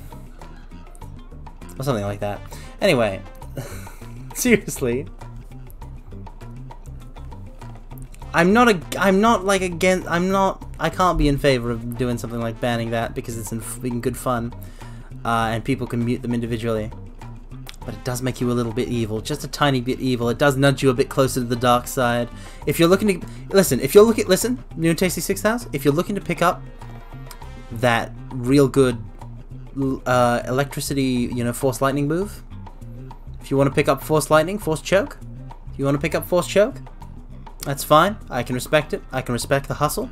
Or something like that. Anyway. Seriously. I can't be in favor of doing something like banning that because it's in good fun. And people can mute them individually. But it does make you a little bit evil, just a tiny bit evil. It does nudge you a bit closer to the dark side. If you're looking to listen, New and Tasty 6000, if you're looking to pick up that real good electricity, force lightning move, if you want to pick up force lightning, force choke, if you want to pick up force choke, that's fine. I can respect it. I can respect the hustle.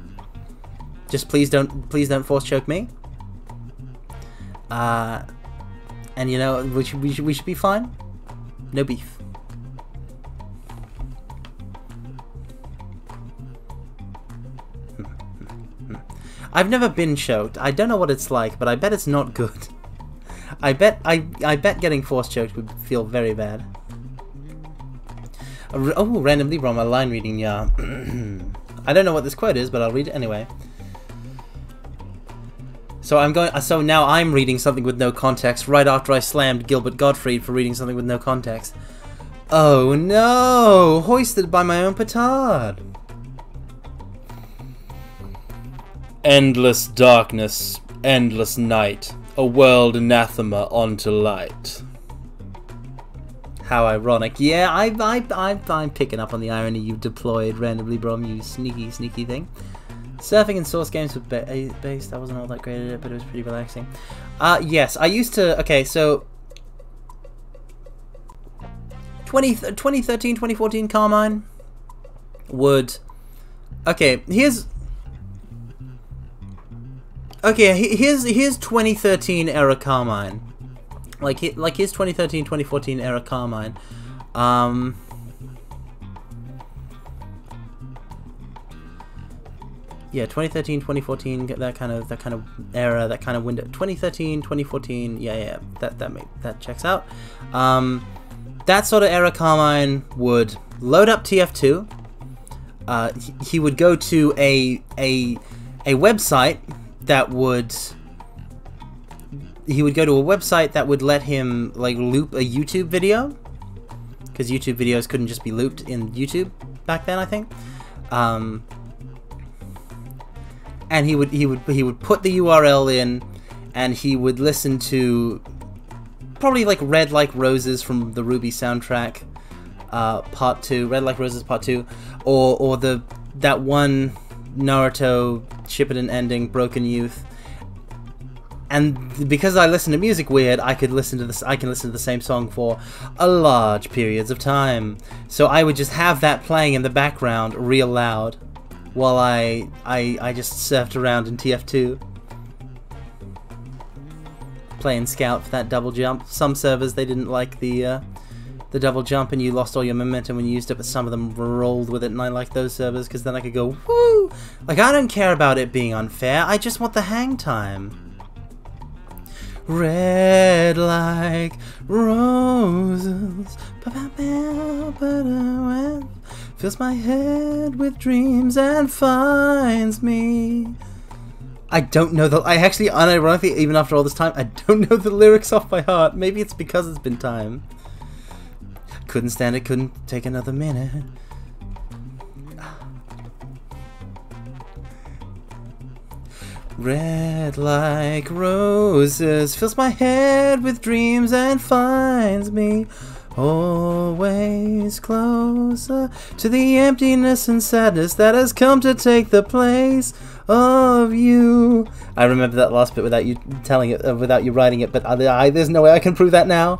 Just please don't force choke me. And we should be fine. No beef. I've never been choked. I don't know what it's like, but I bet it's not good. I bet getting force choked would feel very bad. Oh, randomly brought my line reading, yeah. I don't know what this quote is, but I'll read it anyway. So now I'm reading something with no context right after I slammed Gilbert Gottfried for reading something with no context. Oh no! Hoisted by my own petard. Endless darkness, endless night, a world anathema unto light. How ironic. Yeah, I'm picking up on the irony you've deployed, randomly, Brom, you sneaky thing. Surfing and Source games with based. I wasn't all that great at it, but it was pretty relaxing. Yes, I used to. Okay, so 2013, 2014 Carmine would. Okay, here's 2013 era Carmine. Like here's 2013, 2014 era Carmine. Yeah, 2013, 2014, that kind of era, that kind of window. 2013, 2014, yeah, that checks out. That sort of era Carmine would load up TF2. He would go to a website that would. He would go to a website that would let him loop a YouTube video, because YouTube videos couldn't just be looped in YouTube back then, I think. And he would put the URL in, and he would listen to probably Red Like Roses from the Ruby soundtrack, Part 2, Red Like Roses Part 2, or that one Naruto Shippuden ending, Broken Youth. And because I listen to music weird, I can listen to the same song for a large periods of time. So I would just have that playing in the background real loud. while I just surfed around in TF2 playing Scout for that double jump. Some servers, they didn't like the double jump and you lost all your momentum when you used it, but some of them rolled with it, and I like those servers because then I could go woo. Like, I don't care about it being unfair, I just want the hang time. Red like roses, fills my head with dreams and finds me. I don't know I actually, unironically, even after all this time, I don't know the lyrics off by heart. Maybe it's because it's been time. Couldn't stand it, couldn't take another minute. Red like roses, fills my head with dreams and finds me always closer to the emptiness and sadness that has come to take the place of you. I remember that last bit without you telling it, without you writing it, but there's no way I can prove that now.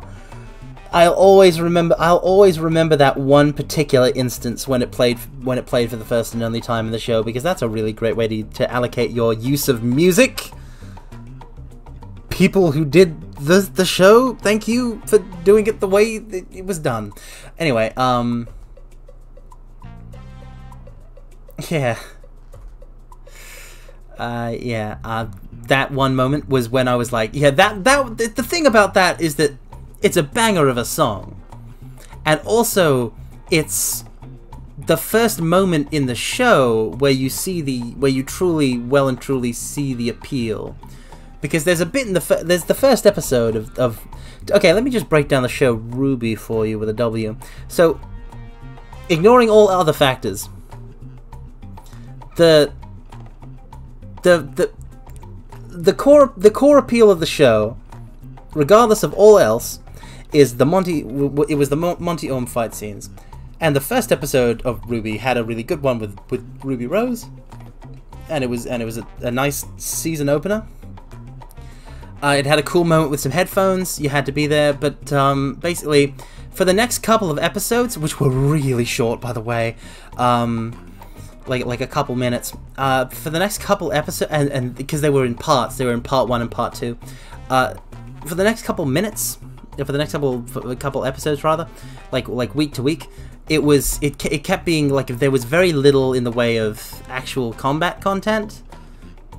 I'll always remember that one particular instance when it played for the first and only time in the show, because that's a really great way to allocate your use of music. People who did the show, thank you for doing it the way it was done. Anyway, yeah. That one moment was when I was like, yeah, the thing about that is that it's a banger of a song, and also it's the first moment in the show where you truly see the appeal, because there's a bit in there's the first episode of okay, let me just break down the show RWBY for you with a W. So, ignoring all other factors, the core appeal of the show, regardless of all else, is the Monty Oum fight scenes. And the first episode of RWBY had a really good one with Ruby Rose, and it was a nice season opener. It had a cool moment with some headphones. You had to be there, but basically, for the next couple of episodes, which were really short, by the way, like a couple minutes, for the next couple episodes, and because they were in parts, they were in part 1 and part 2, for the next couple minutes, for the next couple episodes rather, like week to week, it kept being like, if there was very little in the way of actual combat content,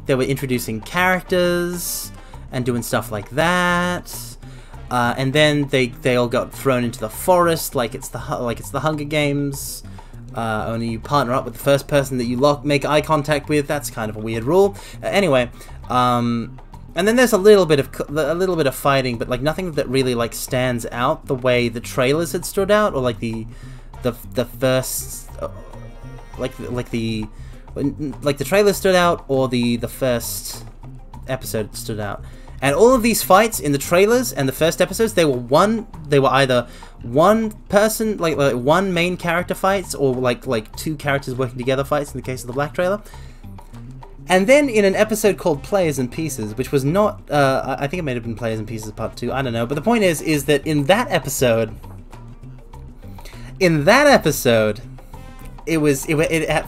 they were introducing characters and doing stuff like that, and then they all got thrown into the forest like it's the Hunger Games. Only you partner up with the first person that you make eye contact with. That's kind of a weird rule. Anyway, and then there's a little bit of fighting, but like nothing that really like stands out the way the trailers had stood out, or like the first like the trailers stood out, or the first episode stood out. And all of these fights in the trailers and the first episodes, they were either one person, like one main character fights, or like two characters working together fights in the case of the Black trailer. And then in an episode called Players and Pieces, which was not, I think it may have been Players and Pieces Part 2, I don't know, but the point is that in that episode,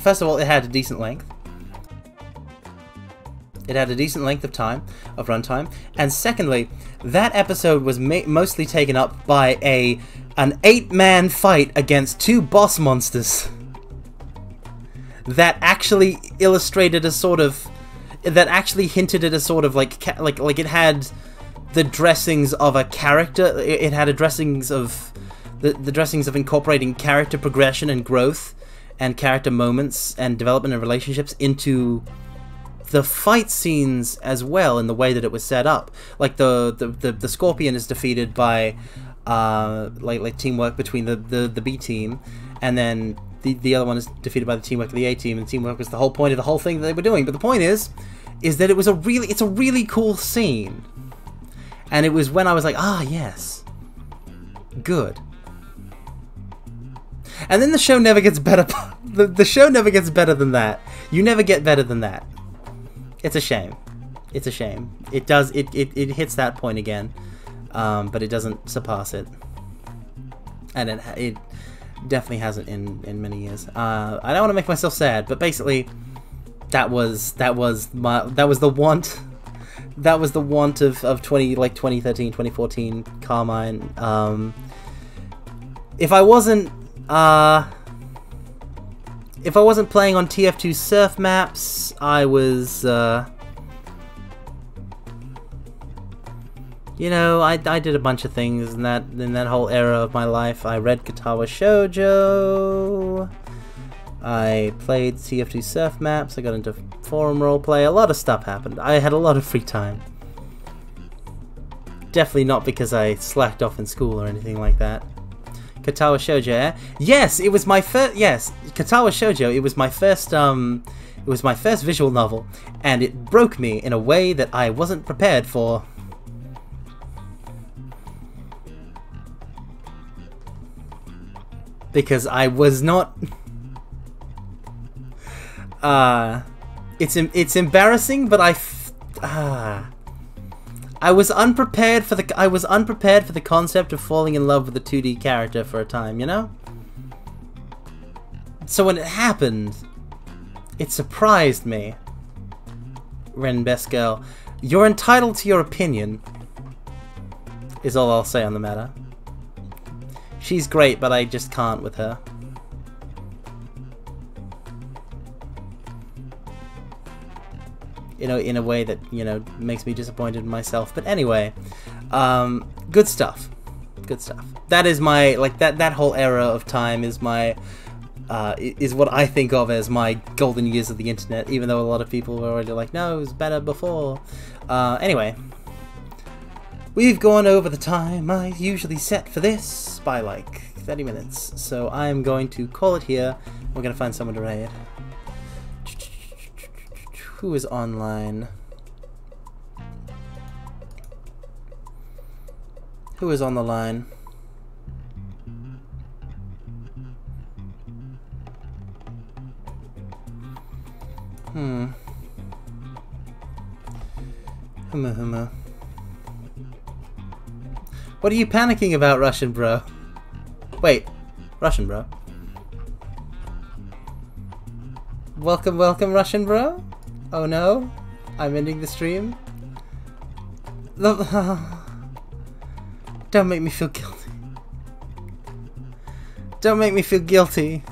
first of all, it had a decent length. It had a decent length of runtime, and secondly, that episode was mostly taken up by an 8-man fight against 2 boss monsters that actually illustrated that actually hinted at a sort of like it had the dressings of a character. It had the dressings of incorporating character progression and growth, and character moments and development and relationships into the fight scenes as well, in the way that it was set up. Like the Scorpion is defeated by like teamwork between the B team, and then the other one is defeated by the teamwork of the A team, and teamwork was the whole point of the whole thing that they were doing. But the point is that it's a really cool scene, and it was when I was like, ah, yes, good. And then the show never gets better. The show never gets better than that. You never get better than that. It's a shame. It's a shame. It hits that point again, but it doesn't surpass it. And Definitely hasn't in many years. I don't want to make myself sad, but basically, that was the want. That was the want of 2013, 2014 Carmine. If I wasn't playing on TF2 surf maps, I was you know, I did a bunch of things in that whole era of my life. I read Katawa Shoujo. I played TF2 surf maps. I got into forum roleplay. A lot of stuff happened. I had a lot of free time. Definitely not because I slacked off in school or anything like that. Katawa Shoujo, eh? Yes, it was my first. Yes, Katawa Shoujo. It was my first. It was my first visual novel, and it broke me in a way that I wasn't prepared for. Because I was not. It's embarrassing, but I was unprepared for the concept of falling in love with a 2D character for a time, you know? So when it happened, it surprised me. Ren, best girl, you're entitled to your opinion, is all I'll say on the matter. She's great, but I just can't with her. You know, in a way that, you know, makes me disappointed in myself. But anyway, good stuff. Good stuff. That is my, like, that whole era of time is my, is what I think of as my golden years of the internet, even though a lot of people were already like, no, it was better before. Anyway, we've gone over the time I usually set for this by like 30 minutes, so I'm going to call it here. We're going to find someone to raid. Who is online? Who is on the line? Huma. What are you panicking about, Russian bro? Wait, Russian bro? Welcome, Russian bro? Oh no, I'm ending the stream. Don't make me feel guilty. Don't make me feel guilty.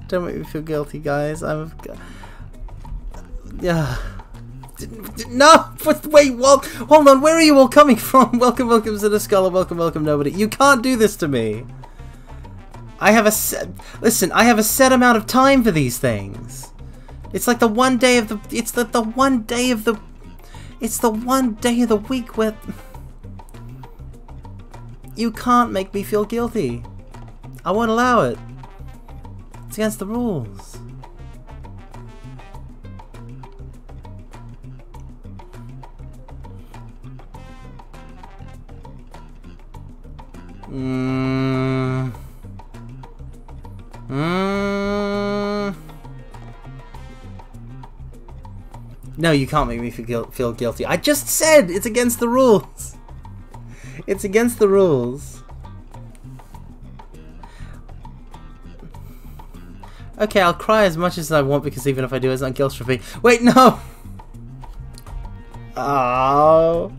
Don't make me feel guilty, guys. Yeah. No! Wait, hold on, where are you all coming from? Welcome to the Scholar, welcome nobody. You can't do this to me. I have a set amount of time for these things. It's like the one day of the, it's the one day of the week where you can't make me feel guilty. I won't allow it. It's against the rules. No, you can't make me feel guilty. I just said it's against the rules. It's against the rules. Okay, I'll cry as much as I want because even if I do, it's not guilt tripping. Wait, no! Oh.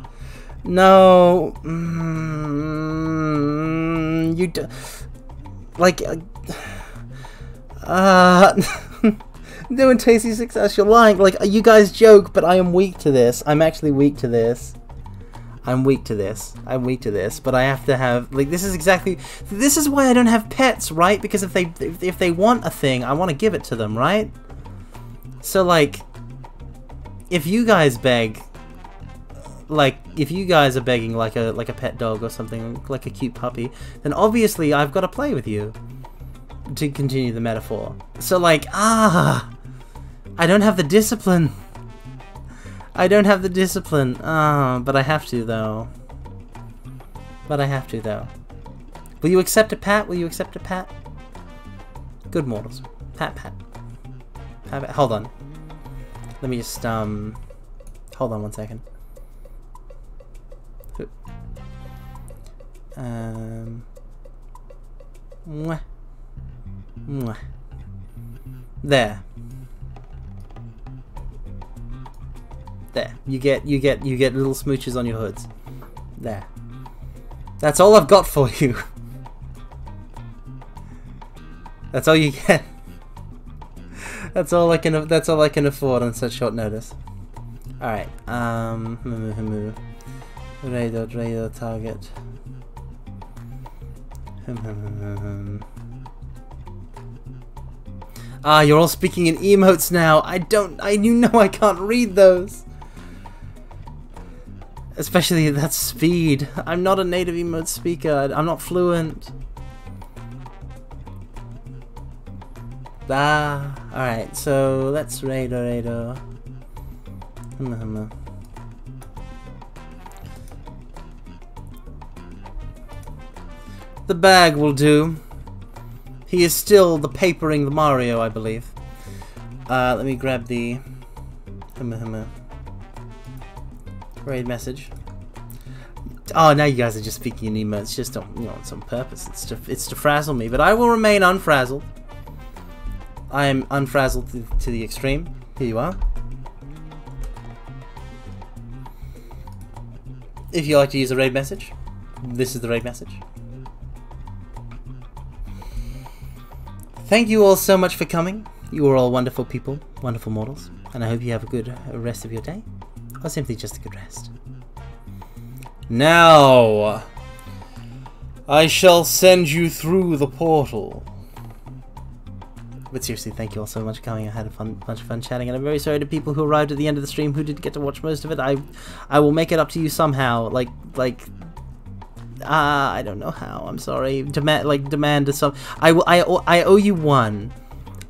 No. You do. Like. Doing tasty success, you're lying. Like, you guys joke, but I am weak to this. I'm actually weak to this. I'm weak to this. But I have to have, like, this is why I don't have pets, right? Because if they want a thing, I want to give it to them, right? So, like, if you guys beg, like, if you guys are begging like a pet dog or something, like a cute puppy, then obviously I've got to play with you. To continue the metaphor. So, like, I don't have the discipline. But I have to, though. Will you accept a pat? Good mortals. Pat. Hold on. Let me just, hold on one second. Mwah. Mwah. There. There. You get little smooches on your hoods. There. That's all I've got for you. That's all you get. That's all I can afford on such short notice. Alright. Radar target. Ah, you're all speaking in emotes now. You know I can't read those. Especially at that speed. I'm not a native emote speaker. I'm not fluent. Ah, alright, so let's radar. The bag will do. He is still the papering the Mario, I believe. Let me grab the raid message. Oh, now you guys are just speaking in emotes, just on, on some purpose. It's to frazzle me, but I will remain unfrazzled. I am unfrazzled to the extreme. Here you are. If you like to use a raid message, this is the raid message. Thank you all so much for coming. You are all wonderful people, wonderful mortals, and I hope you have a good rest of your day, or simply just a good rest. Now, I shall send you through the portal. But seriously, thank you all so much for coming. I had a bunch of fun chatting, and I'm very sorry to people who arrived at the end of the stream who didn't get to watch most of it. I will make it up to you somehow. I don't know how. I'm sorry. Demand some. I owe you one.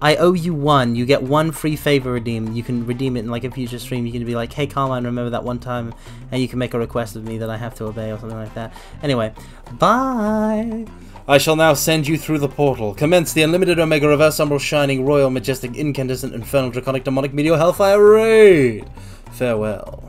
I owe you one. You get one free favor redeemed. You can redeem it in like a future stream. You can be like, hey Carmine, remember that one time, and you can make a request of me that I have to obey or something like that. Anyway, bye. I shall now send you through the portal. Commence the unlimited Omega Reverse Umbral Shining Royal Majestic Incandescent Infernal Draconic Demonic Meteor Hellfire Raid. Farewell.